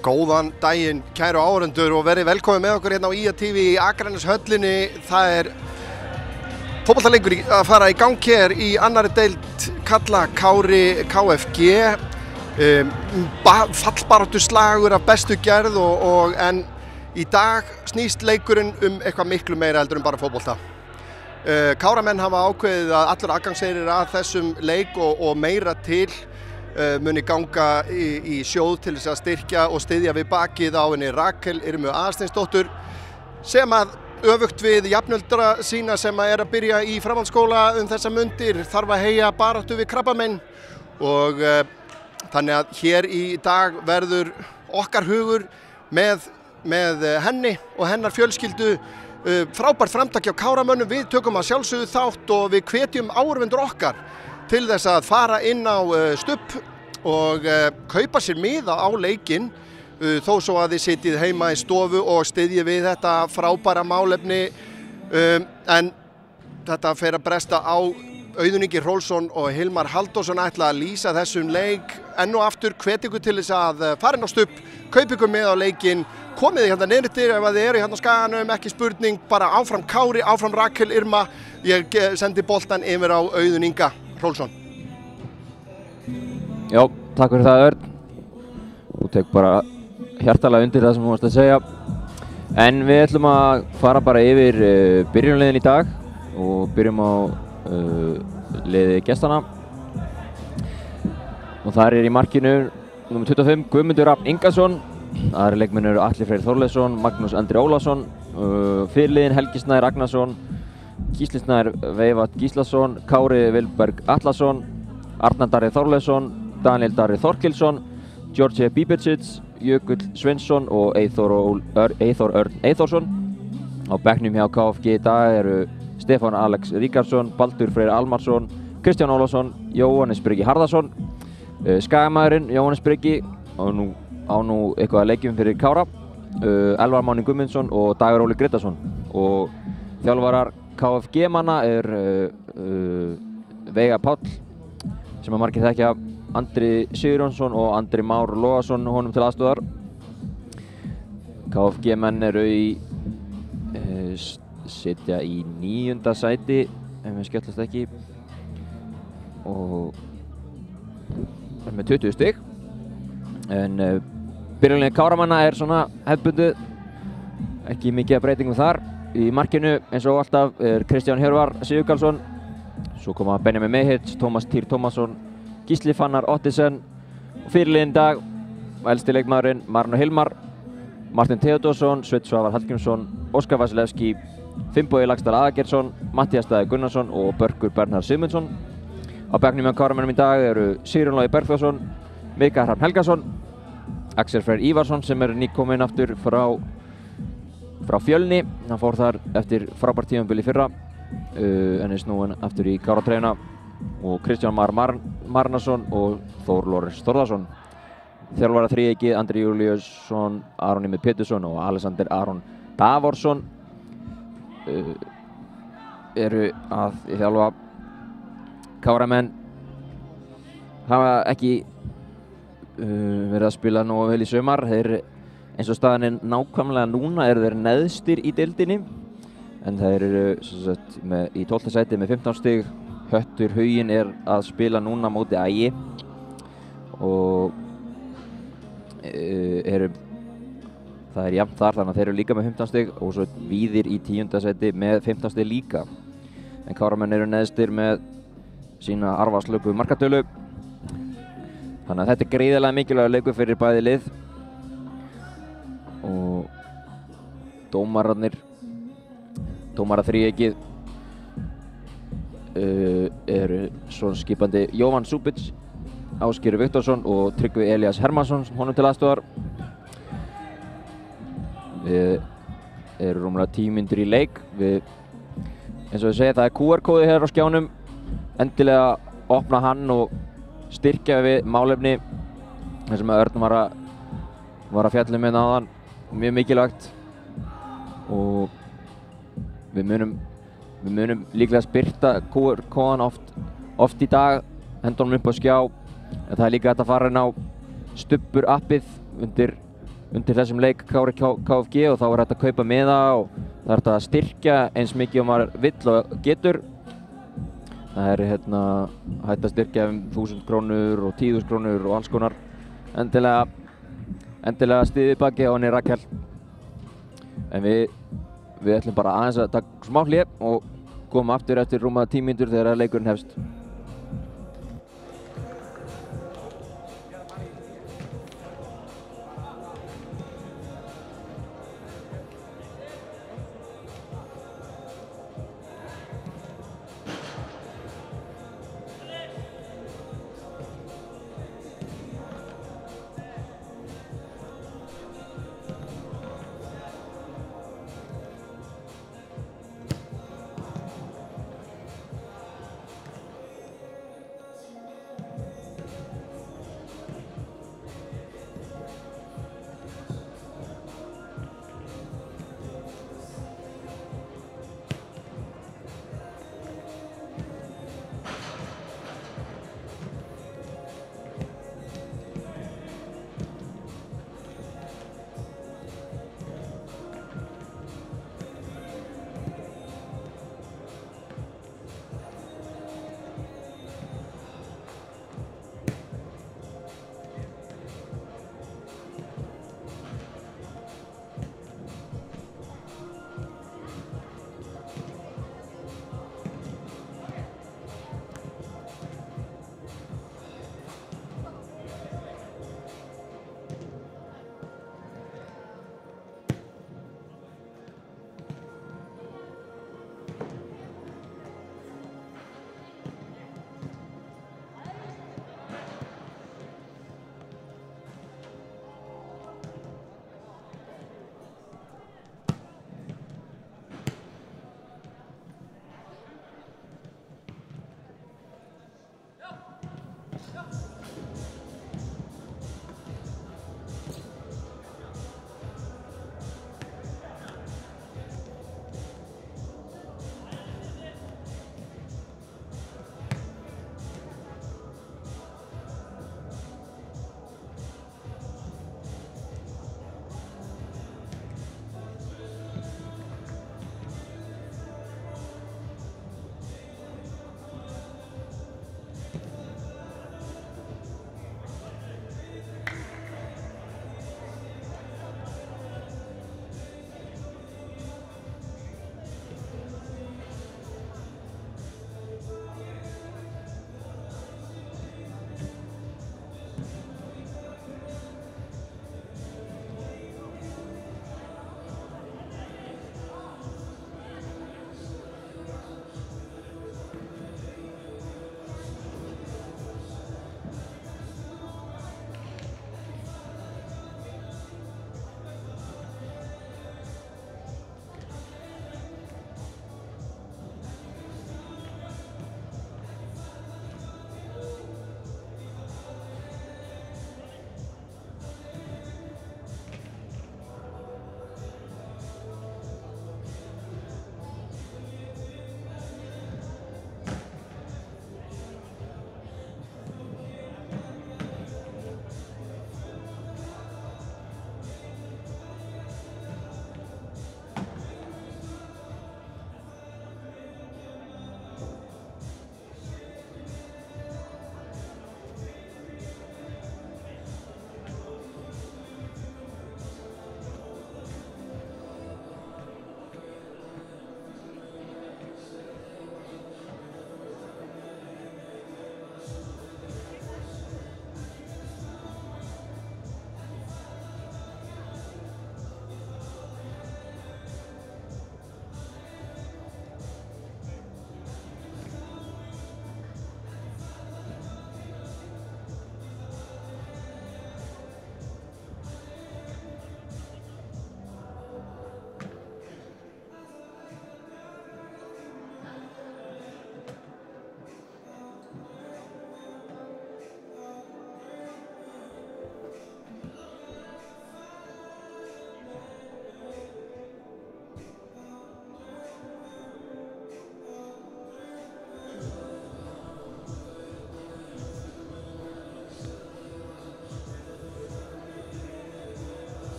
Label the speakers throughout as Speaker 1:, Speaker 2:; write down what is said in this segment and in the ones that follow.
Speaker 1: Góðan daginn, kæru áhorfendur og verið velkomin með okkur hérna á IA TV í Akraneshöllinni. Það fótboltaleikur að fara í gang hér í annari deild karla Kári KFG. Fallbaráttu slagur af bestu gerð en í dag snýst leikurinn eitthvað miklu meira heldur en bara fótbolta. Káramenn hafa ákveðið að allur aðgangseyrir að þessum leik og meira til muni ganga í sjóð til þess að styrkja og styðja við bakið á henni Rakel Irmu Aðalsteinsdóttur sem að öfugt við jafnöldra sína sem að byrja í framhaldsskóla þessa mundir þarf að heyja baráttu við krabbamein og þannig að hér í dag verður okkar hugur með henni og hennar fjölskyldu. Frábært framtak hjá Káramönnum, við tökum að sjálfsögðu þátt og við hvetjum áhorfendur okkar til þess að fara inn á Stubb og kaupa sér miða á leikinn þó svo að þið sitjið heima í stofu og styðjið við þetta frábæra málefni en þetta fer að bresta á. Auðun Ingi Hrólfsson og Hilmar Halldórsson ætla að lýsa þessum leik enn og aftur, hvet ykkur til þess að fara inn á Stubb, kaupa ykkur með á leikinn, komið þið hérna niður ef þið eru hérna á Skaganum, ekki spurning, bara áfram Kári, áfram Rakel Irma. Ég sendi boltan yfir á Auðun Inga Hrólfsson.
Speaker 2: Já, takk fyrir það Örn. Þú tek bara hjartalega undir það sem þú varst að segja. En við ætlum að fara bara yfir byrjunarliðin í dag og byrjum á liði gestana og þar í markinu nr. 25 Guðmundur Rafn Ingason, aðri leikmenn eru Atli Freyr Þorleifsson, Magnús Andri Ólafsson, fyrirliðin Helgi Snær Ragnarsson, Gísli Snær Veivat Gíslason, Kári Vilberg Atlason, Arnar Darri Þorleifsson, Daniel Darri Þorkilsson, Georgi Bíbertsits, Jökull Sveinsson og Eyþór Örn Eyþórsson. Á bekknum hjá KFG í dag eru Stefán Alex Ríkarsson, Baldur Freyr Almarsson, Kristján Ólafsson, Jóhannes Breki Harðarsson, Skagamaðurinn Jóhannes Breki á nú eitthvað að leikjum fyrir Kára, Elvar Máni Guðmundsson og Dagur Óli Grétarsson og þjálfarar KFG manna Veiga Páll sem að margir þekkja, Andri Sigurjónsson og Andri Már Logason honum til aðstoðar. KFG menn eru sitja í 9. sæti ef við skellast ekki og er með 20 stig en byrjunarlið Káramanna svona hefðbundið, ekki mikið breytingum þar. Í markinu eins og alltaf Kristján Hjörvar Sigurkarlsson, svo koma Benjamin Mehic, Tómas Týr Tómasson, Gísli Fannar Ottesen og fyrirliðin dag elsti leikmaðurinn Marno Hilmar, Martin Theodorsson, Sveinn Svavar Hallgrímsson, Óskar Vasilevski, Finnbogi Laxdal Aðalgeirsson, Matthías Daði Gunnarsson og Börkur Bernhard Sigmundsson. Á bekknum hjá Káramönnum í dag eru Sigurjón Logi Bergþórsson, Mikael Hrafn Helgason, Axel Freyr Ívarsson sem nýkominn aftur frá Fjölni. Hann fór þar eftir frábært tímabil í fyrra en snúinn aftur í Káratreyjuna, og Kristján Mar Marnarsson og Þór Lorentz Þórðarsson. Þjálfara þríeykið Andri Júlíusson, Aron Ímir Pétursson og Alexander Aron Davorsson eru að þjálfa. Káramenn hafa ekki verið að spila nógu vel í sumar. Þeir, eins og staðan nákvæmlega núna, eru þeir neðstir í deildinni en þeir eru í 12. sæti með 15 stig. Höttur Huginn að spila núna móti Ægi og það jafnt þar, þannig að þeir eru líka með 15 stig og svo Víðir í 10. sæti með 15 stig líka. En Káramenn eru neðstir með sína arfaslöku markatölu. Þannig að þetta gríðarlega mikilvægur leikur fyrir bæði lið og dómaraþríeykið eru svo skipandi Jóhann Súbic, Ásgeir Viktorsson og Tryggvi Elías Hermannsson honum til aðstoðar. Við erum rúmlega 10 mínútur í leik. Eins og ég segi, það QR-kóði hér á skjánum. Endilega opna hann og styrkja við málefni þar sem Örn var að fjalla með áðan. Mjög mikilvægt og við munum líklega spyrta QR-kóðan oft í dag, henda honum upp á skjá. En það líka hægt að fara inn á Stubbur appið undir undir þessum leik Kári KFG og þá er hægt að kaupa miða og það er hægt að styrkja eins mikið og maður vill og getur. Það er hægt að styrkja 1000 krónur og 10.000 krónur og alls konar. Endilega styðið baki á henni Rakel. En við ætlum bara aðeins að taka smá hlé og koma aftur eftir rúma 10 mínútur þegar leikurinn hefst.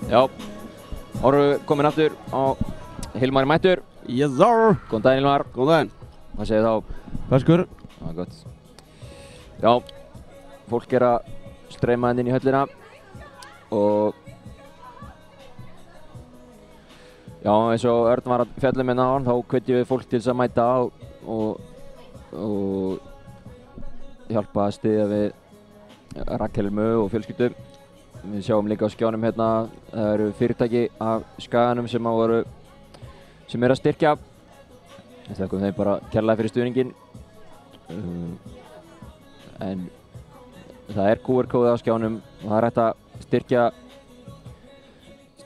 Speaker 2: Já, Orru komin aftur á Hilmar mættur.
Speaker 3: Yes sir!
Speaker 2: Góðan daginn Hilmar.
Speaker 3: Góðan daginn.
Speaker 2: Hvað segir þá?
Speaker 3: Ferskur.
Speaker 2: Það gott. Já, fólk að streyma inn í höllina og já, eins og Örn var að fjalla með náðan, þá hvetjum við fólk til þess að mæta og hjálpa að styðja við Rakelmu og fjölskyldu. Við sjáum líka á skjánum hérna, það eru fyrirtæki af Skaganum sem að styrkja. Við þakkum þeim bara kærlega fyrir stuðninginn. En það er QR-kóði á skjánum og það er hægt að styrkja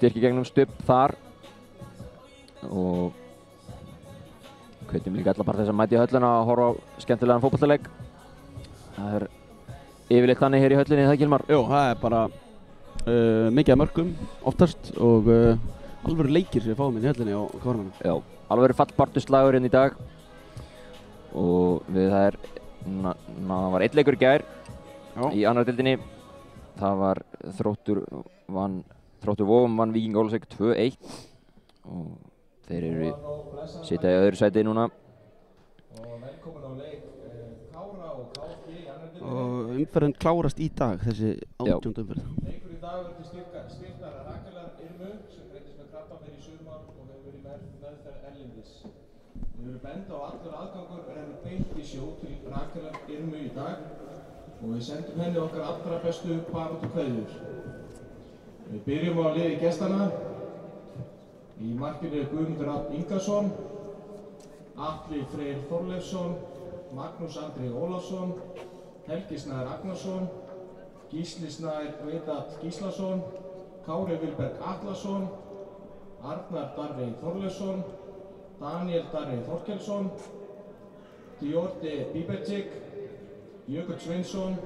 Speaker 2: gegnum Stubb þar. Og hvetjum líka alla bara þess að mæta í höllina og horfa á skemmtilegan fótboltaleik. Það er yfirleitt þannig hér í höllinni, það ekki Hilmar?
Speaker 3: Jú, það er bara mikið af mörkum oftast og alvöru leikir sem við fáum inn í höllinni á Káramanna.
Speaker 2: Já, alvöru fallbartuslagur inn í dag og það var einn leikur í gær í annarri deildinni. Það var Þróttur Vogum vann Víking Ólafsvík 2-1 og þeir sitja í öðru sæti núna.
Speaker 3: Og umferðin klárast í dag, þessi 18. umferð.
Speaker 4: Leikur í dag verður til styrktar Rakelar Irmu sem greindist með krabbamein í sumar og hefur verið í meðferð erlendis. Við höfum bent á allur aðgangur rennur beint í sjó til Rakelar Irmu í dag og við sendum henni okkar allra bestu baráttu kveðjur. Við byrjum á liði gestanna. Í markinu er Guðmundur Hrafn Ingason, Atli Freyr Þorleifsson, Magnús Andri Ólafsson, Helgi Snær Agnarsson, Gísli Snær Veidat Gíslason, Kári Vilberg Atlason, Arnar Darri Þorleifsson, Daniel Darri Þorkelsson, Djordi Bíbertsik, Jökull Sveinsson,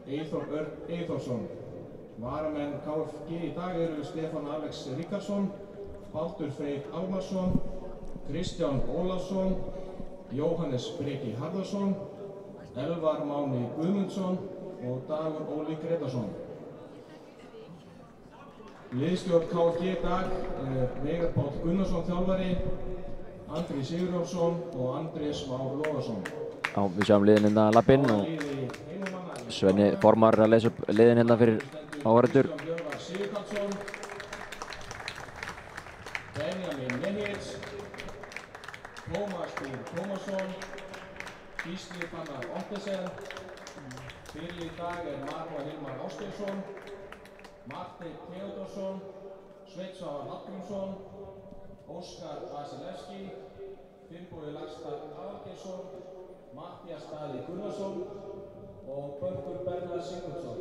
Speaker 4: Eyþór Örn Eyþórsson. Varamenn KFG í dag eru Stefán Alex Ríkarsson, Baldur Freyr Almarsson, Kristján Ólafsson, Jóhannes Breki Harðarsson, Elvar Máni Guðmundsson og Dagur Óli Gretarsson. Liðsstjórn KFG í dag Veigar Páll Gunnarsson þjálfari, Andri Sigurjónsson og Andrés Már Lóðarsson.
Speaker 2: Já, við sjáum liðin hérna að lappinn og Svenni formar að lesa upp liðin hérna fyrir áhorfendur.
Speaker 4: Benjamin Mehits, Tómas Býr Tómasson, Gísli Fannar Ottesen, fyrir í dag Marva Hilmar Ásteinsson, Marteinn Theodorsson, Sveinn Svavar Hallgrímsson, Óskar Vasilevski, Finnbogi Lagsdal Aðalgeirsson, Matthías Daði Gunnarsson og Börgur Bernar Sigmundsson.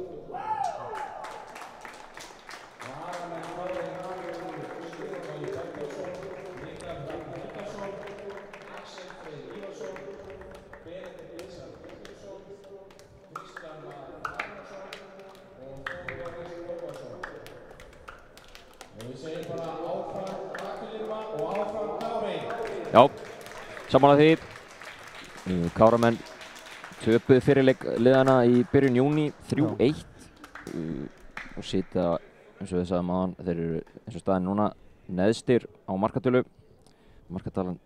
Speaker 4: Varamenn Kári Hafjörður Sigurðarlógi Bergþórsson, Mikael Hrafn Helgason, Axel Freyr Ívarsson, Benedikt Ísar Björnsson, Kristján Már Ragnarsson og Þórður Tómasson. Og við segjum bara áfram Rakelirma og áfram Kári.
Speaker 2: Já, sammála því. Káramenn töpuðu fyrirleik liðana í byrjun júní 3-1 og sitja, eins og við sagðum áðan, þeir eru eins og staðin núna neðstir á markatölu. Markatalan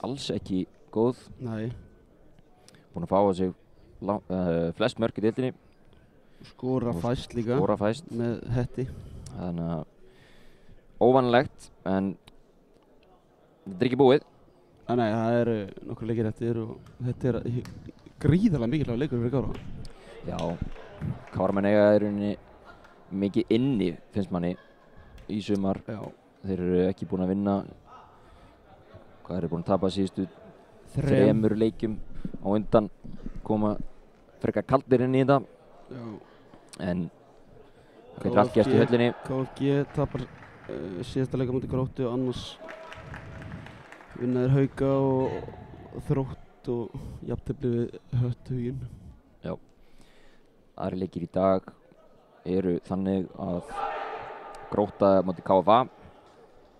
Speaker 2: alls ekki góð.
Speaker 3: Nei.
Speaker 2: Búin að fá á sig flest mörk í deildinni.
Speaker 3: Skora fæst líka.
Speaker 2: Skora fæst.
Speaker 3: Með hetti.
Speaker 2: Þannig að óvanlegt, en þetta er ekki búið.
Speaker 3: Nei, það eru nokkur leikir eftir og þetta er gríðarlega mikilvægur leikur fyrir Kára.
Speaker 2: Já, Káramenn eiga í rauninni mikið inni, finnst manni, í sumar.
Speaker 3: Já.
Speaker 2: Þeir eru ekki búin að vinna, hvað þeir eru búin að tapa síðustu þremur leikjum á undan, koma frekar kaldir inn í þetta.
Speaker 3: Já.
Speaker 2: En það getur allt gerst í höllinni.
Speaker 3: KFG tapar síðasta leika mútið Gróttu og annars vinnaðir Hauka og Þrótt og jafntefli við Huginn.
Speaker 2: Já, aðri leikir í dag eru þannig að Grótta á móti KFA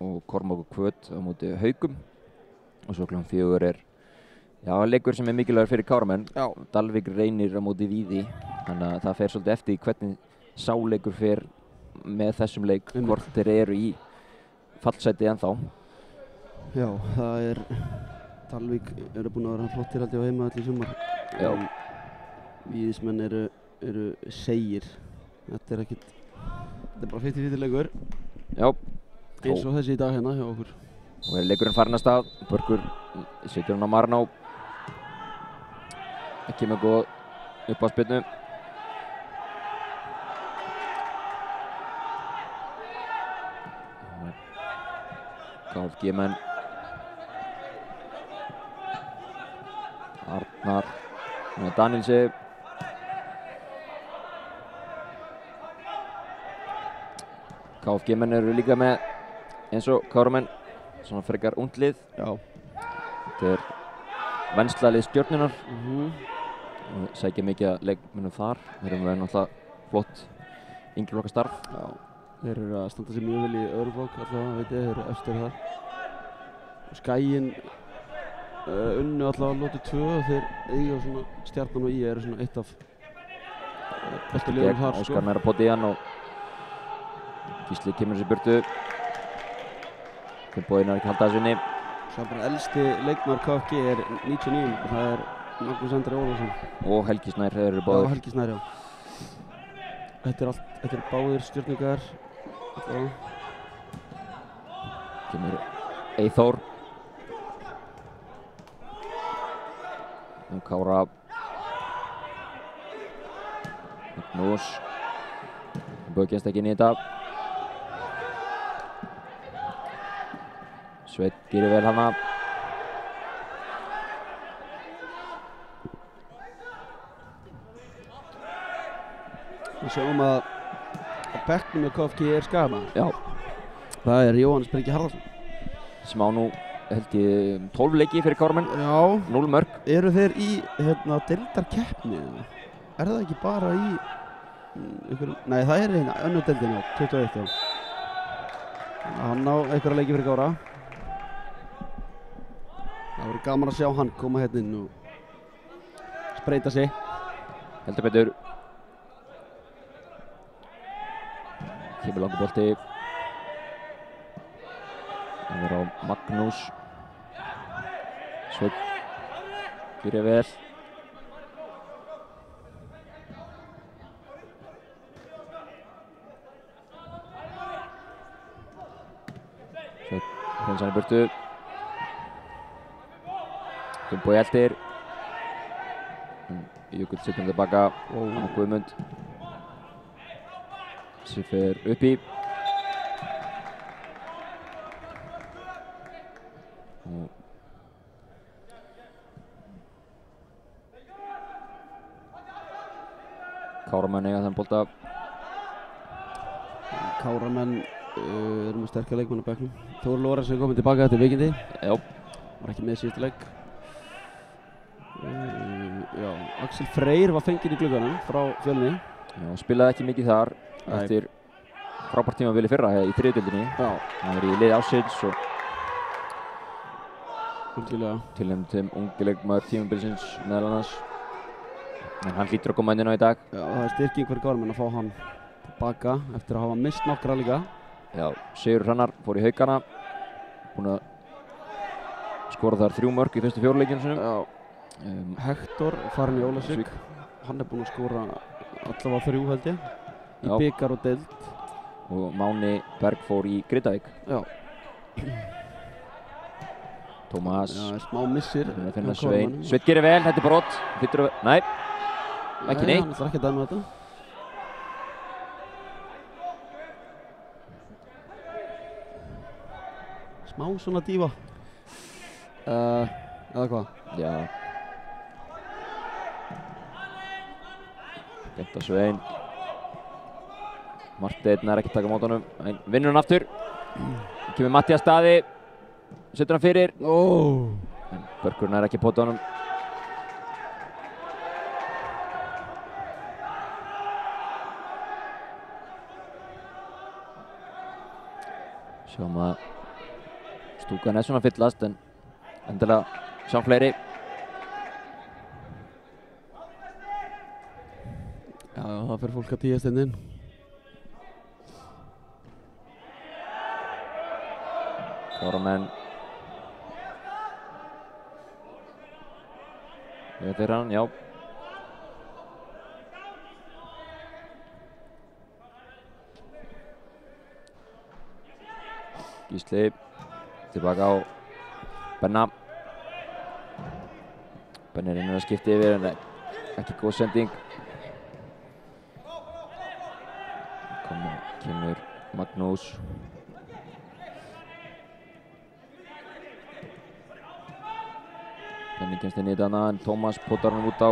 Speaker 2: og Kormákur Hvöt á móti Haukum og svo klukkan 4 leikur sem er mikilvægur fyrir Káramenn. Dalvík Reynir á móti Víði, þannig að það fer svolítið eftir hvernig sá leikur fer með þessum leik hvort þeir eru í fallsæti ennþá.
Speaker 3: Já, það Dalvík eru búin að vera flottir held ég á heima allir sumar.
Speaker 2: Já.
Speaker 3: Víðismenn eru segir. Þetta er bara 50-50 leikur.
Speaker 2: Já.
Speaker 3: Eins og þessi í dag hérna hjá okkur.
Speaker 2: Og leikurinn farin að stað. Börkur setur hann á Marná. Ekki með góð uppáspilnu. KFG-menn. Arnar með Danielsi. KFG-menn eru líka með eins og Káramenn, svona frekar undlið.
Speaker 3: Já.
Speaker 2: Þetta er venslaðlið Stjörnunar. Og sækja mikið að leikmennum þar. Þeir eru með náttúrulega flott yngri flokka starf.
Speaker 3: Já. Þeir eru að standa sér mjög vel í öðrum flokk allavega, veit ég, þeir eru efstir þar. Skaginn unnu allavega lotu 2 og þeir eiga svona Stjarnan og eru svona eitt af bestu liðum þar,
Speaker 2: Óskar nær að pota í hann og Gísli kemur sér burtu. Finnbogi nær ekki halda þessu inni.
Speaker 3: Svo bara elsti leikmaður KFG er 99 og það er Magnús Andri Ólafsson.
Speaker 2: Og Helgi Snær, þeir eru báðir.
Speaker 3: Já, Helgi Snær, já. Þetta er báðir Stjörnugar.
Speaker 2: Kemur Eyþór. Kára. Magnús. Böggist ekki inn í þetta. Sveinn gerir vel hana.
Speaker 3: Við sjáum að bekknum með KFG er skama.
Speaker 2: Já.
Speaker 3: Það er Jóhannes Breki Harðarsson.
Speaker 2: Sem á nú held ég 12 leiki fyrir Káramenn.
Speaker 3: Já.
Speaker 2: 0 mörk.
Speaker 3: Eru þeir í deildarkeppni? Er það ekki bara í einhverjum? Nei, það er önnur deildin, 21, já. Hann á einhverja leiki fyrir Kára. Það verður gaman að sjá hann koma hérna inn og spreita sig.
Speaker 2: Heldur betur. Kemur langur bolti. Það verður á Magnús. Sveinn gerir vel. Sveinn hreinsar hann í burtu. Finnbogi eldir. Jökull setur hann tilbaka á Guðmund. Sem fer upp í. Káramenn eiga þann bolta.
Speaker 3: Káramenn eru með sterkar leikmann á bekknum. Þór Lórenz er komin tilbaka eftir veikindi.
Speaker 2: Já.
Speaker 3: Var ekki með síðustu leik. Já, Axel Freyr var fenginn í glugganum frá Fjölni.
Speaker 2: Já, spilaði ekki mikið þar eftir frábært tímabili fyrra í þriðju deildinni.
Speaker 3: Já.
Speaker 2: Hann var í liði ársins og tilnefnd ungi leikmaður tímabilisins meðal annars. En hann hlýtur að koma inn á í dag.
Speaker 3: Já, það er styrking fyrir Káramenn að fá hann tilbaka eftir að hafa mist nokkra líka.
Speaker 2: Já, Sigurður Hrannar fór í Haukana. Búinn að skora þar 3 mörk í fyrstu 4 leikjum sinum.
Speaker 3: Já. Hektor farinn í Ólafsvík. Hann er búinn að skora allavega 3 held ég. Í bikar og deild.
Speaker 2: Og Máni Berg fór í Grindavík.
Speaker 3: Já.
Speaker 2: Tómas.
Speaker 3: Já, smá missir.
Speaker 2: Sveinn gerir vel, þetta er brot. Nei, ekki neitt.
Speaker 3: Hann ætlar ekki að dæma þetta. Smá svona dífa. Eða hvað?
Speaker 2: Já. Beint á Sveinn. Marteinn er ekki að taka mót honum. Hann vinnur hann aftur. Kemur Matti að staði. Setur hann fyrir. En Börkur nær ekki að pota honum. Sjáum að stúkan er svona fyllast en endilega sjá fleiri.
Speaker 3: Já, það fyrir fólk að tíast inn.
Speaker 2: Káramenn. Þetta er hann, já. Gísli tilbaka á Benna. Benni reynir að skipta yfir en ekki góð sending. Kemur Magnús. Benni kemst inn í þetta en Tómas potar hann út á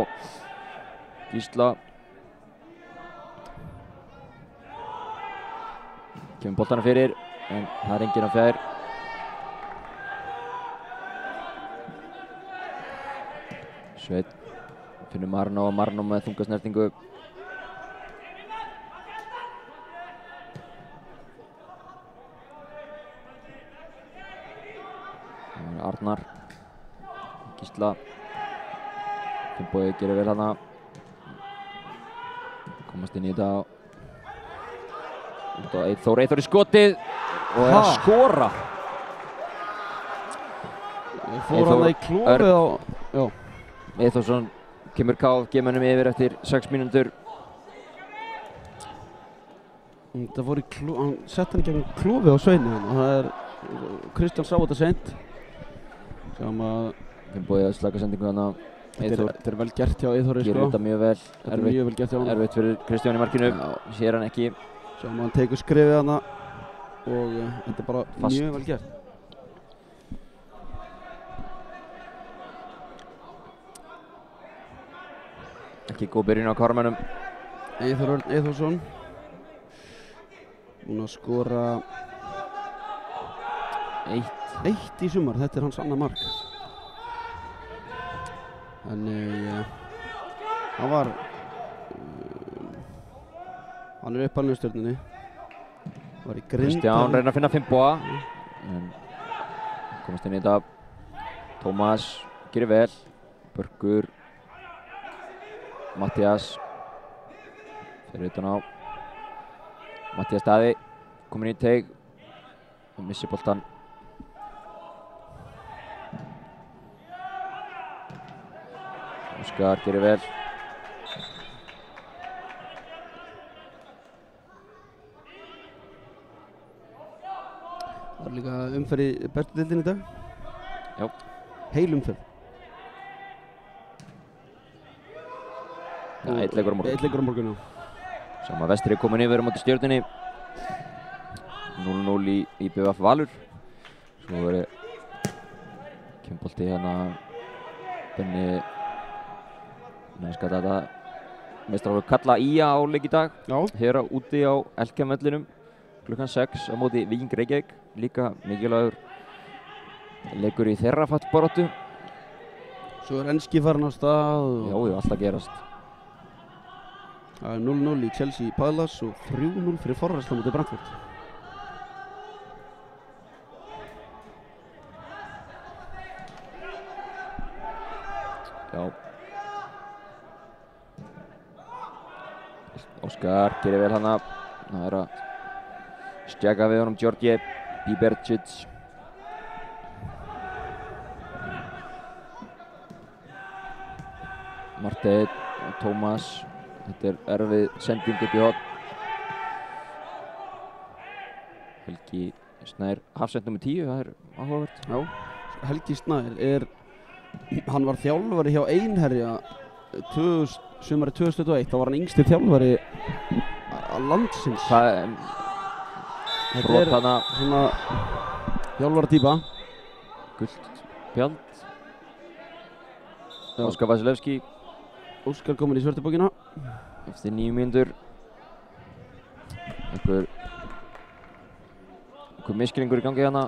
Speaker 2: Gísla. Kemur boltana fyrir en það er enginn á fjær. Sveinn finnur Marno og Marno með þunga snertingu. Arnar. Gísla. Finnbogi gerir vel hana. Komast inn í þetta. Út á Eyþór. Eyþór í skotið og er að skora.
Speaker 3: Fór hann í klófið á... Já.
Speaker 2: Eyþórsson kemur KFG-mönnum yfir eftir 6 mínútur.
Speaker 3: Það fór í klófið, hann sett hann í gegnum klófið á Sveini hann og það er Kristján sá þetta seint. Sjáum að
Speaker 2: Finnbogi að slaka sendingu hana.
Speaker 3: Þetta er vel gert hjá Eyþóri sko.
Speaker 2: Gerir þetta mjög vel.
Speaker 3: Þetta er mjög vel gert hjá hann.
Speaker 2: Erfitt fyrir Kristján í markinu. Sér hann ekki.
Speaker 3: Sjáum að hann tekur skrefið hana og þetta er bara
Speaker 2: Fast.
Speaker 3: mjög vel gert.
Speaker 2: Ekki góð byrjun á Kármönnum.
Speaker 3: Eyþór Örn Eyþórsson búinn að skora 1 í sumar, þetta er hans annað mark. Þannig hann var hann er uppalinn í Stjörnunni. Var í Grindavík.
Speaker 2: Kristján reynir að finna Finnboga en komast inn í þetta. Tómas gerir vel. Börkur. Mattías fyrir utan á. Mattías Daði kominn í teig og missir boltan. Óskar gerir vel.
Speaker 3: Það var líka umferð í bestu deildinni í dag.
Speaker 2: Já.
Speaker 3: Heil umferð.
Speaker 2: Ja, einn leikur á morgun.
Speaker 3: Einn leikur á morgun, já.
Speaker 2: Sama Vestri kominn yfir á móti Stjörnunni. 0-0 í BVF Valur. Svo verið kembolti hérna Benni næskata þetta meistaraflokk kalla IA á leik í dag.
Speaker 3: Já.
Speaker 2: Hér úti á Elkjavellinum klukkan 6 á móti Víking Reykjavík. Líka mikilvægur leikur í þeirra fallbaráttu.
Speaker 3: Svo er enski farin á stað og
Speaker 2: Já, alltaf gerast.
Speaker 3: það er 0-0 í Chelsea Palace og 3-0 fyrir Forrest á móti Brentford.
Speaker 2: Já. Óskar gerir vel hana. Það er að stjaka við honum Georgi Bibercic. Marteinn og Tómas. Þetta er erfið sending upp í horn. Helgi Snær, hafsend nr. 10, það er áhugavert.
Speaker 3: Já, Helgi Snær hann var þjálfari hjá Einherja sumarið 2021, þá var hann yngsti þjálfari landsins. Þetta er
Speaker 2: hana
Speaker 3: svona þjálfara týpa.
Speaker 2: Gult spjald. Óskar Vasilevski.
Speaker 3: Óskar kominn í svörtubókina.
Speaker 2: Eftir 9 mínútur. Einhver misskilningur í gangi hérna.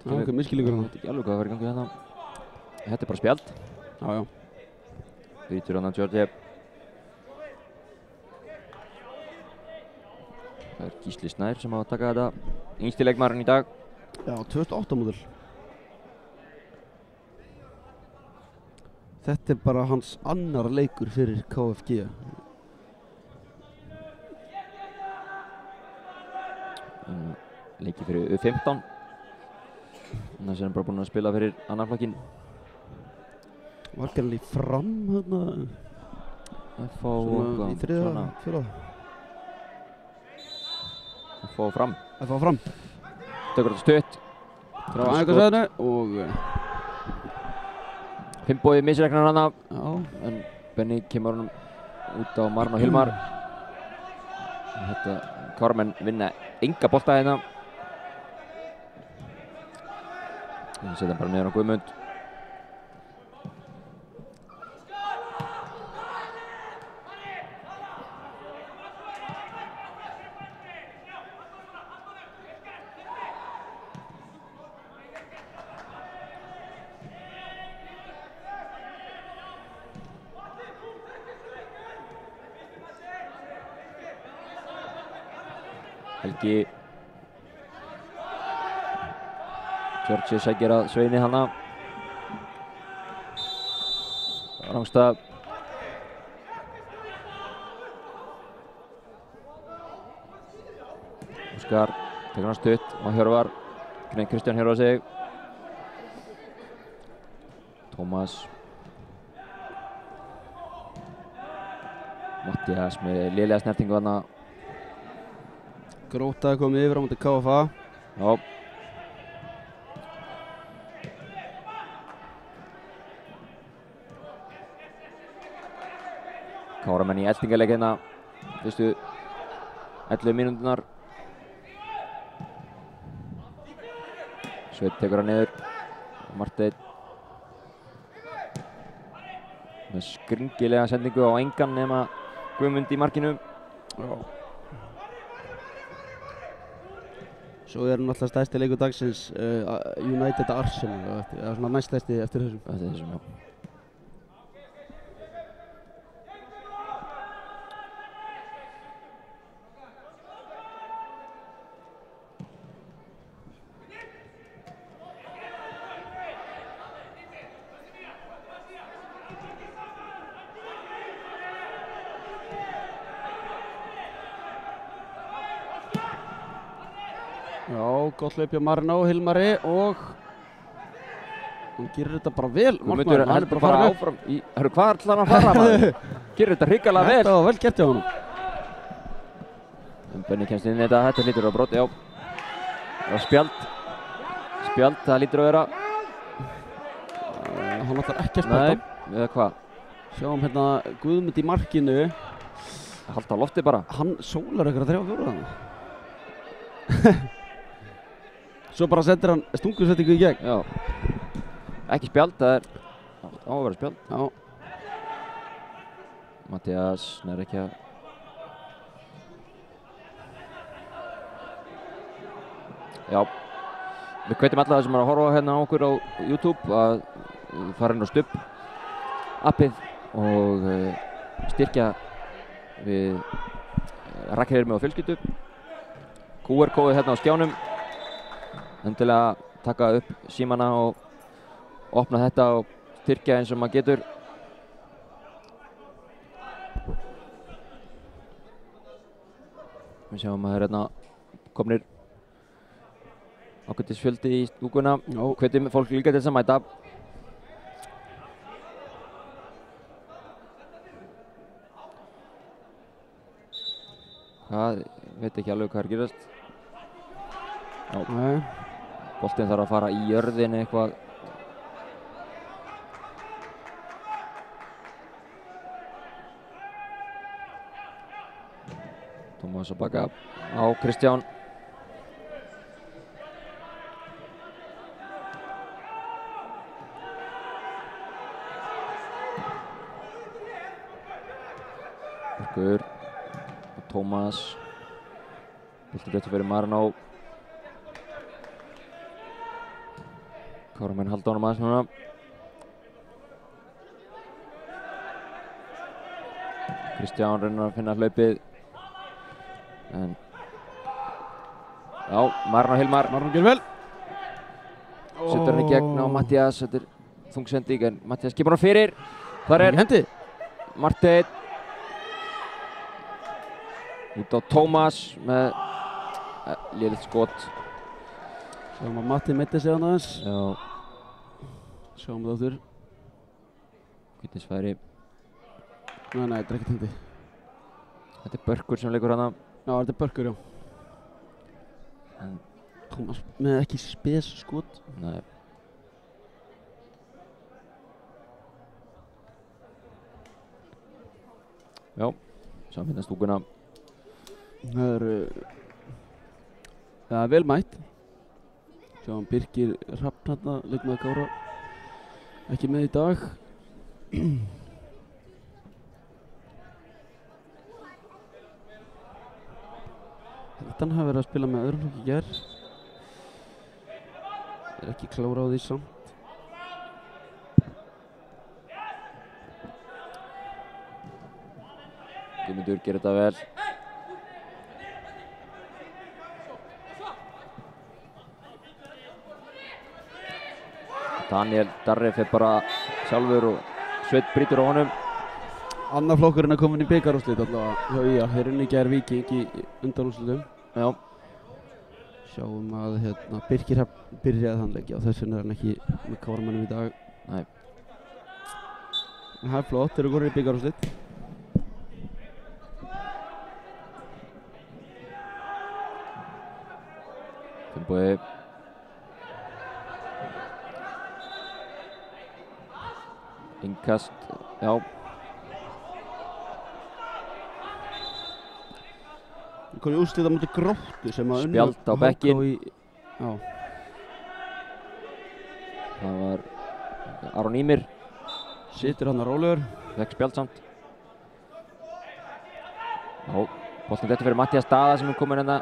Speaker 3: Já, einhver misskilningur
Speaker 2: Ég veit ekki alveg hvað var í gangi hérna. Þetta er bara spjald.
Speaker 3: Já, já.
Speaker 2: Brýtur hann á Georgi. Það er Gísli Snær sem á að taka þetta. Yngsti leikmaðurinn í dag.
Speaker 3: Já, 2008 módel. Þetta er bara hans annar leikur fyrir KFG.
Speaker 2: leikið fyrir U15. Þannig er bara búinn að spila fyrir annan flokkinn.
Speaker 3: Var gerðan í Fram hérna?
Speaker 2: FH
Speaker 3: Svona í þriða, fjóra?
Speaker 2: FH Fram.
Speaker 3: FH Fram.
Speaker 2: Tökur þetta stutt.
Speaker 3: Æfingasvæðinu og
Speaker 2: Finnbogi misreiknar hana.
Speaker 3: já.
Speaker 2: En Benny kemur honum út á Marn og Hilmar. Þetta Káramen vinna enga bolta hérna. Þannig setja hann bara niður á Guðmund. Helgi Georgi sækir að Sveini hana. Rangstað. Óskar tekur hann stutt og Hjörvar. Kristján Hjörvar sig. Tómas. Mattias með lélega snertingu hana.
Speaker 3: Gróta komið yfir á móti KFA.
Speaker 2: Já. Káramenn í eltingaleik hérna fyrstu 11 mínúturnar. Sveinn tekur hann niður. Marteinn með skringilega sendingu á engan nema Guðmund í markinu.
Speaker 3: Já. Svo er náttúrulega stærsti leikur dagsins United Arsenal, eða svona næst stærsti eftir þessum.
Speaker 2: Eftir þessum, já.
Speaker 3: Já, gott hlaup hjá Marino, Hilmari og hann gerir þetta bara vel.
Speaker 2: Guðmundur heldur bara að fara áfram í... Hörru, hvað ætlar hann að fara maður? Gerir þetta hrikalega vel.
Speaker 3: Þetta var vel gert hjá honum.
Speaker 2: Benni kemst inn í þetta, þetta lítur á brot, já. Það var spjald. Spjald, það lítur að vera.
Speaker 3: Hann ætlar ekki að spjálta.
Speaker 2: Nei, eða hvað?
Speaker 3: Sjáum hérna Guðmund í markinu.
Speaker 2: Halda á lofti bara.
Speaker 3: Hann sólar ykkur að 3-4 þannig. Svo bara sendir hann stungusendingu í gegn.
Speaker 2: Já. Ekki spjald, það er á að vera spjald.
Speaker 3: Já.
Speaker 2: Mattias nær ekki að... Já. Við hvetjum alla það sem er að horfa hérna á okkur á YouTube að fara inn á Stubb appið og styrkja við Rakelirmi og fjölskyldu. QR-kóðið hérna á skjánum. Endilega taka upp símana og opna þetta og styrkja eins og maður getur. Við sjáum að það er hérna komnir ákveðtis fjöldi í stúkuna. Hvetjum fólk líka til þess að mæta. Hvað, veit ekki alveg hvað er gerast.
Speaker 3: Nei.
Speaker 2: Boltinn þarf að fara í jörðinni eitthvað. Tómas að baka á Kristján. Börgur. Tómas. Boltinn getur fyrir Marino. Káramenn halda honum aðeins núna. Kristján reynir að finna hlaupið. En... Já, Marino Hilmar.
Speaker 3: Marino gerir vel.
Speaker 2: Setur hann í gegn á Mattias. Þetta er þungsending en Mattias kemur hann fyrir. Þar er
Speaker 3: hendi.
Speaker 2: Marteinn. Út á Tómas með lélegt skot.
Speaker 3: Sjáum að Matti meiddi sig aðeins.
Speaker 2: Já,
Speaker 3: Sjáum það aftur.
Speaker 2: Hvítinsfæri.
Speaker 3: Nei, þetta er ekkert hindi.
Speaker 2: Þetta er Börkur sem leikur hana.
Speaker 3: Já, þetta er Börkur, já.
Speaker 2: En,
Speaker 3: Tómas með ekki spes skot.
Speaker 2: nei. Já, sjáum hérna stúkuna.
Speaker 3: Það er vel mætt. Sjáum Birkir Hrafn hérna, leikmaður Kára. Ekki með í dag. Hann hafi verið að spila með öðrum flokki í gær. Er ekki klára á því samt.
Speaker 2: Guðmundur gerir þetta vel. Daniel Darri fer bara sjálfur og Sveinn brýtur á honum.
Speaker 3: Annar flokkurinn er komin í bikarúrslit allavega hjá IA. Þeir unnu í gær Víking í undanúrslitum.
Speaker 2: Já.
Speaker 3: Sjáum að Birkir Hrafn byrjaði þann leik, og þess vegna er hann ekki með Káramönnum í dag.
Speaker 2: Nei.
Speaker 3: En það er flott, þeir eru komin í bikarúrslit.
Speaker 2: Finnbogi. Innkast, já.
Speaker 3: Við komum í úrslit á móti Gróttu sem að
Speaker 2: Spjald á bekkinn.
Speaker 3: Já.
Speaker 2: Það var Aron Ímir.
Speaker 3: Situr hann að rólegur.
Speaker 2: Fekk spjald samt. Já, boltinn þetta fyrir Mattías Daða sem er komin hérna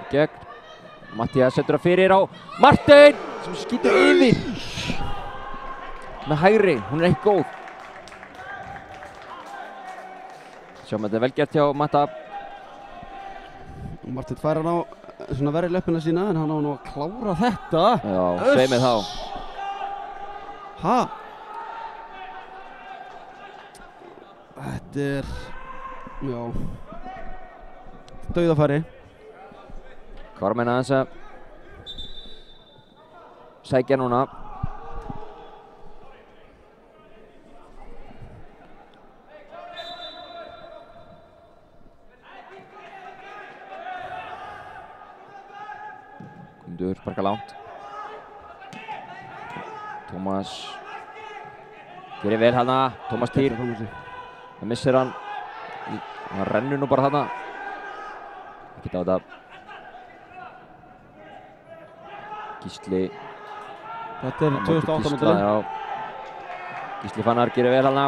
Speaker 2: í gegn. Mattías setur það fyrir á Marteinn sem skýtur yfir. Með hægri, hún er ekki góð. Sjáum að þetta er vel gert hjá Matta.
Speaker 3: Marteinn fær hann á svona verri löppina sína, en hann á nú að klára þetta.
Speaker 2: Já, sveimið þá.
Speaker 3: Ha? Þetta er, já, dauðafæri.
Speaker 2: Kára meina þess að sækja núna. Guðmundur sparkar langt. Tómas gerir vel hana. Tómas Týr. Það missir hann. Hann rennur nú bara hana. Ekkert á þetta. Gísli.
Speaker 3: Þetta er 2008 mótilið.
Speaker 2: Já. Gísli Fannar gerir vel hana.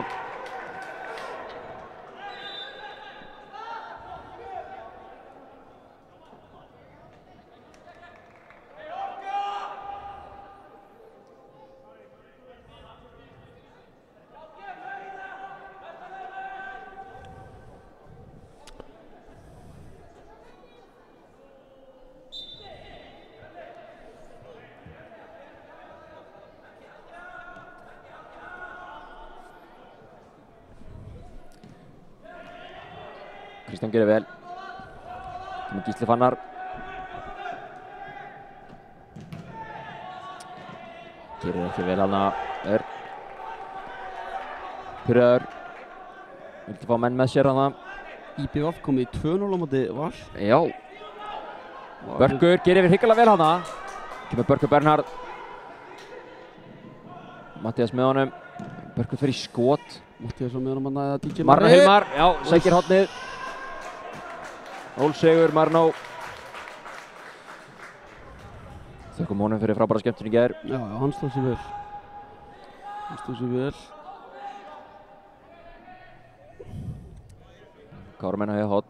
Speaker 2: Kristján gerir vel. Það með Gísli Fannar. Gerir ekki vel hana. Pyrröður. Vildi fá menn með sér hana.
Speaker 3: IBVF kom í 2-0 á móti Val.
Speaker 2: Já. Börkur gerir yfir hyggilega vel hana. Kemur Börkur Bernhard. Mattías með honum. Börkur fer í skot.
Speaker 3: Mattías var með honum að DJ
Speaker 2: Marno Hilmar. Já, sækir hornið. Ólsegur Marno. Þökkum honum fyrir frábæra skemmtun í gær.
Speaker 3: Já, hann stóð sér vel.
Speaker 2: Kára menn hefði hot.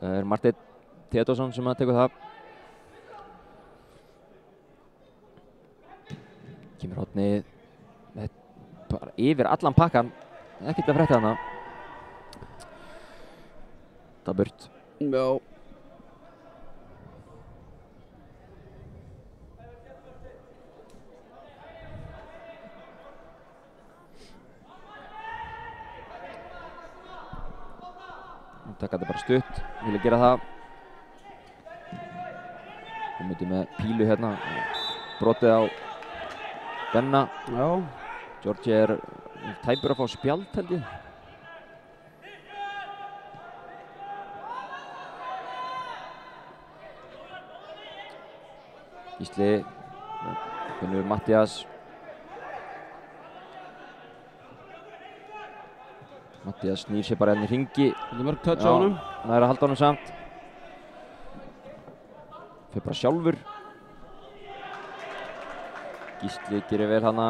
Speaker 2: Það er Marteinn Theodorsson sem að tekur það. Kemur hotnið. Bara yfir allan pakkan. Ekkert að frétta hana. Það burt.
Speaker 3: Já.
Speaker 2: Taka þetta bara stutt. Vilja gera það. Myndi með pílu hérna, brotið á Benna.
Speaker 3: Já.
Speaker 2: Georgi er tæpur að fá spjald held ég. Gísli, finnur Mattias. Mattias snýr sér bara hérna í hringi.
Speaker 3: Þetta er mörg touch á honum.
Speaker 2: Það er að halda honum samt. Fyrir bara sjálfur. Gísli gerir vel hana.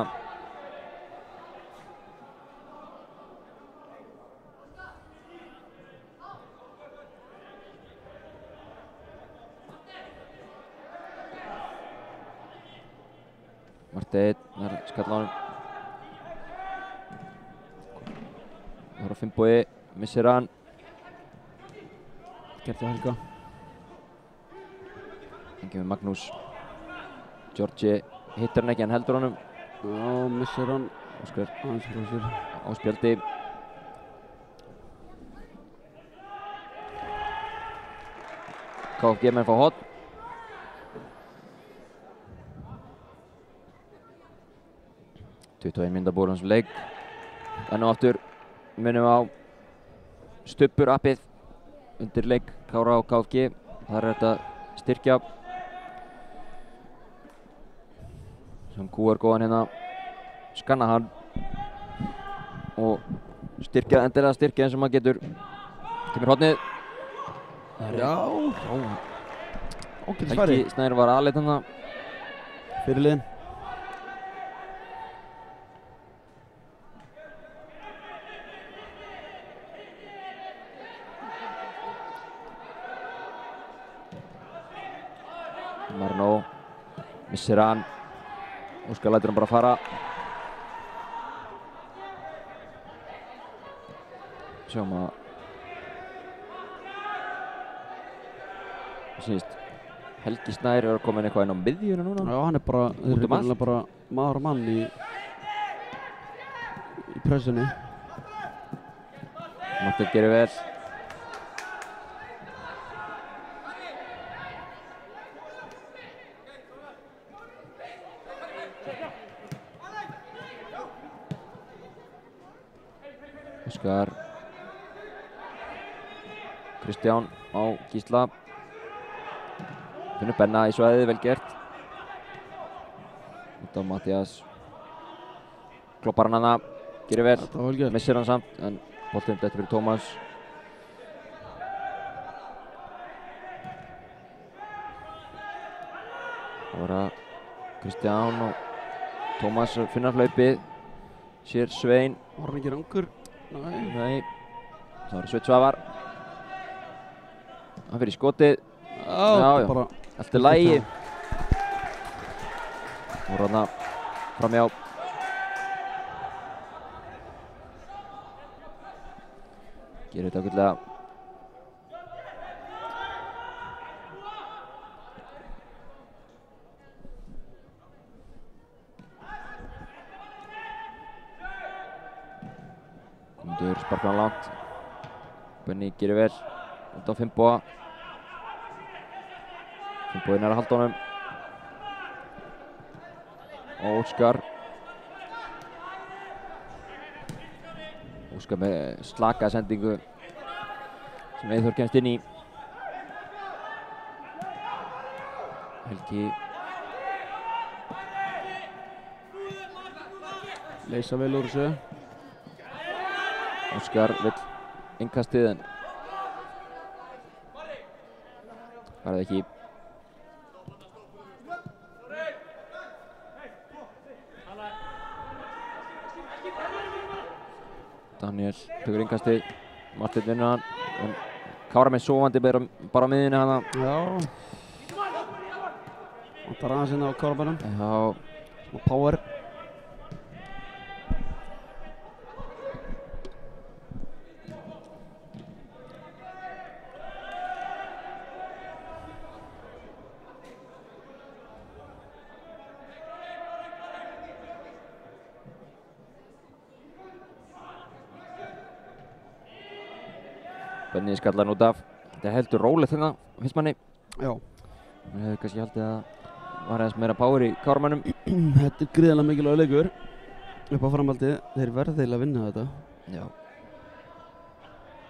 Speaker 2: Marteinn, það er skall á honum. Það er á Finnbogi, missir hann.
Speaker 3: Gert hjá Helga.
Speaker 2: Þannig með Magnús. Georgi hittar hann ekki, hann heldur honum.
Speaker 3: Já, missir hann.
Speaker 2: Óskar
Speaker 3: Aðeins frá sér.
Speaker 2: á spjaldi. KFG menn fá hotn. Mínúta búið hans leik. Enn og aftur minnum á Stubbur appið undir leik Kára og KFG. Þar er þetta styrkja. Sem kúar góðan hérna. Skanna hann. Og styrkja, endilega styrkja eins og maður getur. Kemur hotnið.
Speaker 3: Já. Ágætis færi.
Speaker 2: Helgi Snær var aðleit hann.
Speaker 3: Fyrirliðin.
Speaker 2: Marnó missir hann. Óskar lætur hann bara fara. Sjáum að sýnist Helgi Snær er komin eitthvað inn á miðjuna núna.
Speaker 3: Já, hann er bara, þeir
Speaker 2: Út um allt.
Speaker 3: eru bara maður og mann í pressunni.
Speaker 2: Marteinn gerir vel. Óskar. Kristján á Gísla. Finnur Benna í svæðið, vel gert. Út á Mattias. Kloppar hann hana, gerir vel.
Speaker 3: Þetta var vel gert.
Speaker 2: Missir hann samt, en boltinn dettur fyrir Tómas. Það var að Kristján og Tómas finna hlaupið. Sér Svein.
Speaker 3: Var hann ekki rangur?
Speaker 2: Nei. Það var Sveinn Svavar. Hann fyrir í skotið.
Speaker 3: Já, bara
Speaker 2: Allt er lægi. Og ranna framjá. Gerir þetta ágætlega. Komundur sparkar hann langt. Benni gerir vel. Út á Finnboga. Finnboginn er að halda honum. Óskar. Óskar með slaka sendingu sem Eyþór kemst inn í. Helgi
Speaker 3: leysa vel úr þessu.
Speaker 2: Óskar vill innkastið en varði ekki. Daniel tekur innkastið. Marteinn vinnur hann. En Kára með sofandi bara á miðjunni hana.
Speaker 3: Já. Vantar aðeins inn á Kárabænum.
Speaker 2: Já.
Speaker 3: Smá power.
Speaker 2: Benni skallar hann út af. Þetta er heldur rólegt hérna, finnst manni.
Speaker 3: Já.
Speaker 2: Við hefum kannski haldið að var aðeins meira power í Káramönnum.
Speaker 3: Þetta er gríðarlega mikilvægur leikur upp á framhaldið. Þeir verða eiginlega að vinna þetta.
Speaker 2: Já.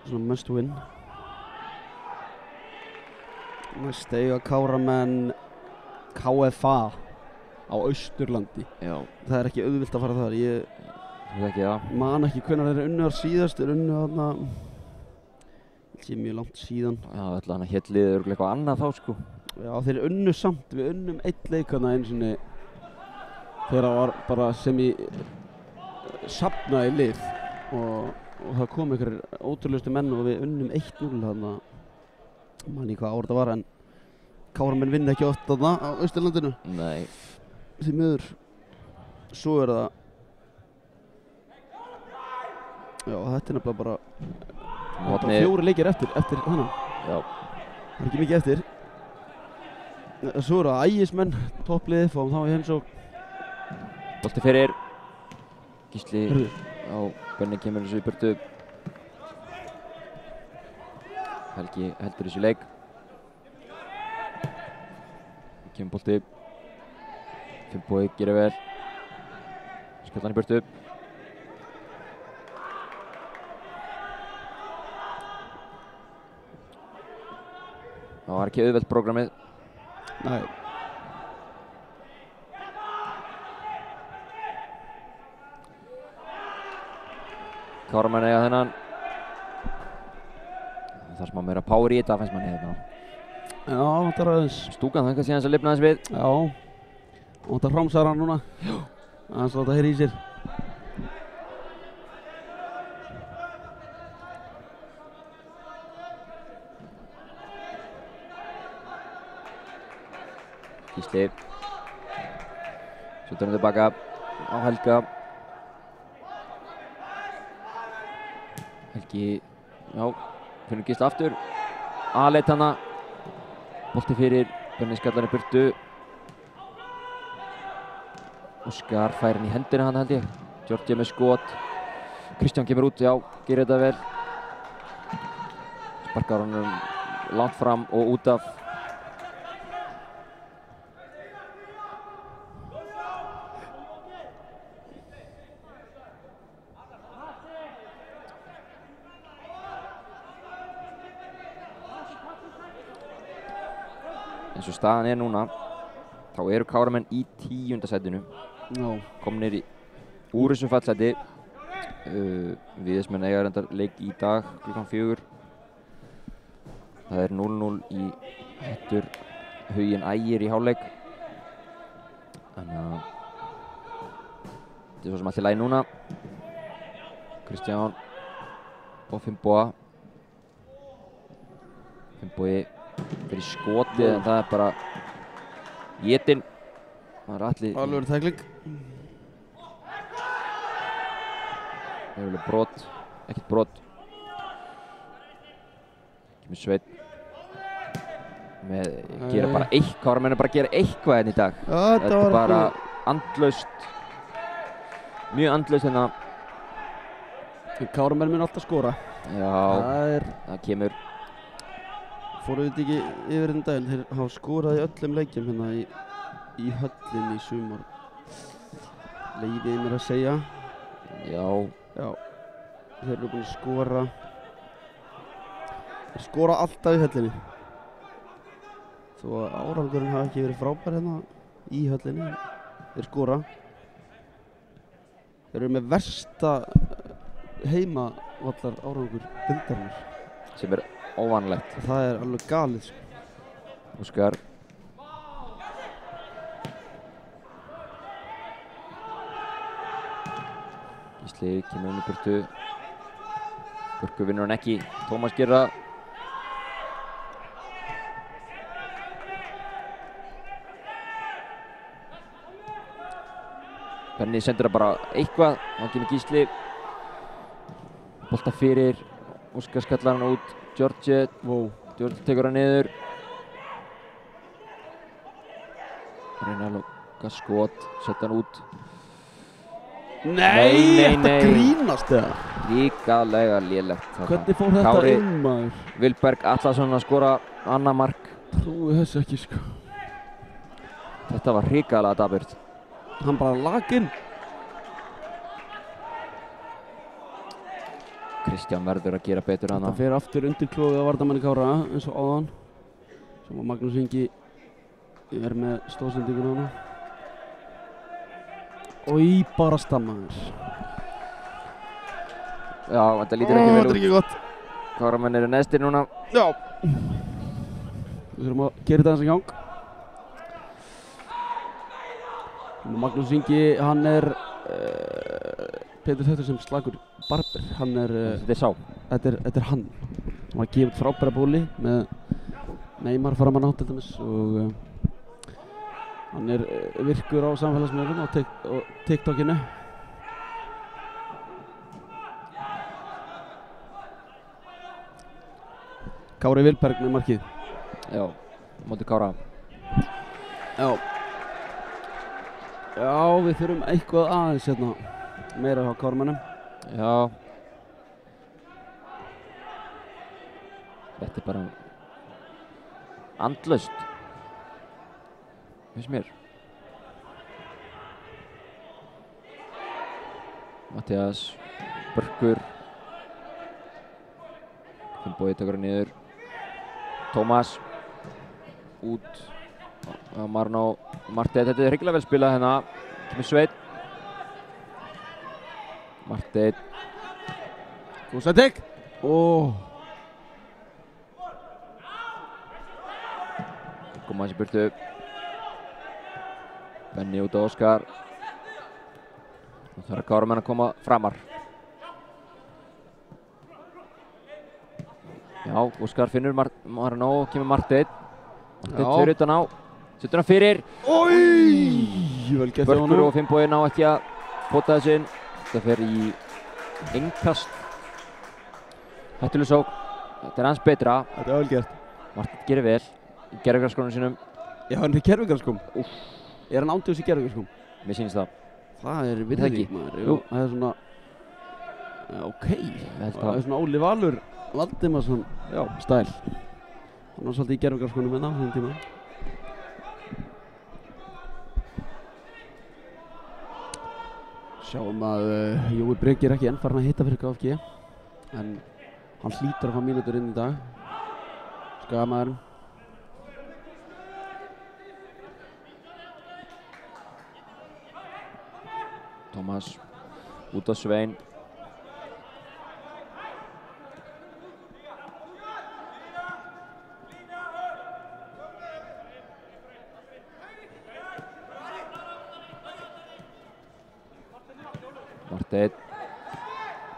Speaker 3: Svona must win. Næst eiga Káramenn KFA á Austurlandi.
Speaker 2: Já.
Speaker 3: Það er ekki auðvilt að fara þar. Ég
Speaker 2: Þú ekki það.
Speaker 3: man ekki hvenær þeir unnu þar síðast. Þeir unnu þarna ekki mjög langt síðan.
Speaker 2: Já, ætla hann að hétt liðið örugglega eitthvað annað þá sko.
Speaker 3: Já, þeir unnu samt. Við unnum einn leik þarna einu sinni þegar það var bara sem í safnaði lið og það kom einhverjir ótrúlegustu menn og við unnum 1-0 þarna. Man í hvað ár þetta var en Káramenn vinna ekki oft þarna á Austurlandinu.
Speaker 2: Nei.
Speaker 3: Því miður. Svo er það já, þetta er nefnilega bara bara 4 leikir eftir hana.
Speaker 2: Já.
Speaker 3: Það er ekki mikið eftir. Svo er það Ægismenn, toppliðið, fáum þá í heimsókn.
Speaker 2: Bolti fyrir Gísli.
Speaker 3: Heyrðu.
Speaker 2: Já, Benni kemur þessu í burtu. Helgi heldur þessu leik. Kemur bolti. Finnbogi gerir vel. Skalla hann í burtu. Það var ekki auðvelt prógramið.
Speaker 3: Nei.
Speaker 2: Káramenn eiga þennan. Það er smá meira power í þetta, finnst manni hérna.
Speaker 3: Já, þetta er aðeins.
Speaker 2: Stúkan þangað síðan sem lifna aðeins við.
Speaker 3: Já. Og þetta hramsar hann núna. Já. Aðeins láta heyra í sér.
Speaker 2: Gísli. Svo hann tilbaka á Helga. Helgi, já, finnur Gísla aftur. Aleit hana. Bolti fyrir, Benni skallar í burtu. Óskar fær hann í hendina hann held ég. Georgi með skot. Kristján kemur út, já, gerir þetta vel. Sparkar honum langt fram og út af. Eins og staðan er núna, þá eru Káramenn í 10. sætinu.
Speaker 3: Já.
Speaker 2: Komnir úr þessu fallsæti. Víðismenn eiga reyndar leik í dag klukkan 4. Það er 0-0 í Hættur Huginn Ægir í hálfleik. Þannig að þetta er svo sem allt í lagi núna. Kristján og Finnboga. Finnbogi fyrir skotið en það er bara étinn. Það er
Speaker 3: alveg tækling.
Speaker 2: Það er vel brot, ekkert brot. Kemur Sveinn með gera bara eitthvað, Káramenn er bara að gera eitthvað hérna í dag.
Speaker 3: Já,
Speaker 2: þetta er bara andlaust, mjög andlaust hérna.
Speaker 3: Káramenn mun alltaf skora.
Speaker 2: Já, það kemur.
Speaker 3: Fóru við ekki yfir þennan daginn, þeir hafa skorað í öllum leikjum hérna í höllinni í sumar. Leyfið mér að segja.
Speaker 2: Já.
Speaker 3: Já. Þeir eru búin að skora. Þeir skora alltaf í höllinni. Þó að árangurinn hafi ekki verið frábær hérna í höllinni. Þeir skora. Þeir eru með versta heimavallar árangur deildarinnar.
Speaker 2: Sem er óvanlegt.
Speaker 3: Það er alveg galið sko.
Speaker 2: Óskar. Gísli kemur inn í burtu. Burku vinnur hann ekki. Tómas gerir það. Benni sendur það bara eitthvað. Hann kemur Gísli. Bolta fyrir. Óskar skallar hann út. Georgi. Georgi tekur hann niður. Reyna að loka skot. Setta hann út.
Speaker 3: Nei, þetta grínast eða?
Speaker 2: Ríkalega lélegt.
Speaker 3: Hvernig fór þetta inn maður?
Speaker 2: Vilberg Atlason að skora annað mark.
Speaker 3: Trúi þessu ekki sko.
Speaker 2: Þetta var hrikalega daburt.
Speaker 3: Hann bara laginn.
Speaker 2: Kristján verður að gera betur hana.
Speaker 3: Það fer aftur undir klófið á varnarmanni Kára eins og áðan. Sem að Magnús Ingi með stóðsendingun á hana. Og í bara stammaður.
Speaker 2: Já, þetta lítur ekki vel út.
Speaker 3: Þetta er ekki gott.
Speaker 2: Káramenn eru neðstir núna.
Speaker 3: Já. Við þurfum að gera þetta þess að gang. Magnús Ingi, hann Pétur þetta sem slagur barber. Hann
Speaker 2: Þetta sá.
Speaker 3: Þetta er hann. Hann var að gefa frábæra bóli með Neymar framan á til dæmis og hann virkur á samfélagsmiðlum og TikTokinu. Kári Vilberg með markið.
Speaker 2: Já, móti Kára.
Speaker 3: Já. Já, við þurfum eitthvað aðeins hérna meira hjá Kármannum.
Speaker 2: Já. Þetta er bara andlaust. Finnst mér. Matthías, Börkur. Finnbogi tekur hann niður. Tómas. Út. Marno, Marteinn, þetta er hrikalega vel spilað hérna. Kemur Sveinn. Marteinn.
Speaker 3: Góð setting.
Speaker 2: Koma hans í burtu. Benni út á Óskar. Það þarf Káramenn að koma framar. Já, Óskar finnur Marno, kemur Marteinn. Marteinn fyrir utan á. Setur hann fyrir.
Speaker 3: Vel gert hjá honum.
Speaker 2: Börkur og Finnbogi ná ekki að pota þessu inn. Þetta fer í innkast. Hættuleg sókn. Þetta er hans betra.
Speaker 3: Þetta er vel gert.
Speaker 2: Marteinn gerir vel í gervigrasskónum sínum.
Speaker 3: Já, hann er í gervigrasskóm. Er hann ándjóðs í gervigrasskóm?
Speaker 2: Mér sýnist það.
Speaker 3: Það er virðing, maður.
Speaker 2: Jú.
Speaker 3: Það er svona... Ok.
Speaker 2: Það
Speaker 3: er svona Óli Valur Valdimarsson stæl. Hann var svolítið í gervigrasskónum með þessum tíma. Sjáum að Jói Brygg er ekki enn farin að hitta fyrir KFG. En hann hlýtur að fá mínútur inn í dag. Skagamaðurinn.
Speaker 2: Tómas út á Svein. Marteinn.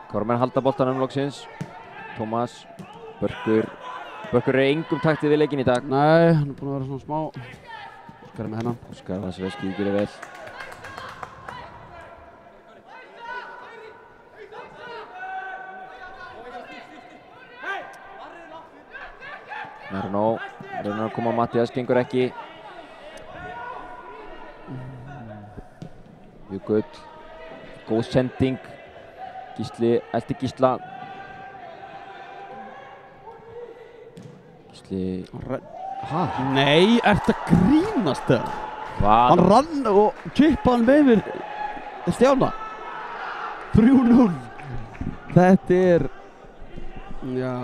Speaker 2: Káramenn halda boltanum loksins. Tómas. Börkur. Börkur er engum taktið við leikinn í dag.
Speaker 3: Nei, hann er búinn að vera svona smá. Óskar með hennan.
Speaker 2: Óskar Vasilevski gerir vel. Marno. Reynir að koma Matthías, gengur ekki. Jökull. Góð sending. Gísli, elti Gísla. Gísli...
Speaker 3: Nei, ertu að grínast það?
Speaker 2: Hvað?
Speaker 3: Hann rann og kippaði hann með yfir Stjána. 3-0. Þetta er... Já.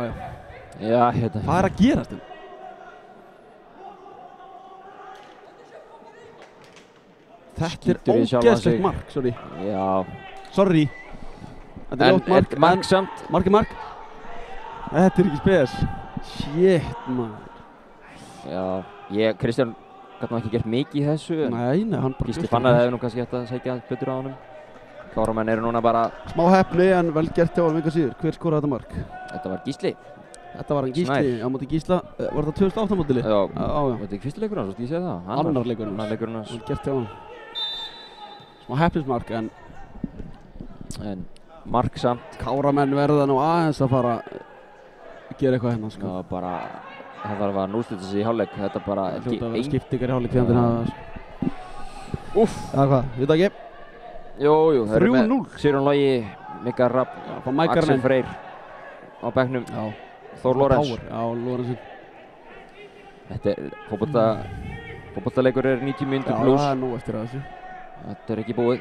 Speaker 2: Já, hérna.
Speaker 3: Hvað er að gerast þeim? Þetta er ógeðslegt mark, sorry.
Speaker 2: Já.
Speaker 3: Sorry. Þetta er ljótt mark.
Speaker 2: Mark samt.
Speaker 3: Mark er mark. Þetta er ekki spes. Shit, maður.
Speaker 2: Já, Kristján gæti nú ekki gert mikið í þessu.
Speaker 3: Nei, hann bara...
Speaker 2: Gísli Fannar hefði nú kannski hægt að sækja betur á honum. Káramenn eru núna bara...
Speaker 3: Smá hefni en vel gert hjá hann enga síður. Hver skoraði þetta mark?
Speaker 2: Þetta var Gísli.
Speaker 3: Þetta var hann Gísli, á móti Gísla. Var þetta 2008 mótili?
Speaker 2: Já.
Speaker 3: Já.
Speaker 2: Þetta er fyrsti leikurinn hans, þú veist ég segi það?
Speaker 3: Annar leikurinn hans.
Speaker 2: Annar leikurinn hans.
Speaker 3: Vel gert hjá hann. Smá hefnismark en
Speaker 2: mark samt.
Speaker 3: Káramenn verða nú aðeins að fara að gera eitthvað hérna, sko.
Speaker 2: Já, bara... Það þarf að nústilla sig í hálfleik. Þetta bara...
Speaker 3: Það hljóta að vera skiptingar í hálfleik fjandinn hafa...
Speaker 2: Úff!
Speaker 3: Já, hvað? Við það ekki?
Speaker 2: Jú, það eru með
Speaker 3: 3-0.
Speaker 2: Sigurjón Logi, Mikael Rapp, Axel Freyr á bekknum. Já. Þór Lórens.
Speaker 3: Já, Lórensin.
Speaker 2: Þetta er Fótboltaleikur er 90 mínútur
Speaker 3: Já,
Speaker 2: pluss.
Speaker 3: það er nú eftir að þessu.
Speaker 2: Þetta er ekki búið.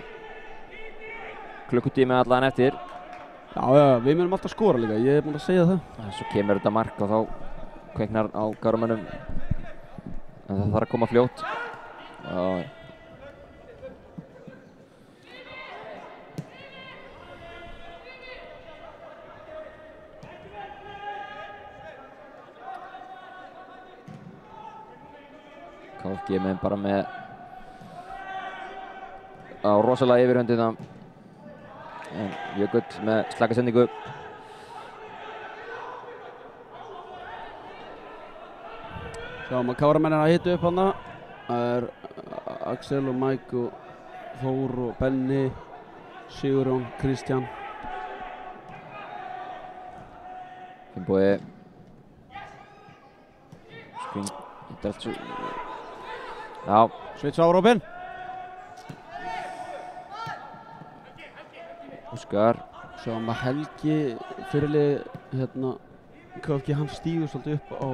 Speaker 2: Klukkutími allan eftir.
Speaker 3: Já, við munum alltaf skora líka, ég er búinn að segja það.
Speaker 2: Svo kemur þetta mark og þá kveiknar á Kárumönnum. En það þarf að koma fljótt. Já. KFG með bara með á rosalega yfirhöndina. En Jökull með slaka sendingu.
Speaker 3: Sjáum að Káramenn er að hita upp hana. Það er Axel og Mike og Þór og Benni, Sigurjón, Kristján.
Speaker 2: Finnbogi. Skring. Þetta er allt svo... Já.
Speaker 3: Sveits árópinn.
Speaker 2: Óskar.
Speaker 3: Sjáum að Helgi fyrirlið KFG, hann stígur svolítið upp á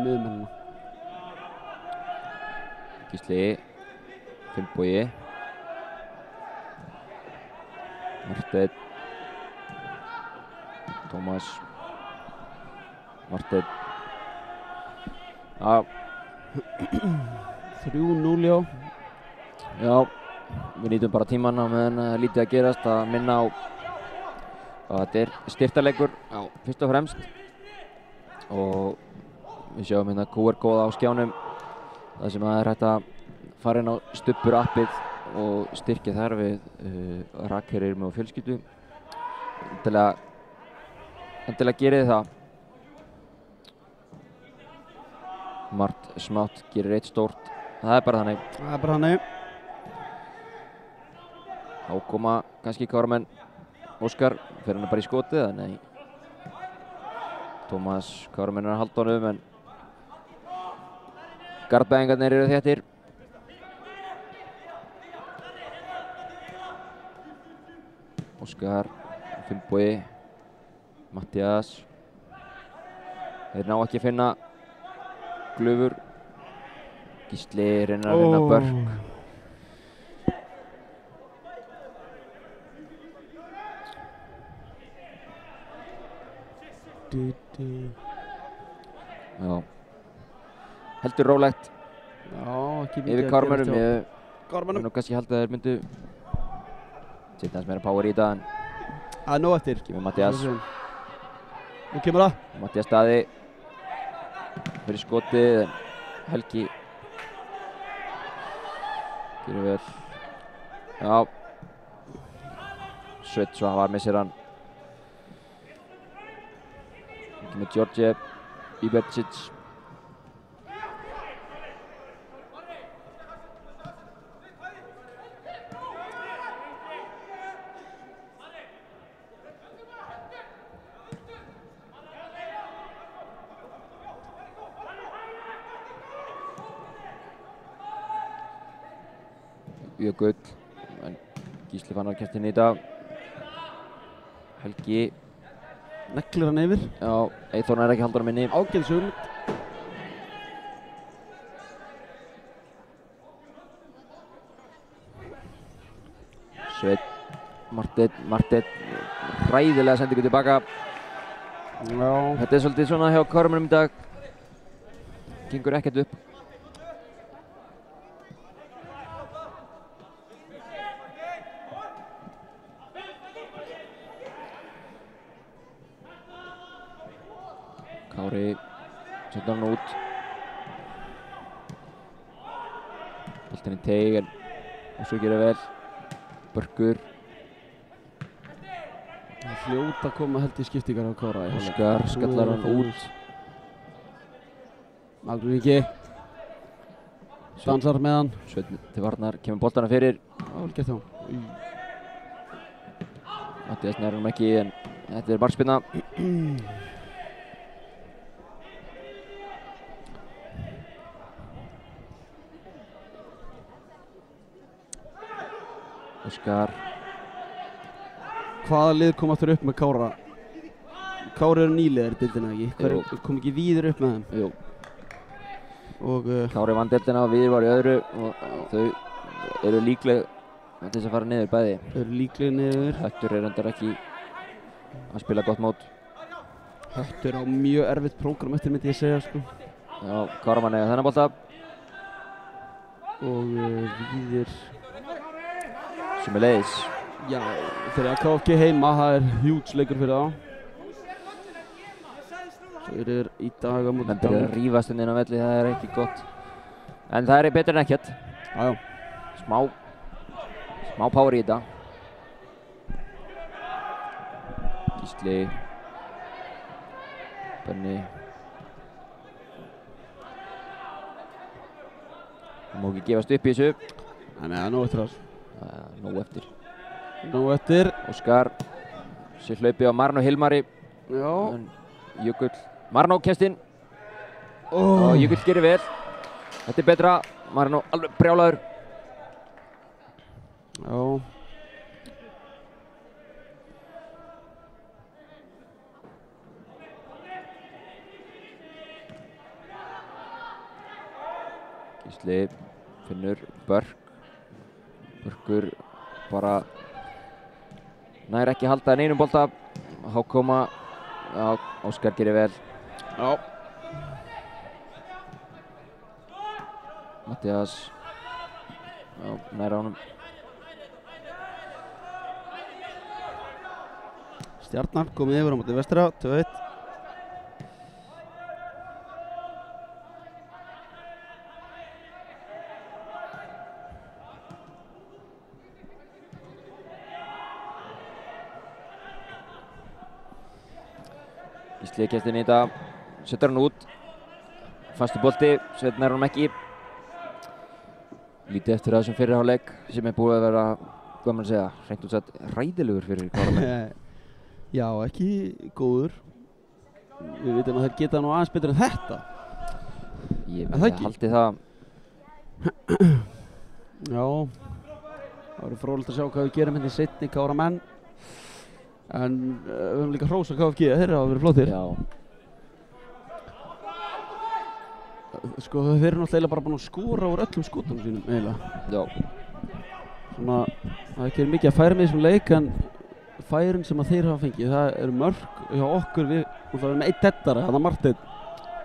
Speaker 3: miðjumennina.
Speaker 2: Gísli. Finnbogi. Marteinn. Tómas. Marteinn. Já.
Speaker 3: 3-0 já.
Speaker 2: Já. Við nýtum bara tímann á meðan lítið að gerast, að minna á að þetta er styrktarleikur fyrst og fremst. Og við sjáum hérna QR-kóða á skjánum þar sem það er hægt að fara inn á Stubbur appið og styrkja þar við rakherrir með fjölskyldu. Endilega gerið það. Margt smátt gerir eitt stórt. Það er bara þannig. Þá koma kannski Káramenn. Óskar fer hann bara í skotið, eða nei? Tómas, Káramenn er að halda honum, en Garðbæingarnir eru þéttir. Óskar, Finnbogi, Mattias. Þeir ná ekki að finna Glufur. Gísli reynir að vinna Börk. Já. Heldur rólegt.
Speaker 3: Já, ekki mikið
Speaker 2: yfir Kármönnum. Ég
Speaker 3: Kármönnum.
Speaker 2: kannski held að þeir myndu setja hans meira power í þetta, en
Speaker 3: Það er nóg eftir.
Speaker 2: kemur Mattias.
Speaker 3: Nú kemur það.
Speaker 2: Mattias Daði fyrir skotið, en Helgi gerir vel. Já. Sveits og var missir hann. Nú kemur George Ibercic. Jökull, en Gísli Fannar kemst inn í þetta. Helgi.
Speaker 3: Neglir hann yfir.
Speaker 2: Já, Eyþór er ekki haldur á minni.
Speaker 3: Ágætis hugmynd.
Speaker 2: Sveinn, Marteinn, hræðilega sendingu tilbaka.
Speaker 3: Já.
Speaker 2: Þetta er svolítið svona hjá Kármönnum í dag. Gengur ekkert upp. Kári setur hann út. Boltinn í teig, en svo gerir vel. Börkur.
Speaker 3: Það fljóta að koma held í skiptingar á Kára.
Speaker 2: Óskar skallar hann út.
Speaker 3: Magnús Ingi. Dansar með hann.
Speaker 2: Sveinn til varnar, kemur boltana fyrir.
Speaker 3: Já, vel gert hjá.
Speaker 2: Mattias nær hann ekki, en þetta er markspyrna. Óskar.
Speaker 3: Hvaða lið kom aftur upp með Kára? Kári eru nýliðar í deildina, ekki? Kom ekki Víður upp með þeim?
Speaker 2: Jú.
Speaker 3: og
Speaker 2: Kári vann deildina og við var í öðru og þau eru líkleg til þess að fara niður bæði.
Speaker 3: Þau eru líklega niður.
Speaker 2: Höttur reyndar ekki að spila gott mót.
Speaker 3: Höttur á mjög erfitt prógram eftir myndi ég segja sko.
Speaker 2: Já, Káramann eiga þennan bolta.
Speaker 3: Og Víðir
Speaker 2: Sömuleiðis.
Speaker 3: Já, þeir eru KFG heima, það er huge leikur fyrir þá. Svo eru í dag á móti
Speaker 2: Menn byrjar að rífast inn á velli, það er ekki gott. En það er betur en ekkert.
Speaker 3: Já.
Speaker 2: Smá power í þetta. Gísli. Benni. Það má ekki gefast upp í þessu.
Speaker 3: Nei, nóg eftir þess.
Speaker 2: Nóg eftir.
Speaker 3: Nóg eftir.
Speaker 2: Óskar. Sér hlaupi á Marno Hilmari.
Speaker 3: Já.
Speaker 2: Jökull. Marno kemst inn. Og Jökull gerir vel. Þetta er betra. Marno alveg brjálaður.
Speaker 3: Já.
Speaker 2: Gísli finnur Börk. Börkur bara nær ekki halda en einum bolta. Hákoma. Já, Óskar gerir vel.
Speaker 3: Já.
Speaker 2: Mattias. Já, nær á honum.
Speaker 3: Stjarnan komið yfir á móti Vestra, 2-1.
Speaker 2: Gísli kemst inn í þetta, setur hann út. Fastu bolti, Sveinn nær honum ekki. Lítið eftir það sem fyrri hálfleik sem er búið að vera, hvað maður segja, hreint út sagt ræðilegur fyrir Káramenn.
Speaker 3: Já, ekki góður. Við vitum að þeir geta nú aðeins betur en þetta.
Speaker 2: Ég
Speaker 3: það ekki?
Speaker 2: haldi það.
Speaker 3: Já, það verður fróðlegt að sjá hvað við gerum hérna í seinni Káramenn. En við höfum líka hrósa KFG, þeir hafa verið flottir.
Speaker 2: Já.
Speaker 3: Sko þeir eru náttúrulega bara búin að skora úr öllum skotunum sínum eiginlega.
Speaker 2: Já.
Speaker 3: Svona, það er ekki mikið að færa með þessum leik en færin sem að þeir hafa fengið, það eru mörk hjá okkur, það er með eitt dettara, það er Marteinn.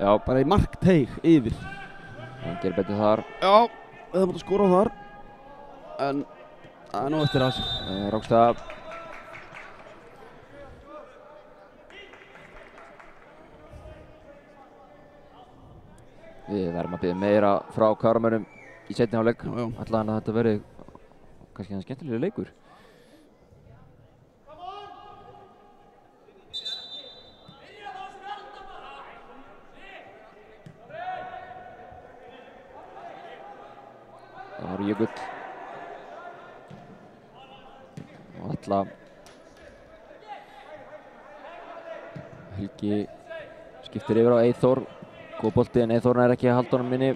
Speaker 2: Já.
Speaker 3: Bara í markteig yfir.
Speaker 2: Hann gerir betur þar.
Speaker 3: Já, við höfum átt að skora á þar. En það er nú eftir það.
Speaker 2: Rákstad. Við verðum að biðja meira frá Káramönnum í seinni hálfleik. Allan að þetta verði kannski hann skemmtilegur leikur. Það var Jökull. Og alla Helgi skiptir yfir á Eyþór. Góð bolti en Eyþór nær ekki að halda honum inni.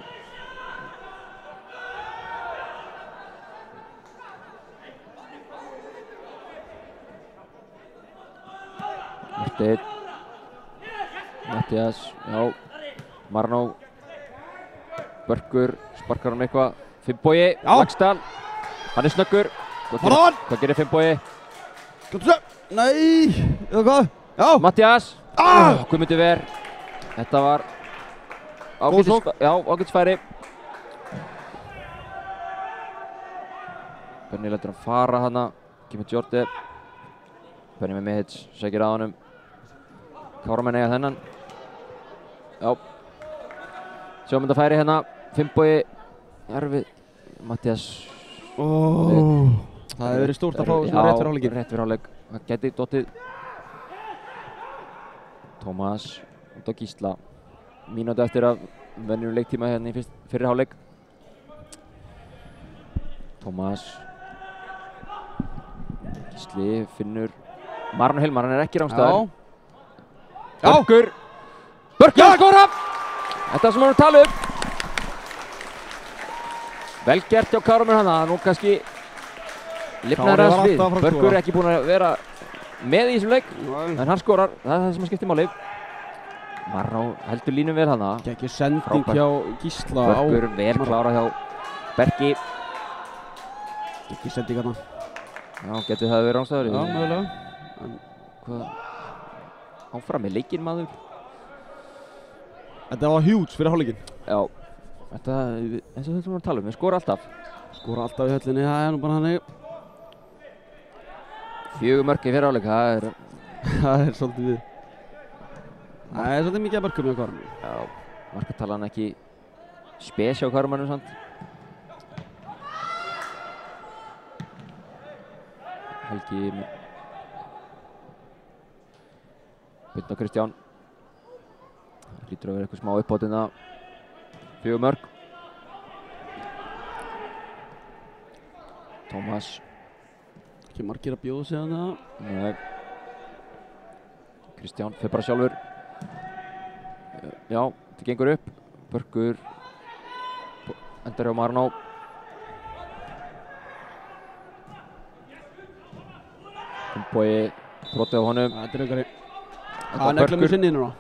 Speaker 2: Marteinn. Mattias, já. Marno. Börkur, sparkar hann eitthvað. Finnbogi, Laxdal. Hann er snöggur. Hvað gerir Finnbogi?
Speaker 3: Nei, eða hvað? Já.
Speaker 2: Mattias. Guðmundur Ver. Þetta var ágætisfæri. Benni lætur hann fara hana. Kemur Jordi. Benni með Mihits, sækir að honum. Káramenn eiga þennan. Já. Sjáum þetta færi hérna. Finnbogi. Erfið. Mattias.
Speaker 3: Það hefur verið stórt að fá svona rétt fyrir hálfleikinn.
Speaker 2: Já, rétt fyrir hálfleik. Það gæti dottið. Tómas út á Gísla. Mínútu eftir að venjulegum leiktíma hérna í fyrri hálfleik. Tómas. Gísli finnur Marno Hilmar, hann er ekki rángstæður. Börkur. Börkur skora! Þetta sem við erum að tala um. Vel gert hjá Káramann hana, nú kannski lifnar aðeins við. Börkur er ekki búinn að vera með í þessum leik, en hann skorar, það er það sem skiptir máli. Marró heldur línum vel hana.
Speaker 3: Gekki sending
Speaker 2: Frábær.
Speaker 3: hjá Gísla á
Speaker 2: Börkur vel klára hjá Berki.
Speaker 3: Gekki sending hana.
Speaker 2: Já, getur það verið rángstæður?
Speaker 3: Já, mögulega. En
Speaker 2: Hvað? Áfram með leikinn maður.
Speaker 3: þetta var huge fyrir hálfleikinn.
Speaker 2: Já, þetta, eins og þetta var að tala um, við skora alltaf.
Speaker 3: Skora alltaf í höllinni, það er nú bara hannig.
Speaker 2: 4 mörk í fyrri hálfleik, það er,
Speaker 3: Það er svolítið við. Það er svolítið mikið að mörkum hjá Káramanni.
Speaker 2: já, markatalan ekki spes hjá Káramannum samt. Helgi Byrna Kristján. Það lítur að vera eitthvað smá uppbótina. 4 mörk. Tómas.
Speaker 3: Ekki margir að bjóða sig þarna.
Speaker 2: Nei. Kristján fer bara sjálfur. Já, þetta gengur upp. Börkur endar hjá Marnó. Bogi brotið á honum.
Speaker 3: Þetta er aukari.
Speaker 2: Þetta
Speaker 3: Hann er með sinni núna.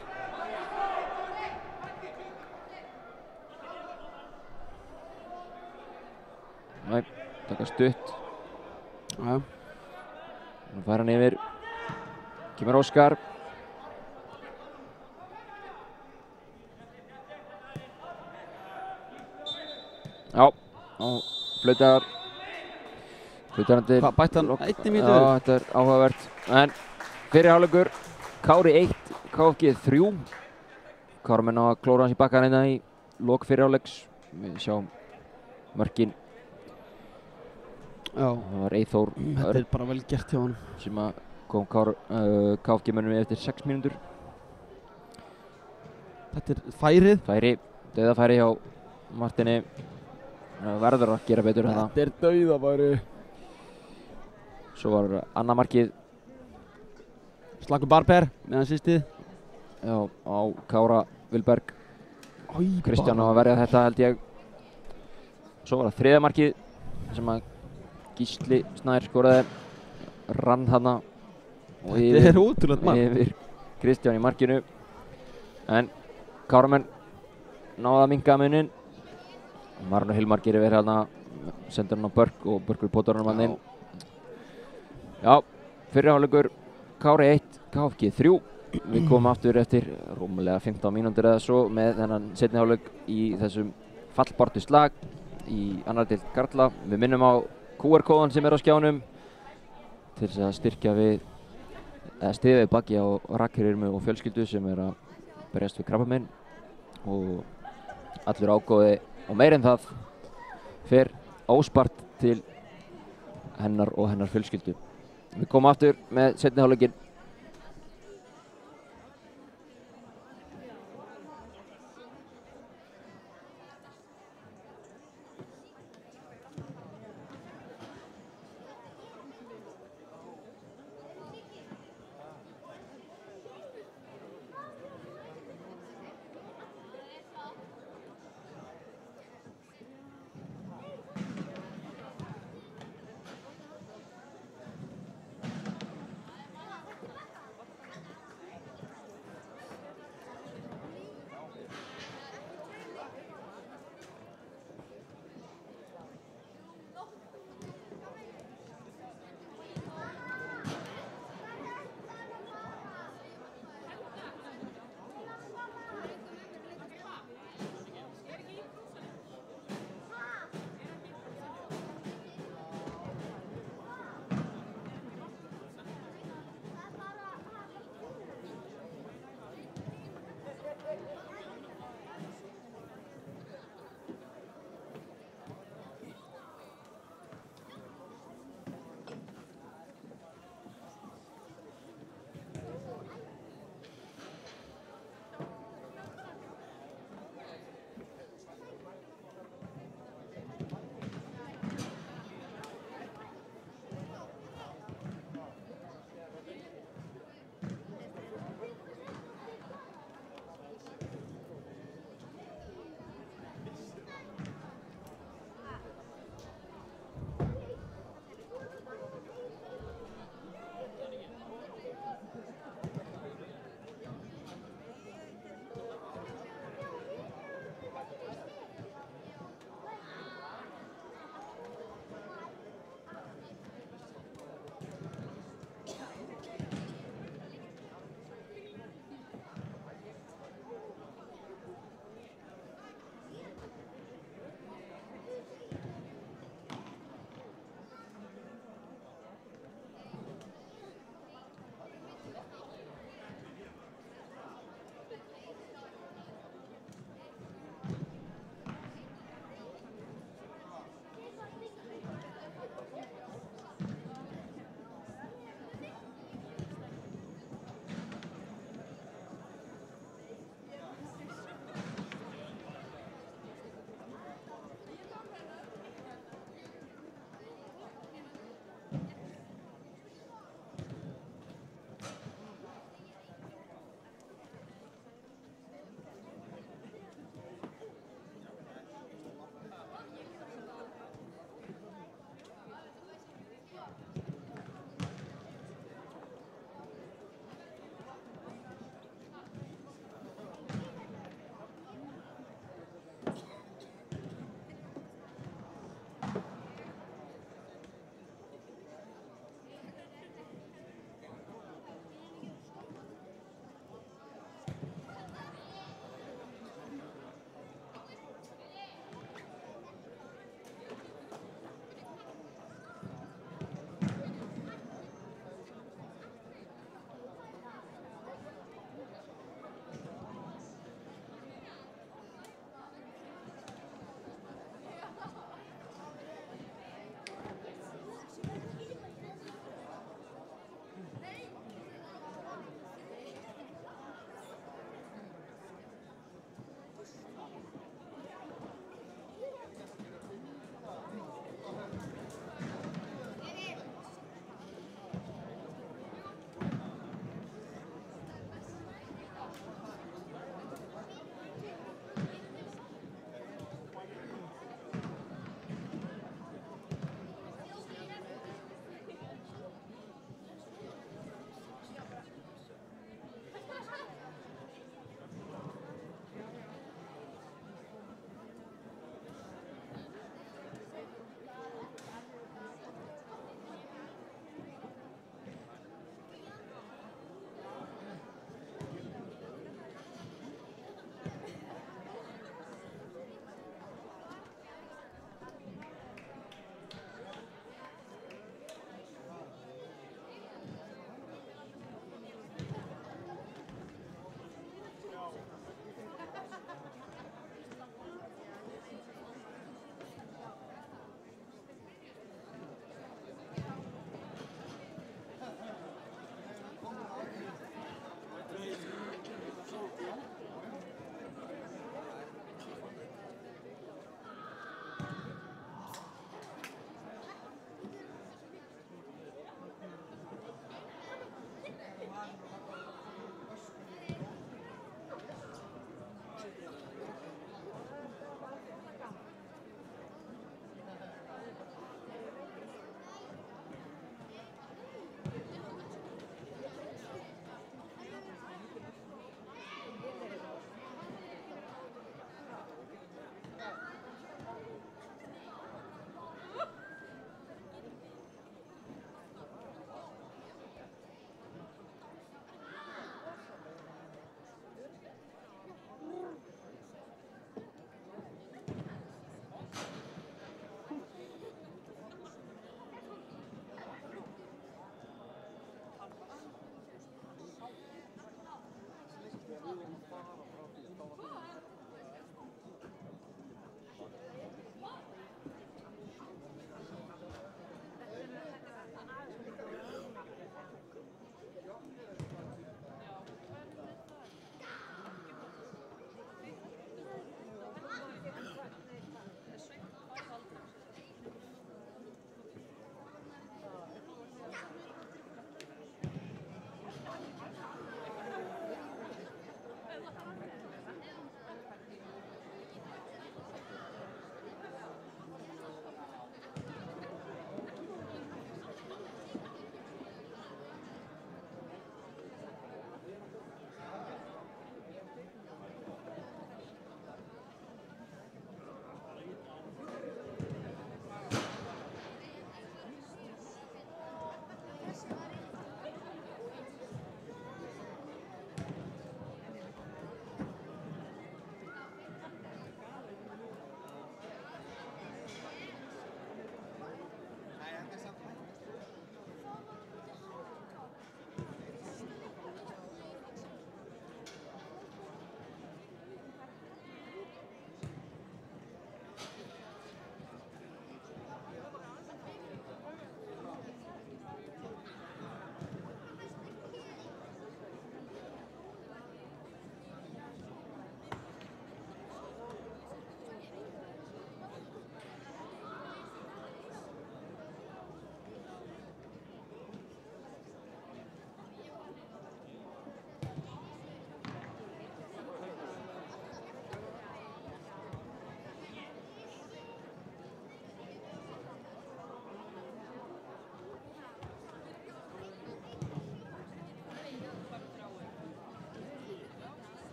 Speaker 2: Nei, taka stutt.
Speaker 3: Já.
Speaker 2: Nú fær hann yfir. Kemur Óskar. Já, flautar. Flautarandi.
Speaker 3: Hvað, bætti hann einni mínútu?
Speaker 2: Já, þetta er áhugavert. En fyrir hálfleikur, Kári 1, KFG 3. Káramenn á að klóra hans í bakkan hérna í lok fyrir hálfleiks. Við sjáum mörkin.
Speaker 3: Já.
Speaker 2: Það var Eyþór
Speaker 3: Þetta er bara vel gert hjá hann.
Speaker 2: sem að kom KFG mönnum eftir 6 mínútur.
Speaker 3: Þetta er færið.
Speaker 2: Færi, dauðafæri hjá Martini. Verður að gera betur hérna.
Speaker 3: Þetta er dauðafæri.
Speaker 2: Svo var annað markið
Speaker 3: Slakur Barber með hans sýstið.
Speaker 2: já, á Kára Vilberg. Kristján á að verja þetta held ég. Svo var það þriðja markið sem að Gísli Snær skoraði. Rann þarna og
Speaker 3: Þetta er ótrúlegt mark.
Speaker 2: yfir Kristján í markinu. En Káramenn náðu að minnka munin. Marun og Hilmar gerir verið hérna. Sendur hann á Börk og Börkur potar hann inn. Já, fyrri hálfleikur Kári 1, KFG 3. Við komum aftur eftir rúmlega 15 mínútur eða svo með þennan seinni hálfleik í þessum fallbartu slag í annar deild karla. Við minnum á QR-kóðan sem er á skjánum til þess að styrkja við eða styðja við baki á Rakelirmu og fjölskyldu sem er að berjast við krabbamein og allur ágóði og meir en það fer óspart til hennar og hennar fjölskyldu. Við komum aftur með seinni hálfleikinn.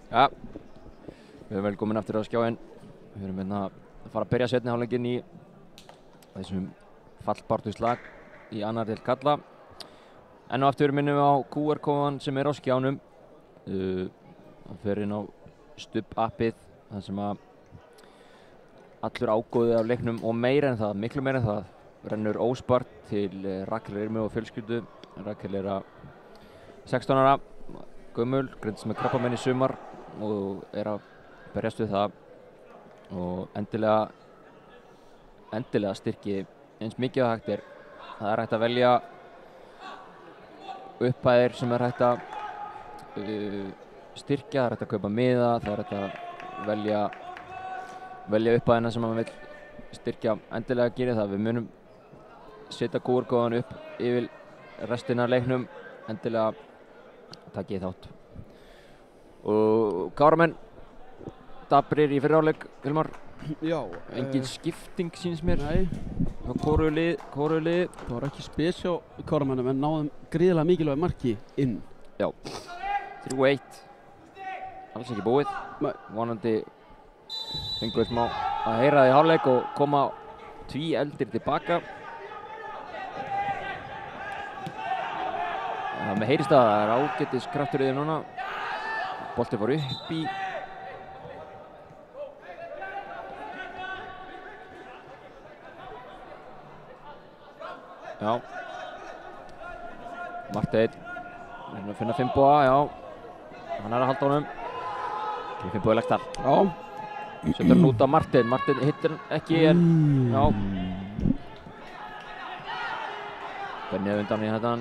Speaker 2: Ja, við erum velkomin aftur á skjáinn. Við erum hérna að fara að byrja seinni hálfleikinn í þessum fallbaráttuslag í annar deild karla. Enn og aftur minnum við á QR-kóðan sem er á skjánum. Það fer inn á Stubb-appið, þar sem að allur ágóði af leiknum og meira en það, miklu meira en það, rennur óspart til Rakel Irmu og fjölskyldu. Rakel er 16 ára, gömul, greindist með krabbamein í sumar og er að berjast við það og endilega styrki eins mikið að hægt er. Það er hægt að velja upphæðir sem er hægt að styrkja, það er hægt að kaupa miða, það er hægt að velja upphæðina sem maður vill styrkja. Endilega gerir það. Við munum setja QR-kóðan upp yfir restina af leiknum. Endilega takið þátt. Og Káramenn dabrir í fyrri hálfleik, Hilmar.
Speaker 3: Já.
Speaker 2: Engin skipting sýnist mér.
Speaker 3: Nei.
Speaker 2: Hvoru lið.
Speaker 3: Það var ekki spes hjá Káramönnum en náðum gríðarlega mikilvæg marki inn.
Speaker 2: Já. 3-1. Alls ekki búið.
Speaker 3: Nei.
Speaker 2: Vonandi fengu við smá að heyra það í hálfleik og koma tvíeldir tilbaka. Með heyrist að það er ágætis kraftur í þeim núna. Bolti fór upp í. Já. Marteinn. Við að finna Finnboga, já. Hann er að halda honum. Finnbogi Lektar.
Speaker 3: Já.
Speaker 2: Setur hann út á Marteinn. Marteinn hittir ekki en já. Bennið undan í þetta.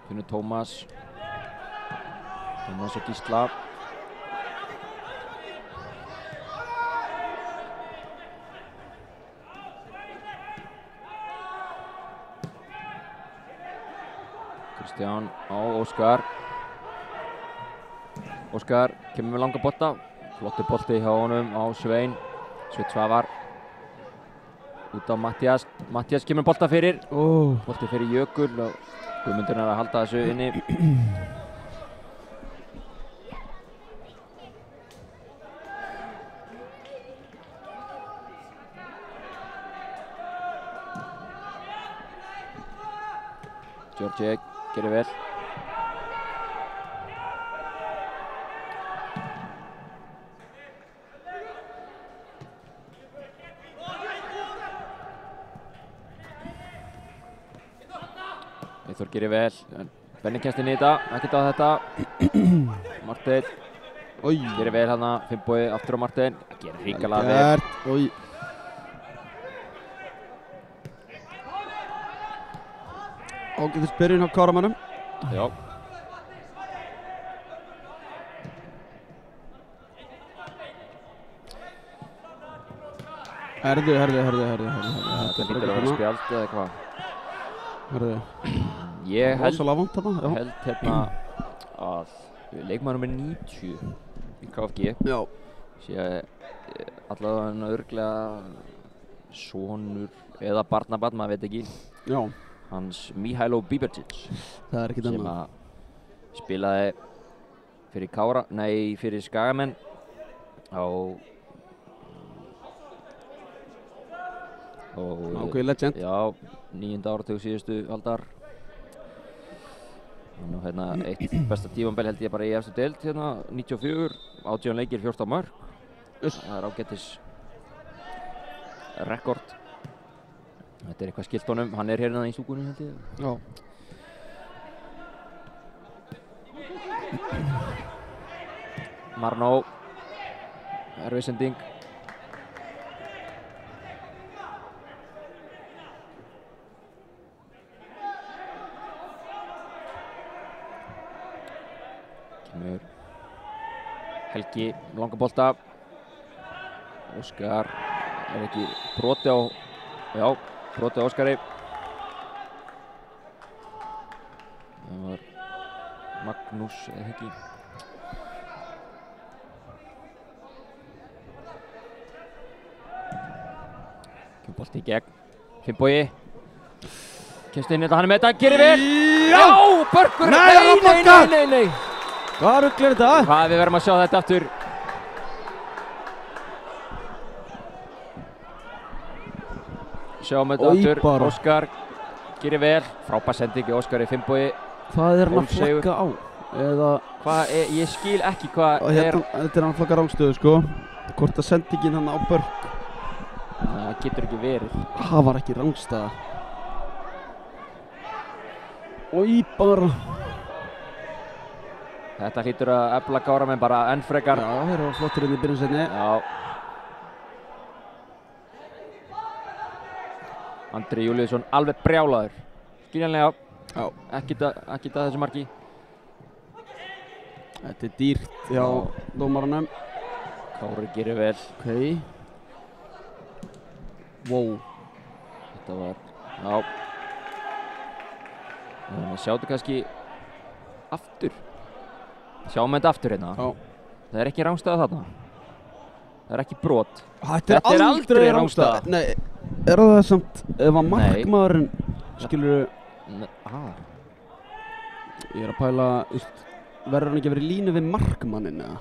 Speaker 2: Finnur Tómas. Tómas og Gísla. Kristján á Óskar. Óskar kemur með langa bolta. Flottur bolti hjá honum á Svein. Sveinn Svavar. Út á Mattias. Mattias kemur bolta fyrir. Bolti fyrir Jökul og Guðmundur er að halda þessu inni. Georgi gerir vel. Eithor gerir vel. Benni kemst inn í þetta, ekkert á þetta. Marteinn gerir vel hérna. Finnbogi aftur á Marteinn. Gerir hrikalega vel.
Speaker 3: Ágætis byrjun á Káramönnum.
Speaker 2: Já.
Speaker 3: Herðu.
Speaker 2: Þetta hlýtur að vera spjald eða hvað?
Speaker 3: Herðu.
Speaker 2: Ég held
Speaker 3: hérna
Speaker 2: að leikmaður nummer 90 í KFG sé allavega örugglega sonur eða barnabarn, maður veit ekki.
Speaker 3: Já.
Speaker 2: Hans Mihailo Biberčić.
Speaker 3: Það er ekkert annað.
Speaker 2: Sem að spilaði fyrir Skagamenn á
Speaker 3: ákveðið legend.
Speaker 2: Já, 9. áratug síðustu aldar. Nú hérna eitt besta tímabil held ég bara í efstu deild hérna, 94, 18 leikir, 14 mörk. Það er ágætis rekord. Þetta er eitthvað skilt honum, hann er hérna í stúkunni held ég.
Speaker 3: Já.
Speaker 2: Marnó, erfið sending. Kemur Helgi, langa bolta. Óskar er ekki broti á, já, broti á Óskari. Það var Magnús eða ekki. Kemur bolti í gegn. Finnbogi. Kemst inn þetta, hann er með þetta, gerir vel! Já! Börkur! Nei!
Speaker 3: Hvað rugl er þetta?
Speaker 2: Hvað, við verðum að sjá þetta aftur. Sjáum þetta aftur.
Speaker 3: Bara.
Speaker 2: Óskar gerir vel. Frábær sending í Óskari Finnbogi.
Speaker 3: Hvað er hann að
Speaker 2: Hólmsigur.
Speaker 3: flagga á? Eða...
Speaker 2: Ég skil ekki hvað
Speaker 3: Þetta er hann að flagga rángstöðu, sko. Hvort að sendingin hann á Börk.
Speaker 2: Það getur ekki verið.
Speaker 3: Það var ekki rángstæða. Bara.
Speaker 2: Þetta hlýtur að efla Káramenn bara enn frekar.
Speaker 3: Já, þeir eru flottir inn í byrjunsetni.
Speaker 2: Já. Andri Júlíusson alveg brjálaður. Skiljanlega.
Speaker 3: Já.
Speaker 2: Ekki það þessu marki.
Speaker 3: Þetta er dýrt hjá dómaranum.
Speaker 2: Kári gerir vel.
Speaker 3: Ok. Wow.
Speaker 2: Þetta var, já. Sjáðu kannski aftur. Sjáum þetta aftur hérna.
Speaker 3: Já.
Speaker 2: Það er ekki rángstæða þarna. Það er ekki brot.
Speaker 3: Þetta er aldrei rángstæða. Nei, er það samt, ef að markmaðurinn, skilur ég er að pæla, verður hann ekki að vera í línu við markmanninn eða?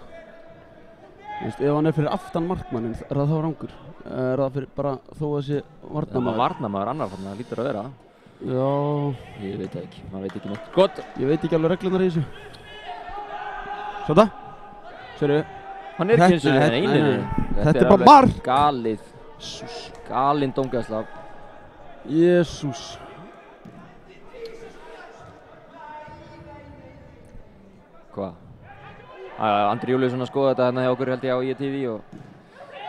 Speaker 3: Ef hann er fyrir aftan markmanninn, er það þá rángur? Er það fyrir bara þó að sé varnarmaður?
Speaker 2: Varnarmaður annar fann það lítur að vera.
Speaker 3: Já.
Speaker 2: Ég veit það ekki, maður veit ekki neitt. Gott.
Speaker 3: Ég veit ekki alveg reglunar í þessu. Svo það? Sérðu?
Speaker 2: Hann er ekki eins og það eininu.
Speaker 3: Þetta er bara mark!
Speaker 2: Galið. Galinn dómgæsla.
Speaker 3: Jesús.
Speaker 2: Hvað? Andri Júlíusson að skoða þetta hérna hjá okkur held ég á ITV og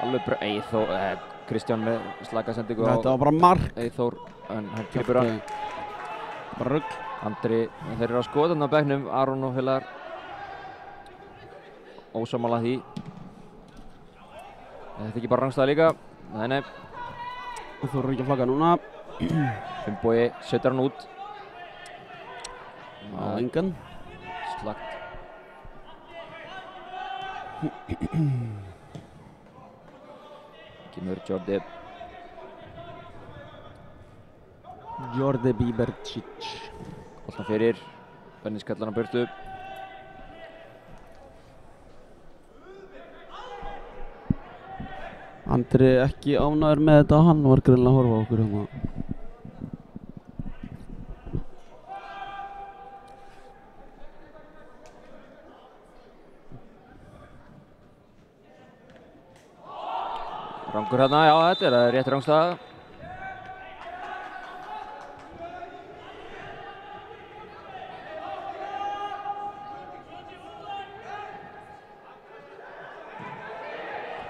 Speaker 2: alveg Eyþór, Kristján með slaka sendingu á.
Speaker 3: Þetta var bara mark.
Speaker 2: Eyþór, en hann klippur hann.
Speaker 3: Bara rugl.
Speaker 2: Andri, þeir eru að skoða þarna á bekknum, Aron og félagar. Ósammála því. Þetta er ekki bara rángstæða líka. Nei.
Speaker 3: Þú eru ekki að flagga núna.
Speaker 2: Finnbogi setur hann út.
Speaker 3: Á engan.
Speaker 2: Slagt. Kemur
Speaker 3: Jordi Bibercic.
Speaker 2: Alltaf fyrir. Benni skallar hann burtu.
Speaker 3: Andri ekki ánægður með þetta, hann var greinilega að horfa á okkur hérna.
Speaker 2: Rangur hérna, já þetta er rétt rangstæða.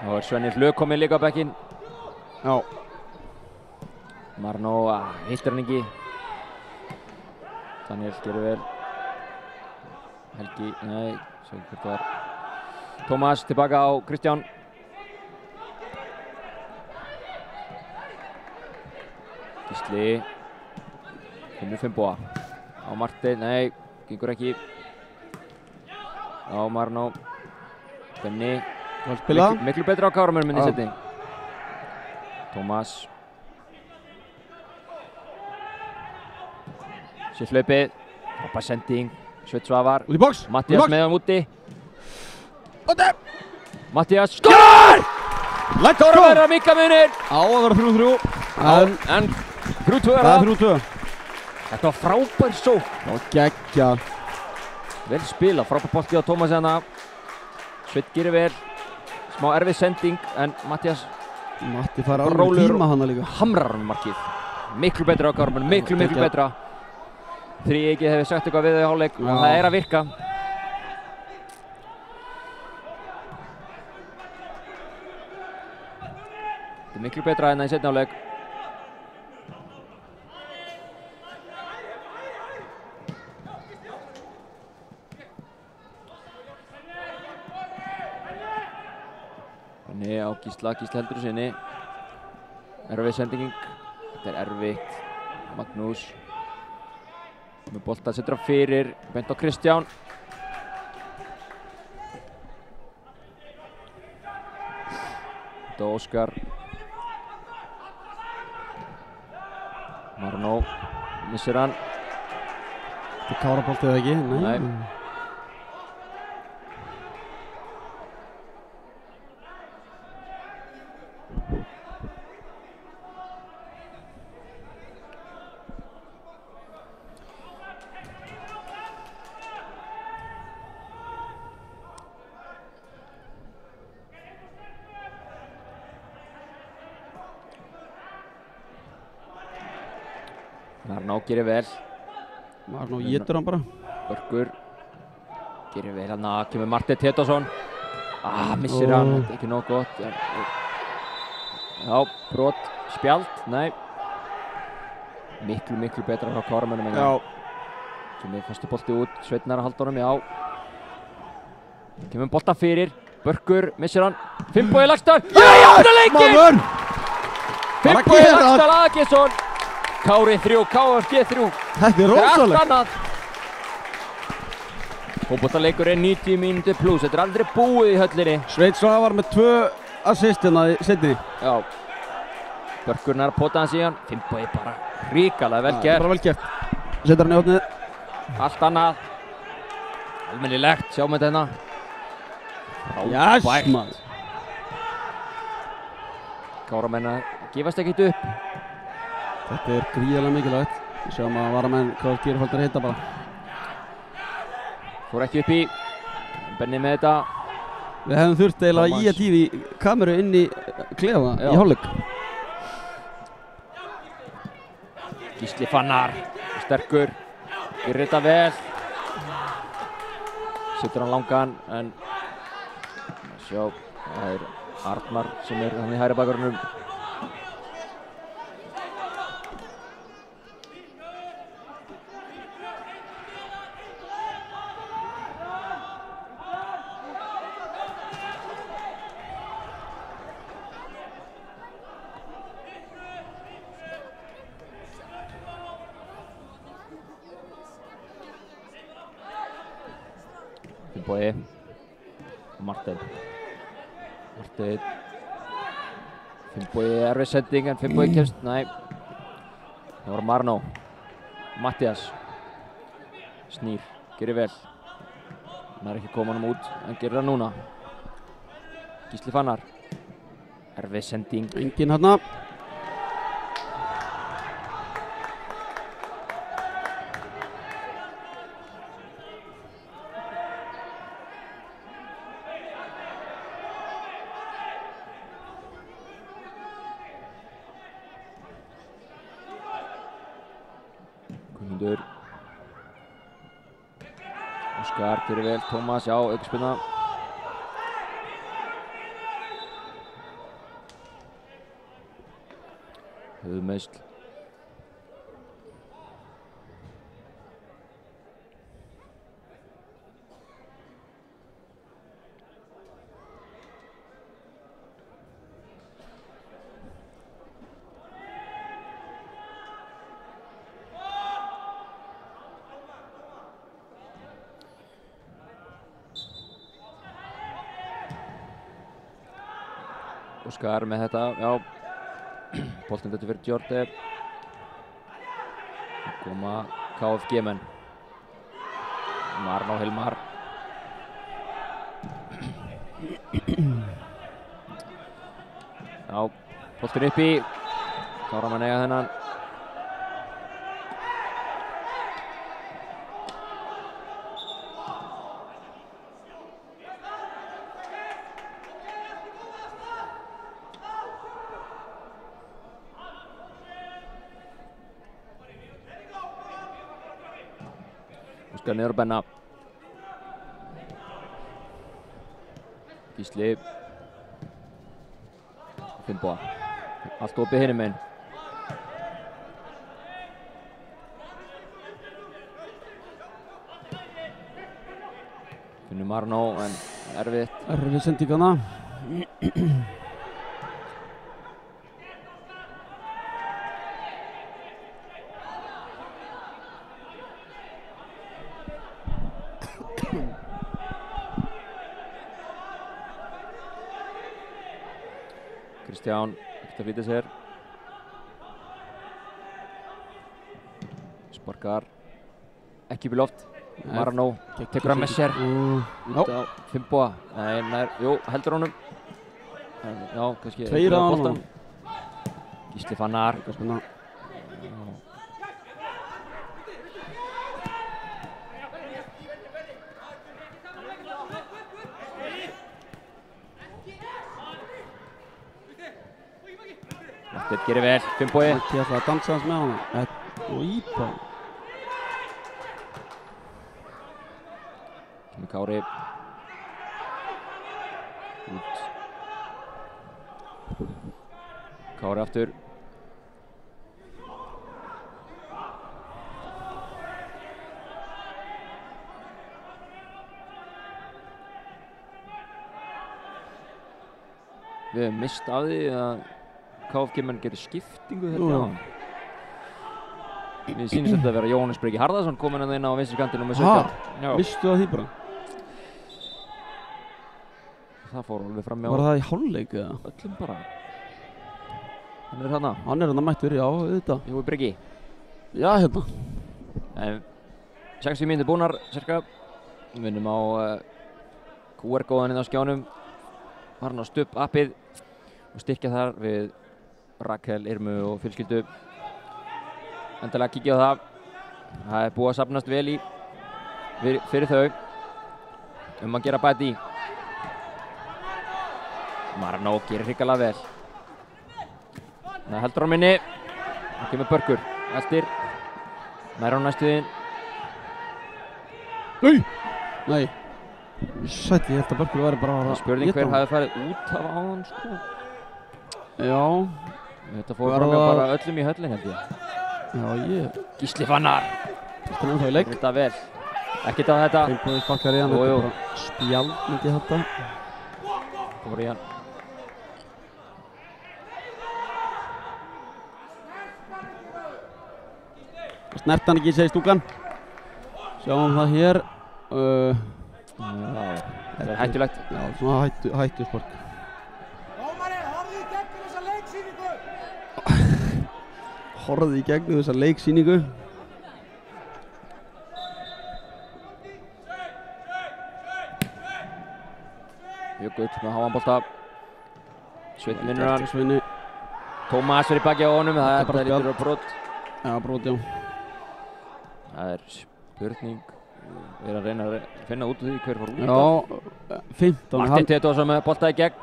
Speaker 2: Þá er Svenni Hlöð kominn líka á bekkinn.
Speaker 3: Já.
Speaker 2: Marno hittir hann ekki. Daniel gerir vel. Helgi, nei, svo hvert var. Tómas tilbaka á Kristján. Gísli. Finnur Finnboga. Á Martin, nei, gengur ekki. Á Marno. Benni. Miklu betra á Káramönnum í setni. Tómas. Sér hlaupið. Frábær sending. Sveinn Svavar.
Speaker 3: Út í box.
Speaker 2: Mattías með hann úti. Mattías.
Speaker 3: Skor!
Speaker 2: Káramönnum er að mikka munir.
Speaker 3: Á að vera 3-3.
Speaker 2: En 3-2 er
Speaker 3: það. 3-2.
Speaker 2: Þetta var frábær sókn.
Speaker 3: Og geggja.
Speaker 2: Vel spila. Frábær bolti á Tómas hérna. Sveinn gerir vel. Smá erfið sending, en Mattías
Speaker 3: Matti fær alveg tíma hana líka.
Speaker 2: Hamrar hann markið. Miklu betra á Káramönnum, miklu betra. Þríeiki hefur sagt eitthvað við þau í hálfleik og það er að virka. Þetta er miklu betra en það í seinni hálfleik. Þannig á Gísla heldur sinni. Erfið sending. Þetta er erfitt. Magnús. Með bolta setur hann fyrir. Bent á Kristján. Þetta á Óskar. Marno. Missir hann.
Speaker 3: Þetta er Kárabolti eða ekki?
Speaker 2: Nei. Marnó gerir vel.
Speaker 3: Marnó étur hann bara.
Speaker 2: Börkur gerir vel hann að kemur Marteinn Tetorsson. Missir hann, þetta er ekki nóg gott. Já, brot, spjald, nei. Miklu betra frá Káramönnum en það. Kemur fyrstu bolti út, Sveinn er að halda honum, já. Kemur boltan fyrir, Börkur, missir hann. Finnbogi Laxdal, jafnar leikinn! Finnbogi Laxdal Aðalgeirsson. Kári 3, KFG 3.
Speaker 3: Þetta er rosalegt.
Speaker 2: Allt annað. Fótboltaleikur er 90 mínútur pluss, þetta er aldrei búið í höllinni.
Speaker 3: Sveinn Svavar með 2 assist hérna í seinni.
Speaker 2: Já. Börkur nær að pota hans í hann. Finnbogi bara hrikalega vel gert.
Speaker 3: Bara vel gert. Setur hann í hornið.
Speaker 2: Allt annað. Almennilegt, sjáum við þetta.
Speaker 3: Yes, maður.
Speaker 2: Káramenn gefast ekkert upp.
Speaker 3: Þetta er gríðarlega mikilvægt. Við sjáum að varamenn hvað gerifaldar hitta bara.
Speaker 2: Fór ekki upp í. Benni með þetta.
Speaker 3: Við hefum þurft eiginlega í að tífi kameru inn í klefa í hálfleik. Gísli Fannar, sterkur, gerir þetta vel. Setur hann langan, en sjá, það er Arnar sem er hann í hægri bakgrunum. Finnbogi, Marteinn, Finnbogi erfið sending en Finnbogi kemst, nei, það var Marnó, Mattias, snýr, gerir vel, hann er ekki koma hann út, en gerir það núna, Gísli Fannar, erfið sending, enginn hérna. Óskar gerir vel, Tómas, já, aukaspyrna. Höfuðmeiðsl. Óskar með þetta, já, boltinn þetta fyrir Djordi. Koma KFG-menn. Marnó Hilmar. Já, boltinn upp í. Káramenn eiga þennan. Óskar niður á Benna. Gísli. Finnboga. Allt opið hinum megin. Finnur Marnó, en erfitt. Erfið sendingana.
Speaker 2: Kristján, ekkert að flýta sér. Sparkar. Ekki upp í loft. Marnó tekur hann með sér. Finnboga. Nei, nær, jú, heldur honum. Já, kannski.
Speaker 3: Tveir á honum.
Speaker 2: Gísli Fannar. Þetta gerir vel, Finnbogi.
Speaker 3: Ég ætla að dansa hans með hana. Og Íba.
Speaker 2: Kemur Kári. Út. Kári aftur. Við hefum mist af því að KFG-menn getur skiptingu þetta á. Mér sýnist þetta að vera Jóhannes Breki Harðarsson kominn inn á vinstri kantinn með 17.
Speaker 3: Vistu það því bara?
Speaker 2: Það fór alveg fram með
Speaker 3: Var það í hálfleik eða?
Speaker 2: öllum bara. Hann er þarna.
Speaker 3: Hann er þarna mættur, já, auðvitað.
Speaker 2: Jói Breki.
Speaker 3: Já, hérna.
Speaker 2: 60 mínútur búnar, cirka. Við minnum á QR-kóðaninn á skjánum. Farin á Stubb appið og styrkja þar við Rakel, Irmu og fjölskyldu. Endilega kíkja á það. Það er búið að safnast vel í fyrir þau. Að gera bæti í. Marnó gerir hrikalega vel. Það heldur á minni. Það kemur Börkur. Eltir. Nær á næstuðin.
Speaker 3: Nei. Sætt, ég held að Börkur væri bara að
Speaker 2: spurning hver hafi farið út af áðan, sko.
Speaker 3: Já.
Speaker 2: Þetta fór fram með bara öllum í höllin, held ég.
Speaker 3: Já, ég.
Speaker 2: Gísli Fannar.
Speaker 3: Þetta er ennþá í leik.
Speaker 2: Þetta vel. Ekkert á þetta.
Speaker 3: Finnbóðis bakkar í hann. Þetta er bara spjald, myndi ég halda.
Speaker 2: Fór í hann.
Speaker 3: Snert hann ekki, segir stúkan. Sjáum það hér.
Speaker 2: Það er hættulegt.
Speaker 3: Já, svona hættusport.
Speaker 5: Dómari, horfðu í gegnum þessa leiksýningu!
Speaker 3: Horfðu í gegnum þessa leiksýningu.
Speaker 2: Jökull með háanbolta. Sveinn vinnur hann.
Speaker 3: Sveini.
Speaker 2: Tómas er í baki á honum. Það er bara lítur á brot.
Speaker 3: Já, brot, já.
Speaker 2: Það er spurning. Við erum að reyna að finna út úr því hver fór út af.
Speaker 3: Já, 15.
Speaker 2: Martin Tetorsson með bolta í gegn.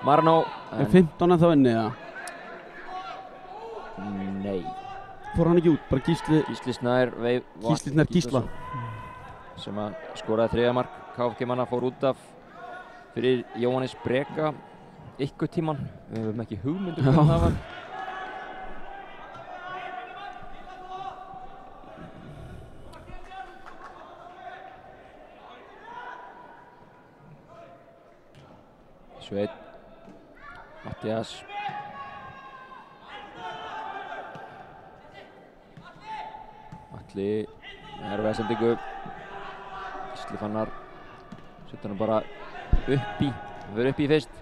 Speaker 2: Marnó.
Speaker 3: Er 15 ennþá inni, eða?
Speaker 2: Nei.
Speaker 3: Fór hann ekki út? Bara Gísli
Speaker 2: Snær
Speaker 3: Gísla.
Speaker 2: Sem að skoraði 3. mark. KFG-manna fór út af fyrir Jóhannes Breka einhvern tíman. Við höfum ekki hugmynd um hvað það var. Sveinn, Mattias. Atli, erfið sendingu. Gísli Fannar. Settur hann bara upp í. Hann verður upp í fyrst.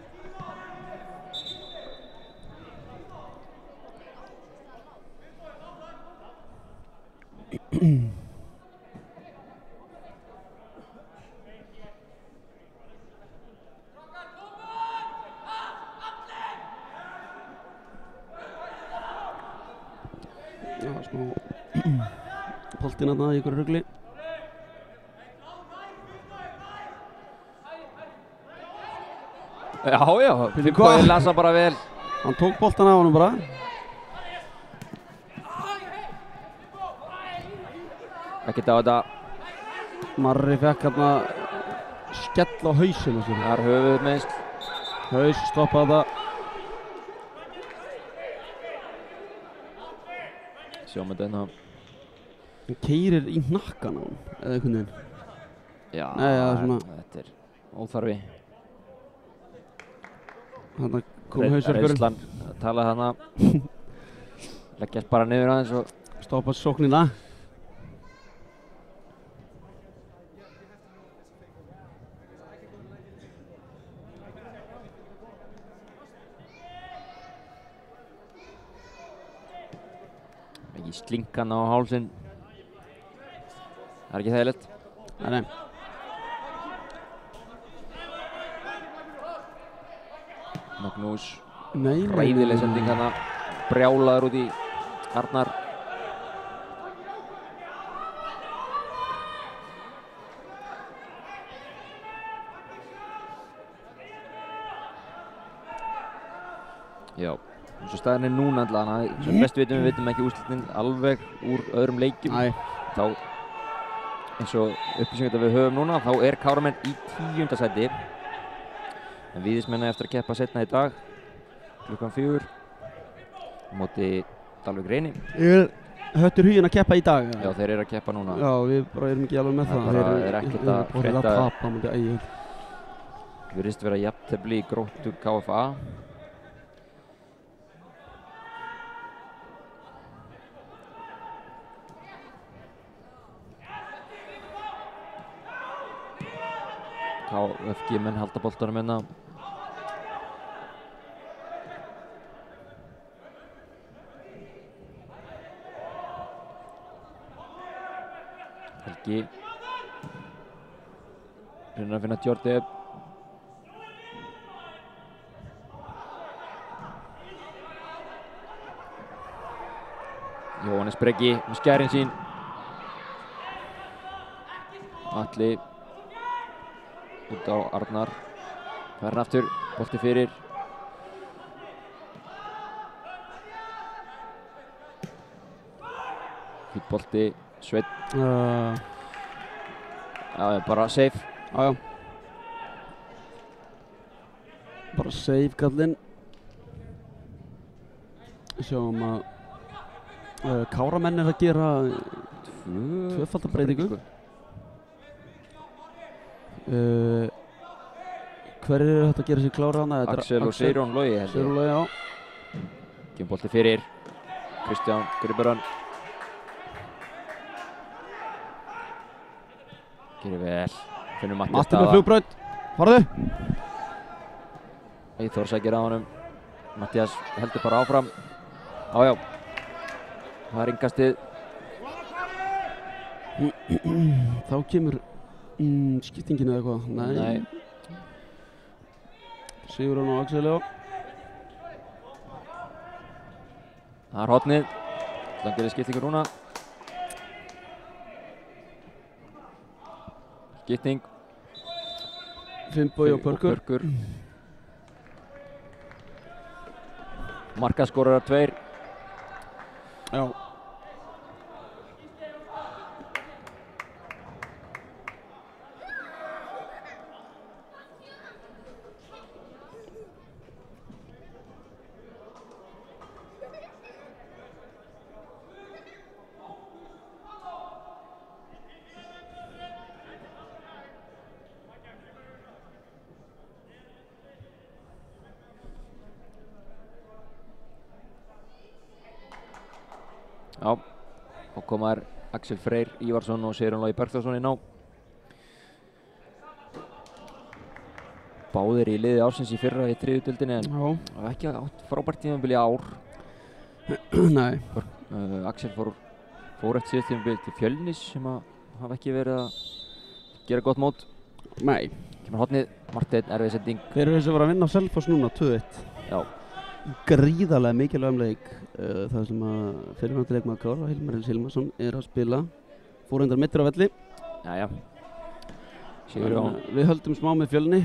Speaker 3: Já, smá poltinn þarna í ykkur rugli.
Speaker 2: Já, Finnbóði lasa bara vel.
Speaker 3: Hann tók boltan á honum bara.
Speaker 2: Ekkert á þetta.
Speaker 3: Marri fekk hérna skell á hausinu sér.
Speaker 2: Það er höfuð meðst.
Speaker 3: Haus, stoppa þetta.
Speaker 2: Sjáum þetta hérna.
Speaker 3: Hann keyrir í hnakkan á hann, eða einhvern veginn.
Speaker 2: Já,
Speaker 3: Nei, já, svona.
Speaker 2: Þetta er óþarfi.
Speaker 3: Þarna kom hausverkurinn.
Speaker 2: Reynslan talaði þarna. Leggjast bara niður aðeins og
Speaker 3: stoppa sóknina.
Speaker 2: ekki slinkan á hálsinn. Það er ekki þægilegt.
Speaker 3: Nei.
Speaker 2: Magnús.
Speaker 3: Nei.
Speaker 2: Ræðileg sending þarna. Brjálaður út í Arnar. Já. eins og staðan núna allavega, sem best við vitum ekki úrslitin alveg úr öðrum leikjum.
Speaker 3: Nei.
Speaker 2: Þá, eins og upplýsingar við höfum núna, þá Káramenn í 10. sæti. En Víðismenn eftir að keppa seinna í dag, klukkan 4, á móti Dalvík Reyni.
Speaker 3: Höttur Huginn að keppa í dag?
Speaker 2: Já, þeir eru að keppa núna.
Speaker 3: Já, við bara erum ekki alveg með það.
Speaker 2: Það er ekkert að frétta.
Speaker 3: Þeir tapa á móti Eyjum.
Speaker 2: Virðist vera jafntefli í Gróttu KFA. KFG menn halda boltanum hérna. Helgi reynir að finna Jordi. Jóhannes Breki með skærin sín. Atli út á Arnar. Færn aftur, bolti fyrir. Fýtt bolti, Sveinn. Já, bara safe.
Speaker 3: Já. Bara safe kallinn. Sjáum að Káramenn að gera tvöfaldarbreytingu. Hver þetta að gera sér klára hana?
Speaker 2: Axel og Sigrún Logi.
Speaker 3: Sigrún Logi, já.
Speaker 2: Kemur bolti fyrir. Kristján Gríbarann. Gerir vel. Finnur Mattias
Speaker 3: Matti með flugbraut. Farðu!
Speaker 2: Eyþór sækir á honum. Mattias heldur bara áfram. Já. Það er innkastið.
Speaker 3: Þá kemur skiptingin eða eitthvað.
Speaker 2: Nei.
Speaker 3: Sigurjón og Axel, já.
Speaker 2: Það er hornið. Þannig gerir skiptingur núna. Skipting.
Speaker 3: Finnbogi og Pörkur.
Speaker 2: Markaskorarar 2.
Speaker 3: Já.
Speaker 2: Já, og koma Axel Freyr Ívarsson og Sigurjón Logi Bergþórsson inn á. Báðir í liði ársins í fyrra í 3. deildinni en hafa ekki átt frábært tímabil í ár.
Speaker 3: Nei.
Speaker 2: Axel fór eftir síðast tímabil til Fjölnis sem hafa ekki verið að gera gott mót.
Speaker 3: Nei.
Speaker 2: Kemur hornið, Marteinn, erfið sending.
Speaker 3: Þeir eru þessi að vera að vinna á Selfoss núna, 2-1.
Speaker 2: Já.
Speaker 3: Gríðarlega mikilvægum leik. Það sem að fyrirvændi leikmaður Kára, Hilmar Hilmarsson, er að spila. Fór endar mittur á velli.
Speaker 2: Jæja. Sigurjón.
Speaker 3: Við höldum smá með Fjölni.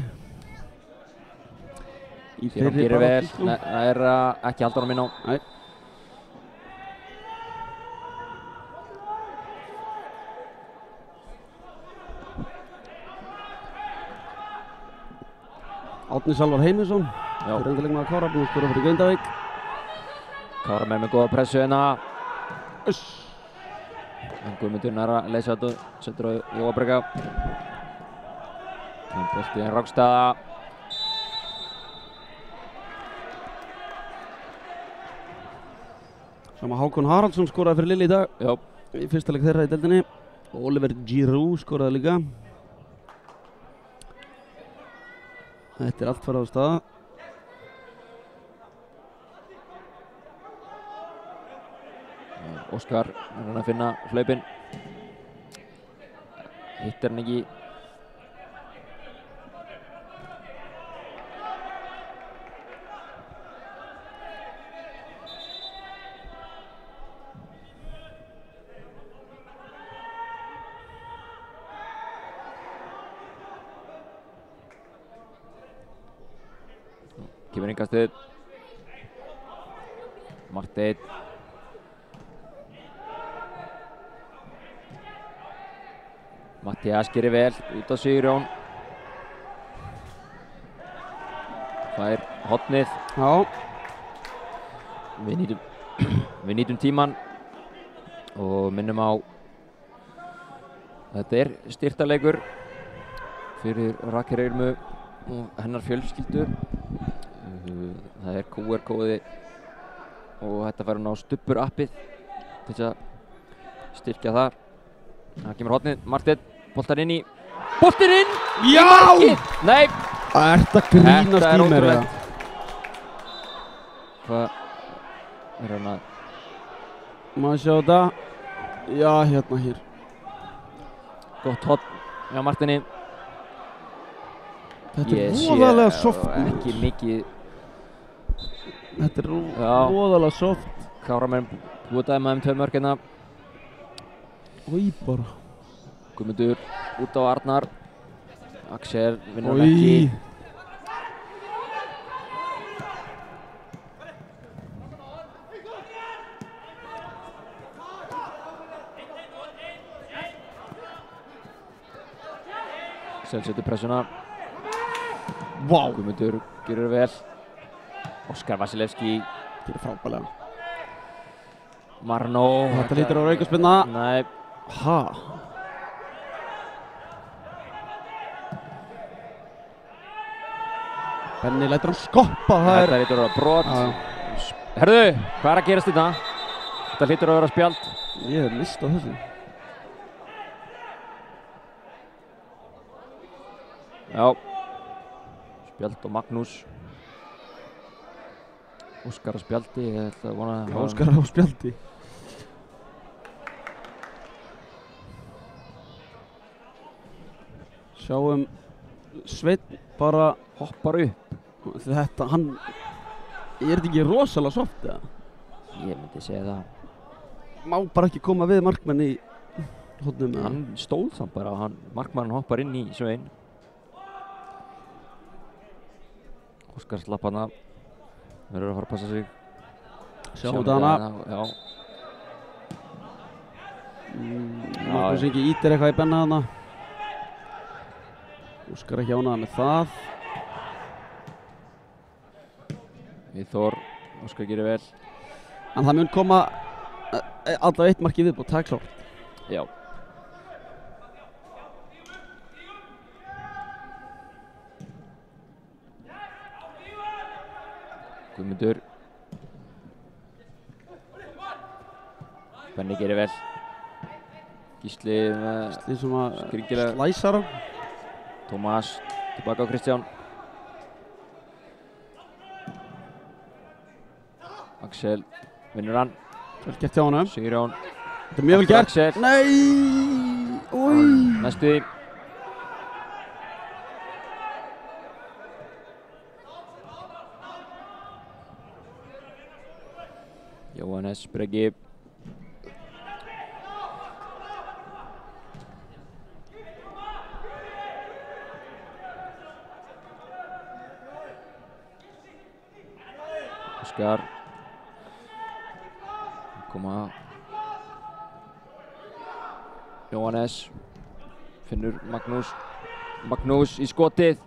Speaker 2: Sigurjón gerir vel. Það er ekki halda honum inn á.
Speaker 3: Nei. Árni Salvar Heimisson. Fyrirvændi leikmaður Kára, búinn að skora fyrir Grindavík.
Speaker 2: Káramenn með góða pressu hérna. En Guðmundur nær að leysa þetta, setur á Jóabrega. Boltinn Rákstaða.
Speaker 3: Sama Hákon Haraldsson skoraði fyrir Lilli í dag.
Speaker 2: Já.
Speaker 3: Í fyrsta leik þeirra í deildinni. Oliver Giroud skoraði líka. Þetta er allt farið á staða.
Speaker 2: Óskar er hann að finna hlaupinn. Hittir hann ekki. Kemur innkastið. Marteinn. Matthías gerir vel út á Sigurjón. Fær hornið.
Speaker 3: Já.
Speaker 2: Við nýtum tíman og minnum á þetta styrktarleikur fyrir Rakel Irmu og hennar fjölskyldu. Það QR-kóði og þetta fær hún á Stubbur appið til þess að styrkja þar. Það kemur hornið, Marteinn, boltar inn í, boltinn inn!
Speaker 3: Já!
Speaker 2: Nei!
Speaker 3: Það ert að grínast í mér, eða?
Speaker 2: Hvað hann að?
Speaker 3: Maður sjá þetta. Já, hérna hér.
Speaker 2: Gott horn hjá Marteini.
Speaker 3: Þetta voðalega soft.
Speaker 2: Ekki mikið.
Speaker 3: Þetta voðalega soft.
Speaker 2: Káramenn búið dæma 2 mörk hérna.
Speaker 3: Í bara.
Speaker 2: Guðmundur út á Arnar. Axel vinnur ekki. Axel setur pressuna.
Speaker 3: Vá.
Speaker 2: Guðmundur gerir vel. Óskar Vasilevski
Speaker 3: gerir frábælega.
Speaker 2: Marno.
Speaker 3: Þetta lítur á aukaspyrna.
Speaker 2: Nei.
Speaker 3: Ha? Benni lætur hann skoppa.
Speaker 2: Þetta lítur á brot. Herðu, hvað að gerast þetta? Þetta lítur að vera spjald.
Speaker 3: Ég hef mistað þessu.
Speaker 2: Já. Spjald og Magnús. Óskar á spjaldi, ég ætla að vona að...
Speaker 3: Óskar á spjaldi. Sjáum Sveinn bara
Speaker 2: hoppar upp.
Speaker 3: Þetta, hann... Er þetta ekki rosalega soft, eða?
Speaker 2: Ég myndi segja það.
Speaker 3: Má bara ekki koma við markmenn í hornum.
Speaker 2: Hann stóð samt bara, markmann hoppar inn í Sveinn. Óskar slapp hana. Verður að fara að passa sig.
Speaker 3: Sjáum þetta hana.
Speaker 2: Já.
Speaker 3: Magnús Ingi ítir eitthvað í Benna hana. Óskar ekki ánægður með það.
Speaker 2: Þór, Óskar gerir vel.
Speaker 3: En það mun koma allavega 1 mark í viðbót, það er klárt.
Speaker 2: Já. Guðmundur. Benni gerir vel. Gísli
Speaker 3: sem að
Speaker 2: skringilega
Speaker 3: slæsar hann.
Speaker 2: Tómas tilbaka á Kristján. Axel vinnur hann.
Speaker 3: Vel gert hjá honum.
Speaker 2: Sigurjón.
Speaker 3: Þetta er mjög vel gert.
Speaker 2: Axel.
Speaker 3: Nei! Új!
Speaker 2: Næstu því. Jóhannes Breki. Óskar. Koma. Jóhannes. Finnur Magnús. Magnús í skotið.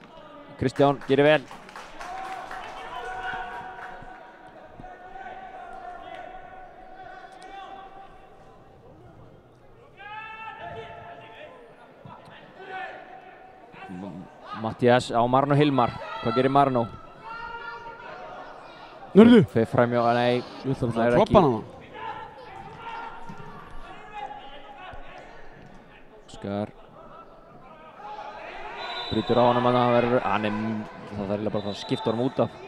Speaker 2: Kristján gerir vel. Matthías á Marno Hilmar. Hvað gerir Marno?
Speaker 3: Nörðu!
Speaker 2: Fer framjá, nei.
Speaker 3: Þú ætlar að kloppa hana.
Speaker 2: Óskar. Brýtur á honum að það verður, það er bara að skipta honum út af.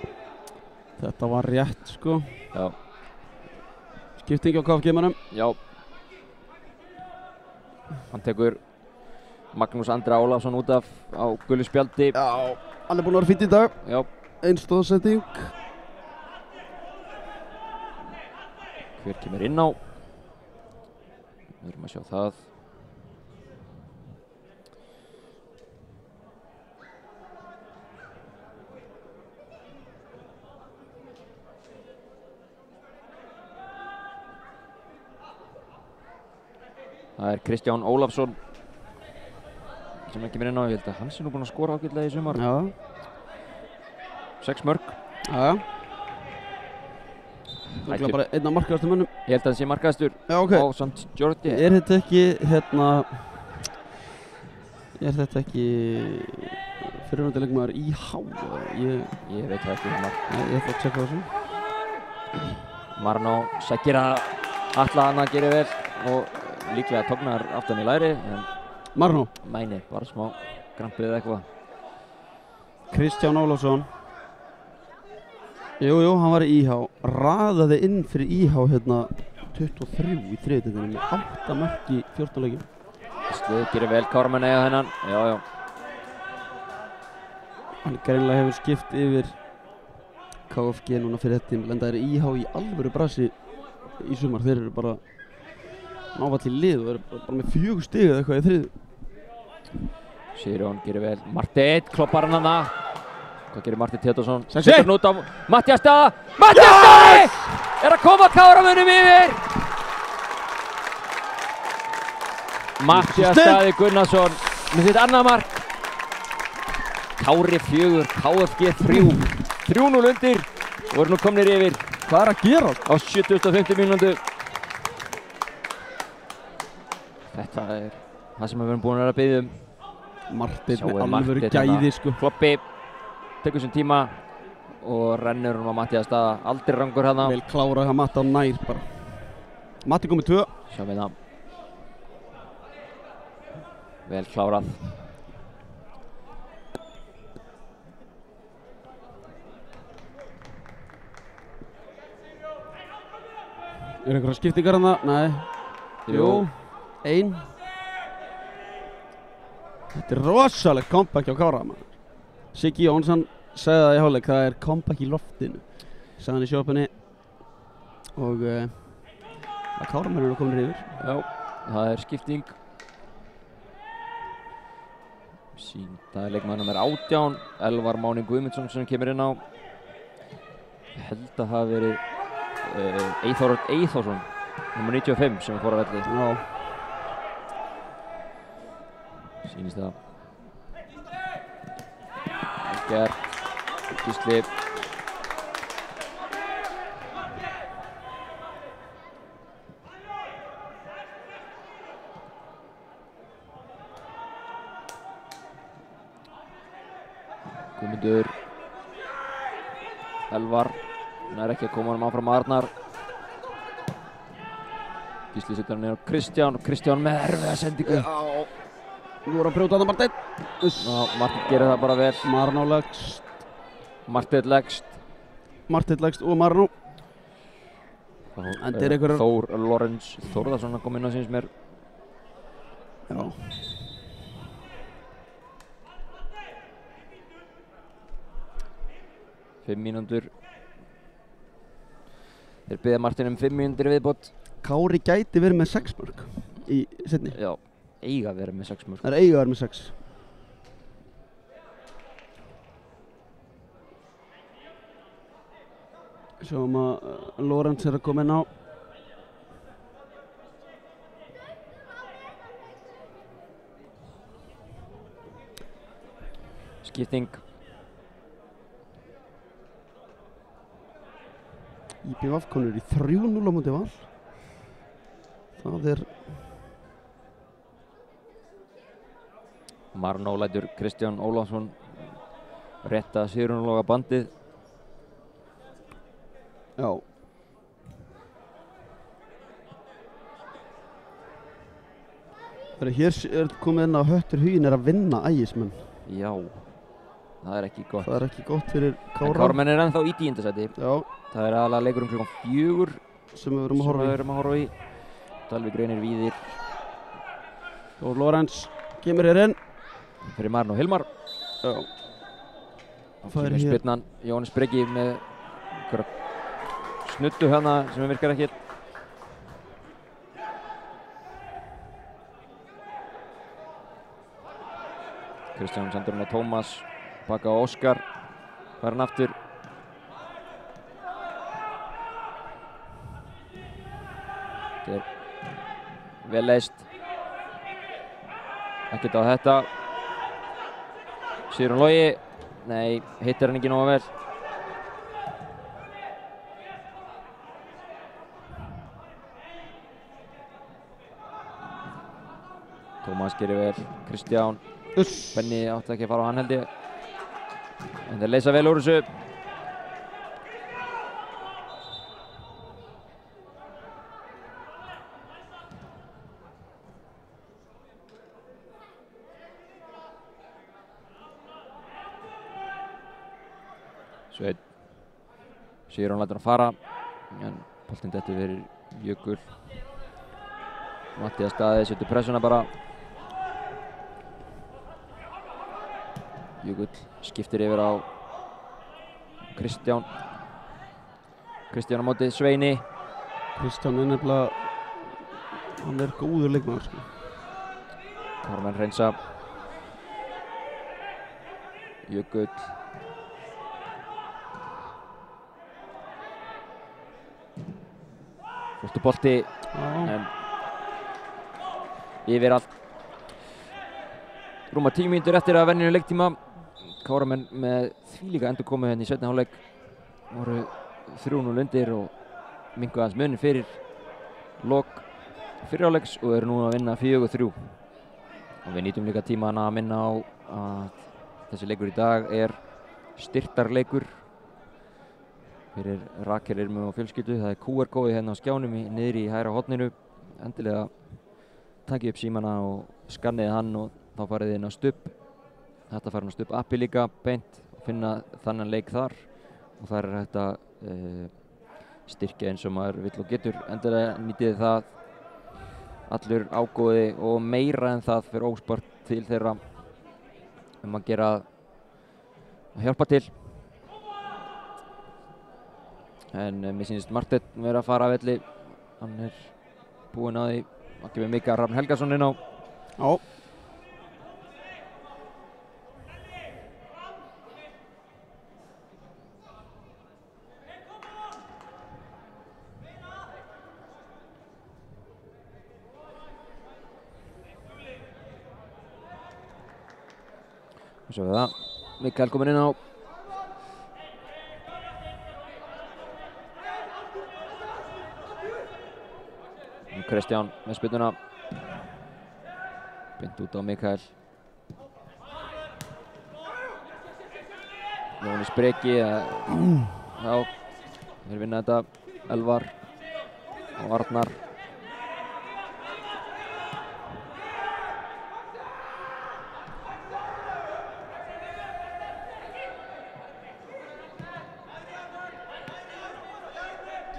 Speaker 3: Þetta var rétt, sko.
Speaker 2: Já.
Speaker 3: Skipting á KFG-mannum.
Speaker 2: Já. Hann tekur Magnús Andri Ólafsson út af á gulu spjaldi.
Speaker 3: Já, hann er búinn að vera fínn í dag.
Speaker 2: Já.
Speaker 3: Ein stóðsetting.
Speaker 2: Hver kemur inn á? Við erum að sjá það. Það er Kristján Ólafsson sem ekki mér inn á, ég held að hann sé nú búinn að skora ágætlega í sumar.
Speaker 3: Já.
Speaker 2: 6 mörk.
Speaker 3: Já. Það er bara einn af markaðastum mönnum.
Speaker 2: Ég held að það sé markaðastur.
Speaker 3: Já, ok.
Speaker 2: Á samt Jordi.
Speaker 3: Er þetta ekki, er þetta ekki fyrirhundi leikmaður IH?
Speaker 2: Ég veit það ekki.
Speaker 3: Nei, ég ætla að tjekka þessu.
Speaker 2: Marno sækir að Atla hann að gera vel og líklega tóknar aftan í læri.
Speaker 3: Marno.
Speaker 2: Mæni, bara smá krampið eða eitthvað.
Speaker 3: Kristján Ólafsson. Jú, hann var í IH. Raðaði inn fyrir IH 23 í þriðdeildinni með 8 mörk í 14 leikjum.
Speaker 2: Gísli gerir vel, Káramenn eiga þennan. Já.
Speaker 3: Hann greinilega hefur skipt yfir KFG núna fyrir þetta tíma, en það er IH í alvöru brasi í sumar. Þeir eru bara návallt í lið og eru bara með 4 stig eða eitthvað í þriðju.
Speaker 2: Sigurjón gerir vel. Marteinn kloppar hann hana. Hvað gerir Marteinn Tétursson?
Speaker 3: Sexi!
Speaker 2: Setur hann út á Matthías Daða. Matthías Daði! Er að koma Káramönnum yfir! Matthías Daði Gunnarsson með sitt annað mark. Kári 4, KFG 3. 3-0 undir og eru nú komnir yfir.
Speaker 3: Hvað er að gera?
Speaker 2: Á 70. mínútu. Þetta er það sem við erum búin að vera að biðja um.
Speaker 3: Marteinn
Speaker 2: Sjáum
Speaker 3: með alvöru
Speaker 2: Marteinn
Speaker 3: gæði sko.
Speaker 2: Kloppi tekur sem tíma og rennur hún á Matthías Daða. Aldrei rangur hérna.
Speaker 3: Vel klárað að Matti á nær bara. Matti komið 2.
Speaker 2: Sjáum við það. Vel klárað.
Speaker 3: Er einhverja skiptingar hana? Nei. Jú. 1. Þetta er rosalegt comeback hjá Kára maður. Siggi Jónsson sagði það í hálfleik, það er comeback í loftinu. Sagði hann í sjópunni. Og Káramenn eru komin yfir.
Speaker 2: Já, það er skipting. Það er leikmaður nummer 18, Elvar Máni Guðmundsson sem kemur inn á. Ég held að það hafi verið Eyþór Eyþórsson, nummer 95 sem fór á velli.
Speaker 3: Já.
Speaker 2: Sýnist það. Gert, Gísli. Guðmundur. Elvar. Hann er ekki að koma honum áfram Arnar. Gísli setur hann niður á Kristján og Kristján með erfiða sendingu.
Speaker 3: Nú voru að brjóta þarna Marteinn.
Speaker 2: Marteinn gerir það bara vel.
Speaker 3: Marno leggst.
Speaker 2: Marteinn leggst.
Speaker 3: Marteinn leggst og Marno. En þeir einhverjar...
Speaker 2: Þór Lorenz Þórðarsson að koma inn á síns mér.
Speaker 3: Já.
Speaker 2: Fimm mínútur. Þeir biðja Marteinn 5 mínútur í viðbót.
Speaker 3: Kári gæti verið með 6 mörk í seinni.
Speaker 2: Já, eiga verið með 6 mörk.
Speaker 3: Það er eiga verið með 6. Sjáum að Lorenz er að koma inn á.
Speaker 2: Skipting.
Speaker 3: IBVF konur í 3-0 á móti Val. Það er...
Speaker 2: Marno lætur Kristján Ólafsson rétta Sigurjónsloga bandið.
Speaker 3: Já. Hér er komið inn á Höttur Huginn er að vinna Ægismenn.
Speaker 2: Já, það er ekki gott.
Speaker 3: Það er ekki gott fyrir Kára.
Speaker 2: En Káramenn er ennþá í 10. sæti.
Speaker 3: Já.
Speaker 2: Það er aðalega leikur klukkan 4
Speaker 3: sem við verum að horfa í.
Speaker 2: Dalvík Reynir Víðir.
Speaker 3: Og Lorenz kemur hér inn.
Speaker 2: Fyrir Marno Hilmar.
Speaker 3: Já.
Speaker 2: Það er hér. Spyrnan Jóhannes Breki með einhverja snuttu hérna sem virkar ekki. Kristján sendur hann á Tómas. Baka á Óskar. Fær hann aftur. Þetta er vel leist. Ekkert á þetta. Sigurjón Logi. Nei, hittir hann ekki nógu vel. Tómas gerir vel. Kristján. Benni átti ekki að fara á hann held ég. En þeir leysa vel úr þessu. Sveinn. Sigurjón lætur hann fara. En boltinn dettur fyrir Jökul. Matthías Daði setur pressuna bara. Jökull skiptir yfir á Kristján. Kristján á móti Sveini.
Speaker 3: Kristján er nefnilega, hann er góður leikmaður sko.
Speaker 2: Káramenn hreinsa. Jökull. Flottur bolti. En yfir allt. Rúma 10 mínútur eftir að venjunni leiktíma. Káramenn með þvílíka endurkomu hérna í seinni hálfleik. Voru 3-0 undir og minnkuðu aðeins munin fyrir lok fyrri hálfleiks og eru núna að vinna 4-3. Og við nýtum líka tímana að minna á að þessi leikur í dag er styrktarleikur fyrir Rakel Irmu og fjölskyldu. Það er QR-kóði hérna á skjánum niðri í hægra horninu. Endilega takið upp símana og skannið hann og þá farið inn á Stubb. Þetta farið inn á Stubb appi líka beint og finna þannan leik þar. Og þar er hægt að styrkja eins og maður vill og getur. Endilega nýtið það allur ágóði og meira en það fyrir óspart til þeirra að gera að hjálpa til. En mér sýnist Marteinn vera að fara að velli. Hann er búinn að því að gefa Mikael Hrafn Helgason inn á.
Speaker 3: Já.
Speaker 2: Og svo við það. Mikael kominn inn á. Kristján með spyrnuna. Beint út á Mikael. Jónis Breki. Já, þeir vinna þetta. Elvar og Arnar.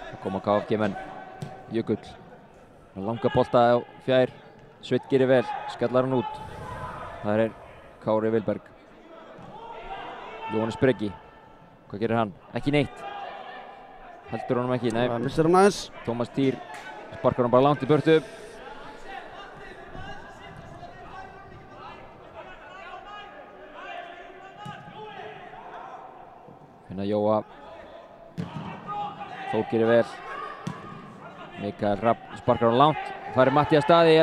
Speaker 2: Það koma KFG-menn. Jökull. Langa bolta á fjær. Sveinn gerir vel, skallar hann út. Það er Kári Vilberg. Jóhannes Breki. Hvað gerir hann? Ekki neitt. Heldur honum ekki, nei.
Speaker 3: Það missir hann aðeins.
Speaker 2: Tómas Týr sparkar hann bara langt í burtu. Finna Jóa. Þór gerir vel. Mikael Hrafn sparkar hann langt. Það er Matthías Daði í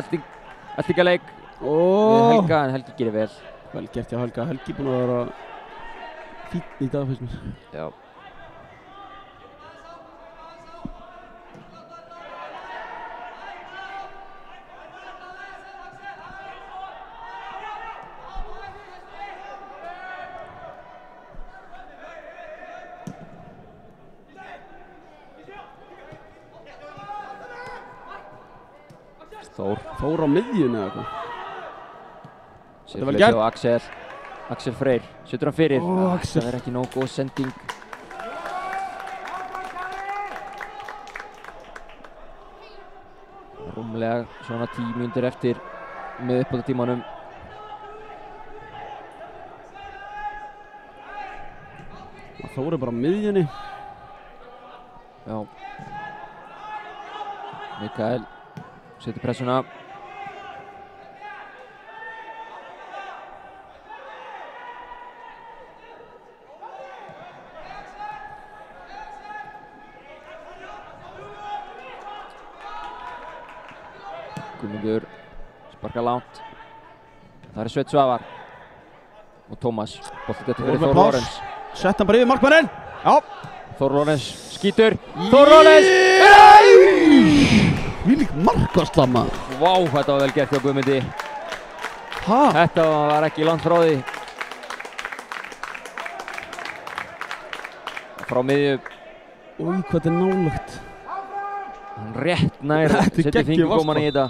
Speaker 2: eltingaleik við Helga, en Helgi gerir vel.
Speaker 3: Vel gert hjá Helga. Helgi búinn að vera fínn í dag finnst mér.
Speaker 2: Já.
Speaker 3: Þór á miðjunni eða eitthvað.
Speaker 2: Þetta er vel gert. Axel Freyr setur hann fyrir. Það er ekki nógu góð sending. Rúmlega svona 10 mínútur eftir með uppbótartímanum.
Speaker 3: Þór er bara á miðjunni.
Speaker 2: Já. Mikael setur pressuna. Guðmundur sparkar langt. Það er Sveinn Svavar og Tómas. Boltið þetta fyrir
Speaker 3: Þór með
Speaker 2: Þór
Speaker 3: pláss.
Speaker 2: Lorenz.
Speaker 3: Sett hann bara yfir markmanninn. Já.
Speaker 2: Þór Lorenz skýtur. Þór Lorenz!
Speaker 3: Hvílík markvarsla maður.
Speaker 2: Vá, þetta var vel gert hjá Guðmundi.
Speaker 3: Ha?
Speaker 2: Þetta var ekki langt frá því. Frá miðju.
Speaker 3: Új, hvað þetta er nálægt.
Speaker 2: Hann rétt nær.
Speaker 3: Þetta er
Speaker 2: Setti
Speaker 3: geggjuð
Speaker 2: fingurgómana í þetta.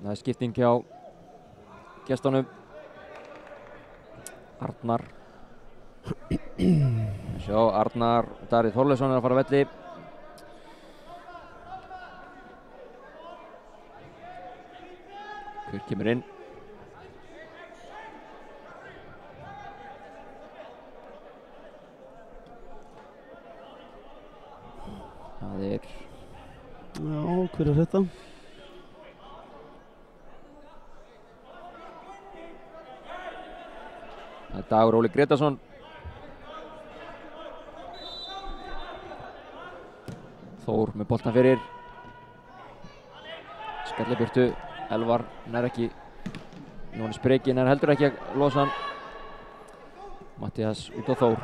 Speaker 2: Það er skipting hjá gestunum. Arnar. Sjá, Arnar Davíð Þorleifsson er að fara á velli. Hver kemur inn? Það er...
Speaker 3: Já, hver er þetta?
Speaker 2: Það er Dagur Óli Gretarsson. Þór með boltan fyrir. Skalli burtu. Elvar nær ekki. Jóhannes Breki nær heldur ekki að losa hann. Mattías út á Þór.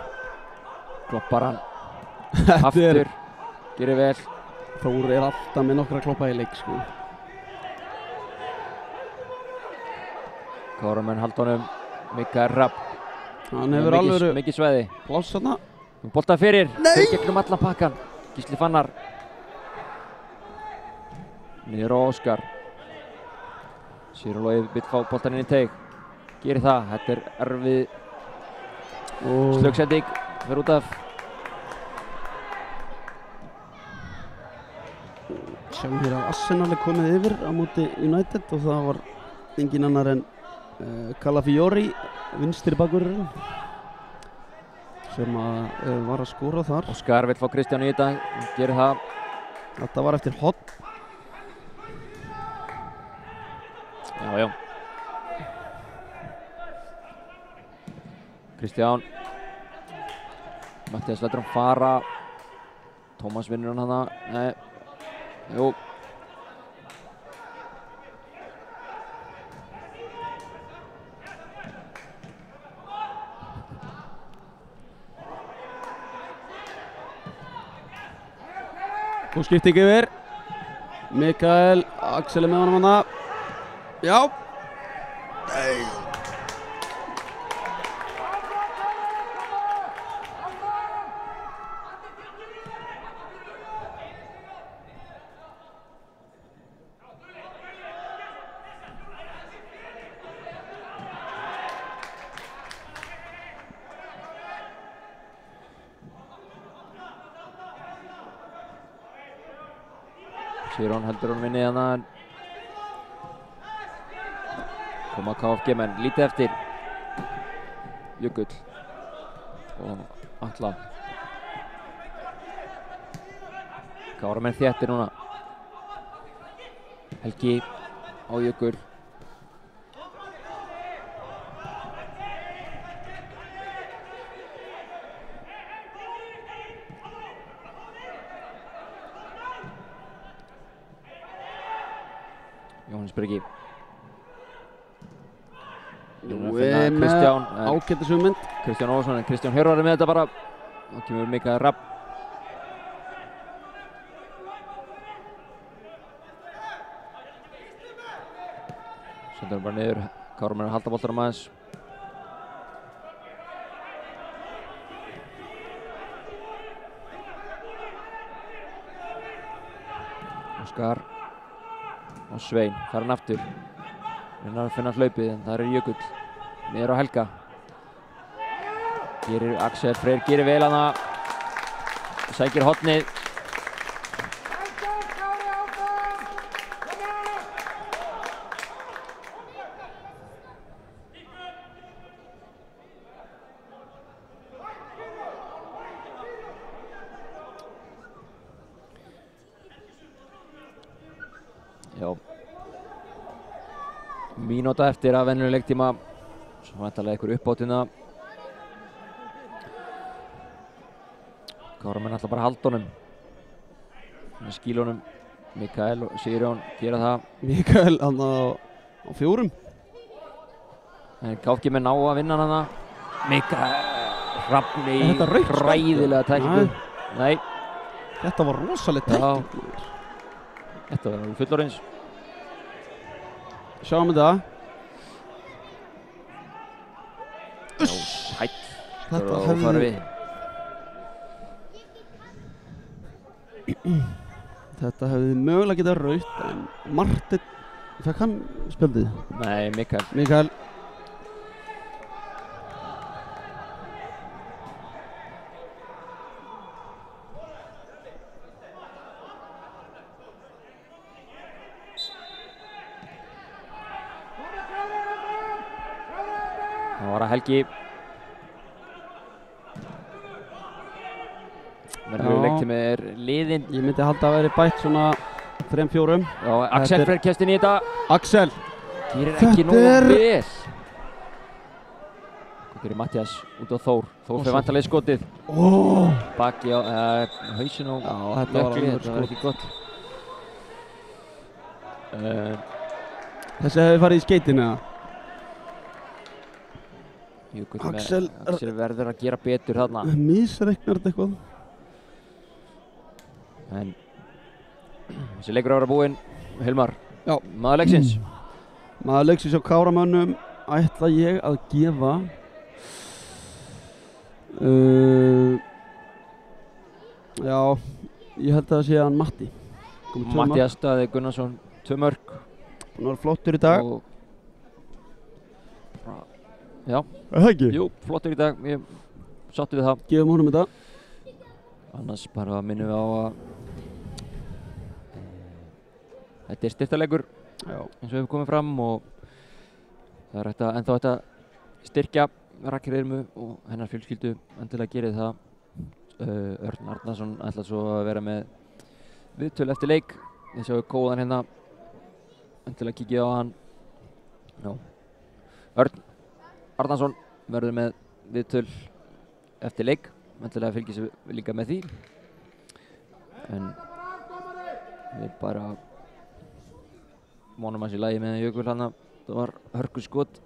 Speaker 2: Kloppar hann. Aftur. Gerir vel.
Speaker 3: Þór er alltaf með nokkra kloppa í leik, sko.
Speaker 2: Káramenn halda honum. Mikael Rapp.
Speaker 3: Hann hefur alveg
Speaker 2: mikið sveiði.
Speaker 3: pláss þarna.
Speaker 2: Boltan fyrir. Nei! Gegnum allan pakkan. Gísli Fannar. Niður á Óskar. Sýrulói vill fá boltan inn í teig. Gerir það. Þetta er erfið slögsending. Fyrir út af.
Speaker 3: Sjáum hér að Arsenal er komið yfir á móti United og það var engin annar en Calafiori, vinstri bakvörðurinn, sem var að skora þar.
Speaker 2: Óskar vill fá Kristján í þetta. Gerir það.
Speaker 3: Þetta var eftir hot.
Speaker 2: Já. Kristján. Mattías lætur hann fara. Tómas vinnur hann hana. Nei. Jú.
Speaker 3: Og skipting yfir. Mikael, Axel er með honum hana. Já.
Speaker 2: Sýrón heldur hann vinni hana. Koma KFG menn lítið eftir. Jökull og Atla. Káramenn þéttir núna. Helgi á Jökull. Jóhannes Breki.
Speaker 3: Kristján ágætis hugmynd.
Speaker 2: Kristján Ólason, en Kristján Hjörvar með þetta bara. Þá kemur Mikael Rapp. Sendur hann bara niður. Káramenn halda boltanum aðeins. Óskar og Svein, þar hann aftur. Reynar að finna hlaupið, en það er Jökull. Niður á Helga. Gerir Axel Freyr, gerir vel hana. Sækir hornið. Já. Mínúta eftir að venjuleg leiktíma. Svo væntanlega einhver uppbótina. Káramenn ætla bara að halda honum með skílunum. Mikael og Sigurjón gera það.
Speaker 3: Mikael hann á 4.
Speaker 2: En KFG með ná að vinna hana. Mikael Hrafni
Speaker 3: Er þetta rautt spjald?
Speaker 2: hræðilega tæklingu. Nei.
Speaker 3: Þetta var rosalegt
Speaker 2: Já.
Speaker 3: tækling.
Speaker 2: Þetta var alveg fullorðins.
Speaker 3: Sjáum þetta.
Speaker 2: Hætt.
Speaker 3: Þetta
Speaker 2: Og
Speaker 3: hefði-
Speaker 2: fara við.
Speaker 3: Þetta hefði mögulega getað rautt en Martin, fekk hann spjaldið?
Speaker 2: Nei, Mikael.
Speaker 3: Mikael.
Speaker 2: Það var að Helgi. Verður
Speaker 3: Já.
Speaker 2: leiktími er liðinn.
Speaker 3: Ég myndi halda að veri bætt svona 3-4.
Speaker 2: Já, Axel
Speaker 3: Þetta er-
Speaker 2: Freyr kemst inn í þetta.
Speaker 3: Axel.
Speaker 2: Gerir
Speaker 3: Þetta
Speaker 2: ekki nógu
Speaker 3: er-
Speaker 2: vel. Hvað gerir Mattias út á Þór? Þór fyrir vantarlega skotið. Baki á, hausin á
Speaker 3: Já, þetta var
Speaker 2: Jökli,
Speaker 3: alveg
Speaker 2: þetta var
Speaker 3: skot.
Speaker 2: ekki gott.
Speaker 3: Þessi hefði farið í skeytin eða?
Speaker 2: Jökull
Speaker 3: Axel-
Speaker 2: Axel verður að gera betur þarna.
Speaker 3: Misreiknar þetta eitthvað?
Speaker 2: En þessi leikur að vera búinn. Hilmar,
Speaker 3: Já.
Speaker 2: maður leiksins.
Speaker 3: Maður leiksins á Káramönnum ætla ég að gefa já, ég held að það sé hann Matti. Komið 2 mörk.
Speaker 2: Mattias Daði Gunnarsson, 2 mörk.
Speaker 3: Hann var flottur í dag.
Speaker 2: Og, já,
Speaker 3: Er það ekki?
Speaker 2: jú, flottur í dag. Ég sáttu við það.
Speaker 3: Gefum honum þetta.
Speaker 2: Annars bara minnum við á að þetta er styrktarleikur
Speaker 3: Já.
Speaker 2: eins og hefur komið fram og það er ennþá hægt að styrkja Rakel Irmu og hennar fjölskyldu. Endilega gerið það. Örn Arnarsson ætlar svo að vera með viðtöl eftir leik. Þið sjáu kóðan hérna. Endilega kikið á hann. Já. Örn Arnarsson verður með viðtöl eftir leik. Endilega fylgir sig líka með því. En við bara vonum hans í lagi með Jökul hana. Það var hörku skot.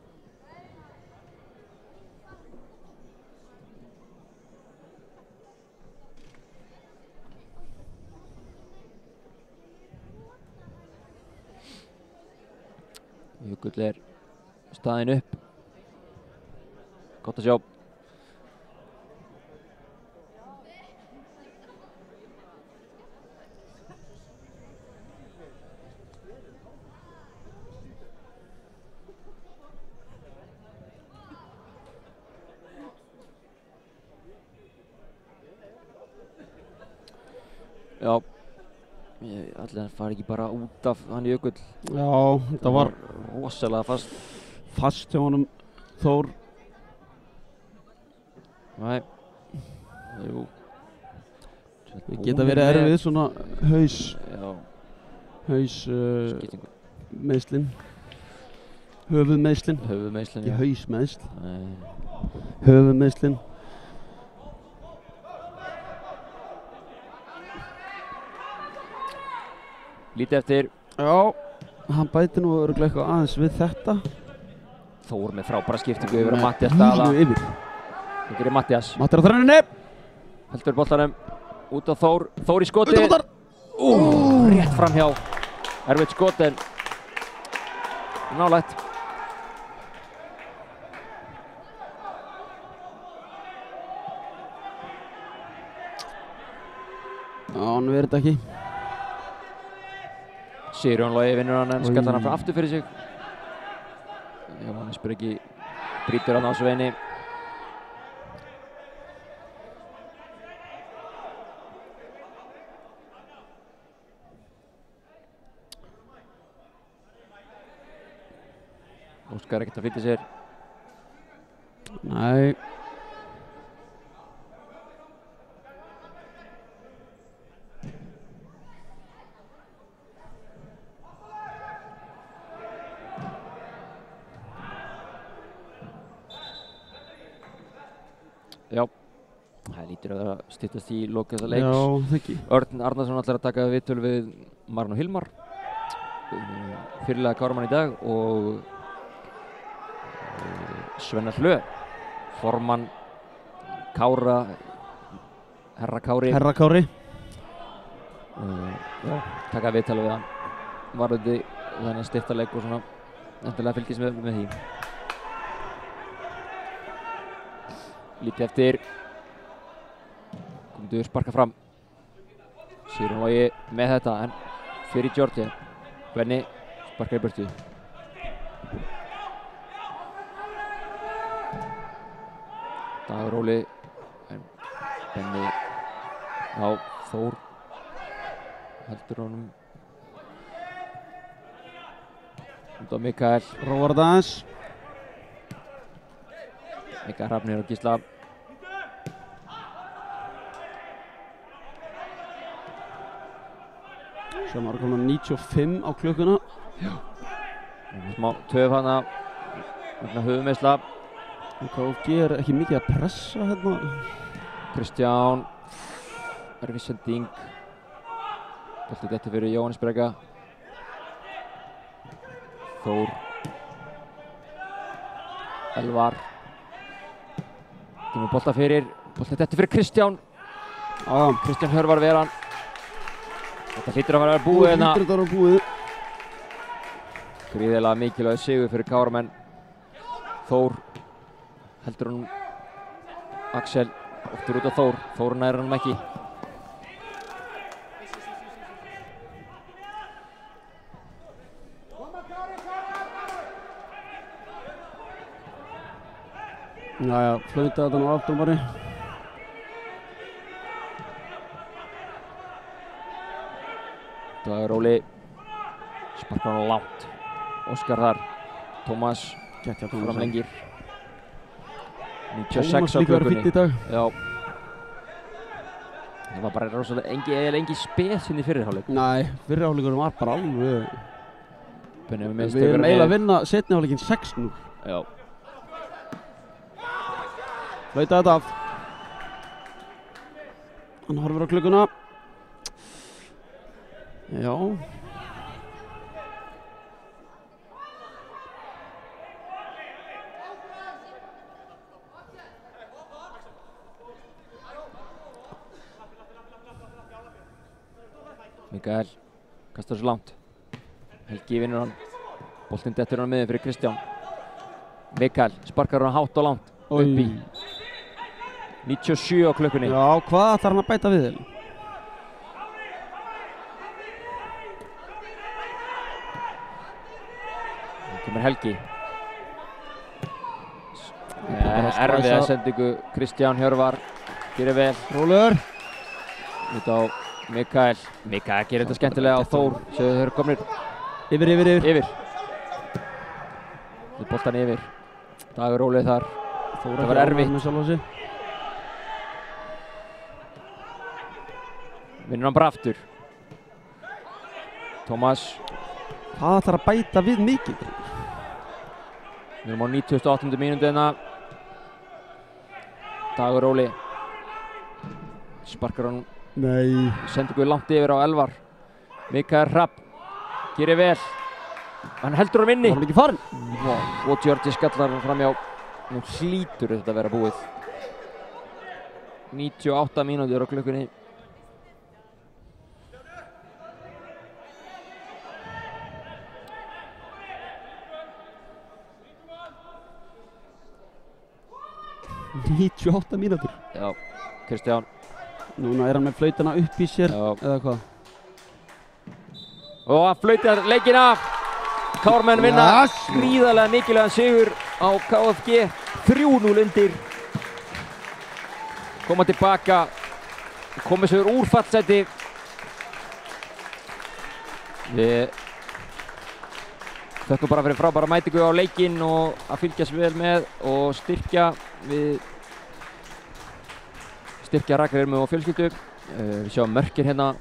Speaker 2: Jökull er staðinn upp. Gott að sjá. Já, allir hann fari ekki bara út af hann Jökull.
Speaker 3: Já, þetta var
Speaker 2: rosalega fast.
Speaker 3: fast hjá honum Þór.
Speaker 2: Nei, jú.
Speaker 3: Það geta verið erfið svona haus
Speaker 2: Já, skiptingu.
Speaker 3: meiðslin. Höfuðmeiðslin.
Speaker 2: Höfuðmeiðslin,
Speaker 3: Ekki
Speaker 2: já.
Speaker 3: hausmeiðsl.
Speaker 2: Nei.
Speaker 3: Höfuðmeiðslin.
Speaker 2: Lítið eftir.
Speaker 3: Já, hann bæti nú örugglega eitthvað aðeins við þetta.
Speaker 2: Þór með frábæra skiptingu yfir að Mattias Daða.
Speaker 3: Pínu yfir.
Speaker 2: Það gerir Mattias.
Speaker 3: Matti er á þrenninni.
Speaker 2: Heldur boltanum út á Þór. Þór í skoti.
Speaker 3: Undanbóttar.
Speaker 2: Rétt framhjá. Erfitt skot en nálægt.
Speaker 3: Já, hann verður þetta ekki.
Speaker 2: Sigurjón Logi vinnur hann en skallar hann aftur fyrir sig. Jóhannes Breki brýtur hann á Sveini. Óskar ekkert að fylla sér.
Speaker 3: Nei.
Speaker 2: Já, Það lítur að vera styttast í lok þessa leiks.
Speaker 3: Já, það ekki.
Speaker 2: Örn Arnarsson ætlar að taka viðtöl við Marno Hilmar, fyrirliða Káramann í dag, og Svenna Hlö, formann Kára, Herra Kári.
Speaker 3: Herra Kári.
Speaker 2: Já, taka viðtöl við hann varðandi þennan styrtarleik og svona endilega fylgjast með því. Lítið eftir, komdu sparka fram. Sigurjón Logi með þetta, en fyrir Georgi. Benni sparkar í burtu. Dagur Óli, en Benni, já, Þór heldur honum. Út á Mikael.
Speaker 3: Róar þetta aðeins.
Speaker 2: Mikael Hrafnir og Gísla.
Speaker 3: Svo maður komin 95 á klukkuna.
Speaker 2: Já. Smá töf hana vegna höfuðmeiðsla.
Speaker 3: KFG er ekki mikið að pressa hérna.
Speaker 2: Kristján, erfið sending. Boltið þetta fyrir Jóhannes Brega. Þór. Elvar. Kemur bolta fyrir. Boltið þetta fyrir Kristján. Kristján Hjörvar Veran. Þetta hlýtur að vera búið hérna.
Speaker 3: Hlýtur að vera búið.
Speaker 2: Gríðilega mikilvæg sigur fyrir Káramenn. Þór heldur honum. Axel oftur út á Þór. Þór nær honum ekki.
Speaker 3: Jæja, flauta þetta nú afdómari.
Speaker 2: Dagur Óli sparkar hann langt. Óskar þar. Tómas framlengir. 96 á klukkunni.
Speaker 3: Í dag.
Speaker 2: Já. Það var bara rosalega engi spes inn í fyrirháleik.
Speaker 3: Nei, fyrirháleikurinn var bara alveg.
Speaker 2: Við
Speaker 3: erum eiginlega að vinna seinniháleikinn 6-0.
Speaker 2: Já.
Speaker 3: Flauta þetta af. Hann horfir á klukkuna. Já.
Speaker 2: Mikael kastar svo langt. Helgi vinnur hann. Boltinn dettur hann miðið fyrir Kristján. Mikael sparkar hann hátt og langt. Uppi. 97 á klukkunni.
Speaker 3: Já, hvað ætlar hann að bæta við?
Speaker 2: Það kemur Helgi. Erfiða sendingu. Kristján Hjörvar gerir vel.
Speaker 3: Rólur.
Speaker 2: Út á Mikael. Mikael gerir þetta skemmtilega á Þór. Séu þeir eru komnir.
Speaker 3: Yfir.
Speaker 2: Þetta boltan yfir. Dagur Óli þar. Það var erfitt. Vinnur hann bara aftur. Tómas.
Speaker 3: Hvað ætlar að bæta við mikið?
Speaker 2: Við erum á 98. mínútuna. Dagur Óli. Sparkar hann.
Speaker 3: Nei.
Speaker 2: Sendingu langt yfir á Elvar. Mikael Hrafn. Gerir vel. Hann heldur hann inni.
Speaker 3: Var hann ekki farinn?
Speaker 2: Og Georgi skallar hann framjá. Nú hlýtur þetta að vera búið. 98 mínútur á klukkunni.
Speaker 3: mínútur.
Speaker 2: Já, Kristján.
Speaker 3: Núna er hann með flautuna upp í sér.
Speaker 2: Já.
Speaker 3: Eða hvað?
Speaker 2: Og hann flautar leikinn af. Káramenn vinna gríðarlega mikilvægan sigur á KFG. 3-0 undir. Koma tilbaka. Koma sér úr fallseti. Við þökkum bara fyrir frábæra mætingu á leikinn og að fylgjast vel með og styrkja Rakel Irmu og fjölskyldu. Við sjáum mörkin hérna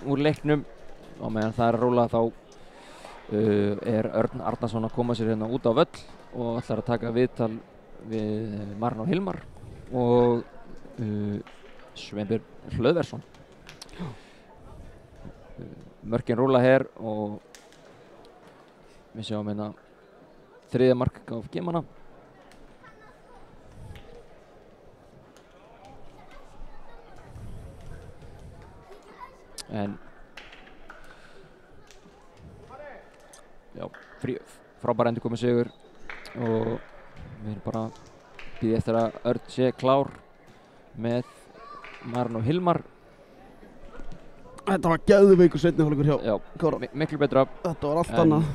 Speaker 2: úr leiknum. Á meðan það er að róla þá er Örn Arnarsson að koma sér hérna út á völl og ætlar að taka viðtal við Marno Hilmar og Sveinbjörn Hlöðversson. Mörkin rúla hér og við sjáum hérna 3. mark KFG-manna. En já, frábær endurkomin sigur og við erum bara bíðið eftir að Örn sé klár með Maran og Hilmar.
Speaker 3: Þetta var geðveikur seinni hálfleikur hjá Kára.
Speaker 2: Miklu betra.
Speaker 3: Þetta var allt annað.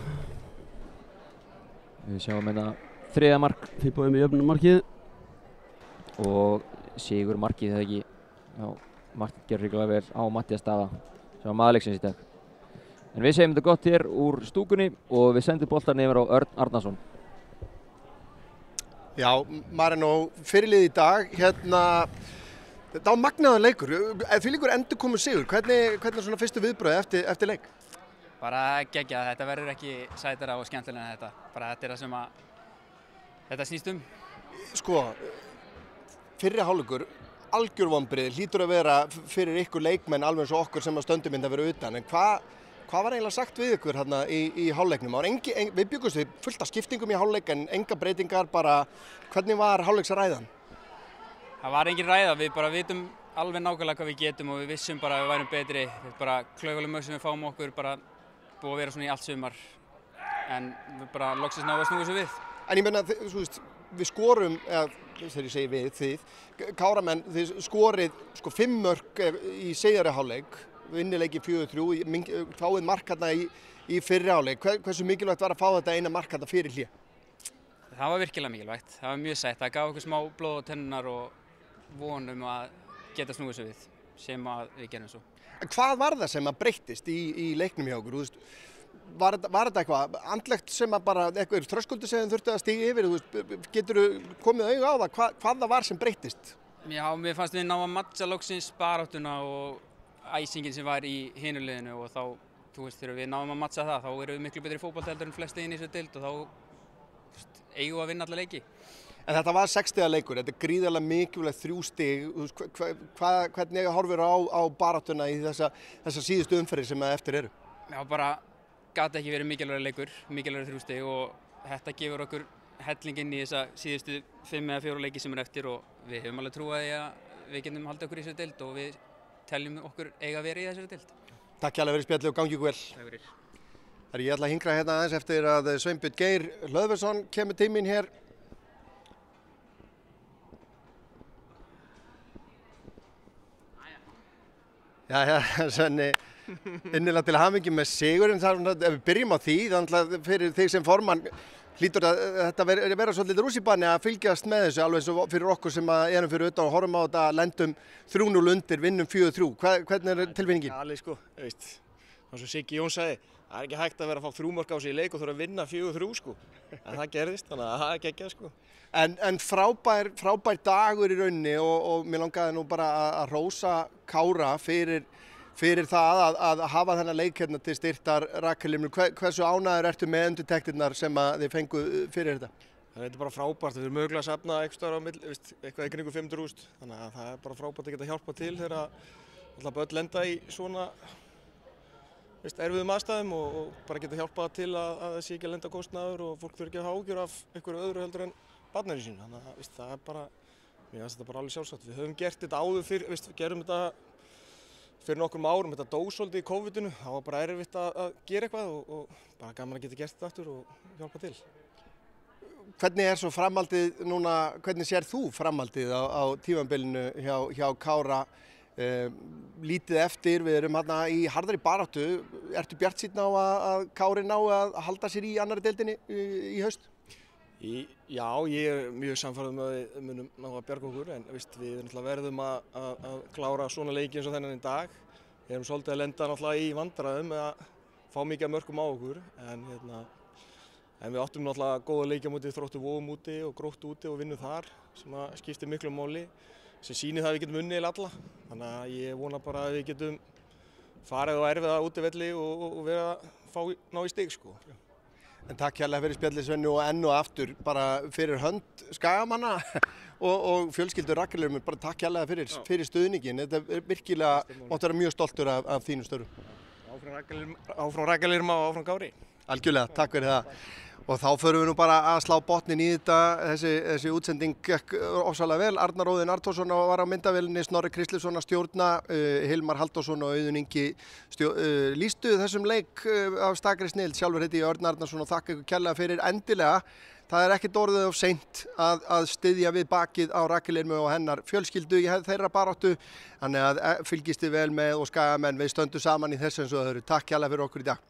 Speaker 2: Við sjáum hérna 3. mark.
Speaker 3: Fippaði með jöfnumarkið.
Speaker 2: Og sigur markið þegar ekki. Já, Martin gerur ríkulega vel á Matthías Daða sem var maður leiksins í dag. En við segjum þetta gott hér úr stúkunni og við sendum boltan yfir á Örn Arnarsson.
Speaker 1: Já, Marino, fyrirlið í dag, hérna, þetta var magnaður leikur, því líkur endurkomin sigur, hvernig svona fyrstu viðbröð eftir leik?
Speaker 6: Bara geggjað, þetta verður ekki sætara og skemmtilega en þetta, bara þetta það sem að þetta snýst
Speaker 1: Sko, fyrri hálfleikur, algjör vonbrigði, hlýtur að vera fyrir ykkur leikmenn alveg eins og okkur sem að stöndum að vera utan, en hvað var eiginlega sagt við ykkur hérna í hálfleiknum? Við byggumst við fullt af skiptingum í hálfleik en enga breytingar, bara hvernig var hálfleiksræðan?
Speaker 6: Það var engin ræða, við bara vitum alveg nákvæmlega hvað við getum og við vissum bara að við værum betri. Við bara klaufaleg mörg sem við fáum okkur bara búið að vera svona í allt sumar en við bara loksins náðum að snúa þessu við.
Speaker 1: En ég meina, þú veist, við skorum, þegar ég segi við, þið, Káramenn, þið skorið 5 mörk í seiðari hálfleik, vinnileiki 4-3, fáið mark hérna í fyrri hálfleik. Hversu mikilvægt var að fá þetta eina mark hérna fyrir hlé?
Speaker 6: Það var virkilega mikilvægt, það var mjög sætt, það gaf okkur smá blóð á tennurnar og vonum að geta snúið þessu við, sem að við gerum svo.
Speaker 1: En hvað var það sem að breyttist í leiknum hjá okkur? Var þetta eitthvað andlegt sem að bara eitthvað þröskuldur sem þurfti að stíga yfir? Getur þú komið auga á það? Hvað það var sem breyttist?
Speaker 6: Já, mér fannst við ná að matcha loksins baráttuna og æsingin sem var í hinu liðinu og þá, þú veist, þegar við náum að matcha það, þá erum við miklu betri fótboltaheldur en flest liðin í þessu deild og þá eigum við að vinna alla leiki.
Speaker 1: En þetta var 6 stiga leikur, þetta er gríðarlega mikilvægt 3 stig. Hvernig horfir á baráttuna í þessa síðustu umferðir sem eftir eru?
Speaker 6: Já, bara gat ekki verið mikilvægur leikur, mikilvægur 3 stig og þetta gefur okkur helling inn í þessa síðustu 5 eða 4 leiki sem eftir og við höfum alveg trúið að við getum haldið okkur í þessu deild og við teljum okkur eiga að vera í þessari deild.
Speaker 1: Takk hjá fyrir spjallið og gangi ykkur vel.
Speaker 6: Takk fyrir.
Speaker 1: Ég ætla að hingra hérna aðeins eftir að Sveinbjörn Geir Hlöðversson kemur til mín hér. Já, Svenni, innilega til hamingju með sigurinn. Ef við byrjum á því, þannig fyrir þig sem formann hlýtur þetta vera svolítið rússíbani að fylgjast með þessu alveg eins og fyrir okkur sem erum fyrir utan og horfum á þetta, lendum 3-0 undir, vinnum 4-3. Hvernig er tilfinningin?
Speaker 7: Ja, alveg sko, veist, eins og Siggi Jón sagði, það er ekki hægt að vera að fá 3 mörk á sig í leik og þurfa að vinna 4-3 sko. En það gerðist, þannig að það er geggjað sko.
Speaker 1: En frábær dagur í rauninni og mér langaði nú bara að hrósa Kára fyrir það að hafa þennan leik hérna til styrktar Rakelimnu. Hversu ánægður ertu með endurtektirnar sem að þið fenguð fyrir þetta?
Speaker 7: Þetta er bara frábært, við erum mögulega að safna eitthvað í kringu 500.000, þannig að það er bara frábært að geta hjálpað til þegar alltaf öll lenda í svona erfiðum aðstæðum og bara geta hjálpað til að það sé ekki að lenda kostnaður og fólk þurfi ekki að hafa áhyggjur af einhverju öðru heldur en barninu sínu. Þannig að það er bara, mér finnst þetta bara alveg sjálfsagt. Við höfum gert þetta áður fyrr, við gerum þetta fyrir nokkrum árum, þetta dó svolítið í COVID-inu, það var bara erfitt að gera eitthvað og bara gaman að geta gert þetta aftur og hjálpa til.
Speaker 1: Hvernig er svo framhaldið núna, hvernig sér þú framhaldið á tímabilinu hjá Kára? Lítið eftir, við erum hérna í harðari baráttu. Ertu bjartsýnn á að Kári nái að halda sér í annarri deildinni í haust?
Speaker 7: Já, ég er mjög sannfærður með að við munum ná að bjarga okkur en við náttúrulega verðum að klára svona leiki eins og þennan í dag. Við erum svolítið að lenda náttúrulega í vandræðum með að fá mikið af mörkum á okkur en við áttum náttúrulega góða leiki á móti Þrótti Vogum úti og Gróttu úti og vinnum þar sem að skiptir miklu máli sem sýnir það að við getum unnið í alla. Þannig að ég vona bara að við getum farið á erfiða útivelli og vera að ná í stig sko.
Speaker 1: En takk hérlega fyrir spjallið Svenni og enn og aftur bara fyrir hönd Skagamanna og fjölskyldur Rakel Irmu, bara takk hérlega fyrir stuðningin. Þetta virkilega mátt vera mjög stoltur af þínum störfum.
Speaker 7: Áfram Rakel Irma og áfram Kári.
Speaker 1: Algjörlega, takk fyrir það. Og þá förum við nú bara að slá botnin í þetta, þessi útsending gekk ofsalega vel. Arnar Óðinn Arnþórsson var á myndavélinni, Snorri Kristleifsson að stjórna, Hilmar Halldórsson og Auðun Ingi lýstu þessum leik af stakri snilld. Sjálfur heiti ég Örn Arnarsson og þakka ykkur kærlega fyrir endilega. Það er ekkert orðið of seint að styðja við bakið á Rakel Irmu og hennar fjölskyldu í þeirra baráttu. Þannig að fylgist þið vel með og Skagamenn, við stöndum saman í þessu eins og öðru. Takk kærlega fyrir okkur í dag.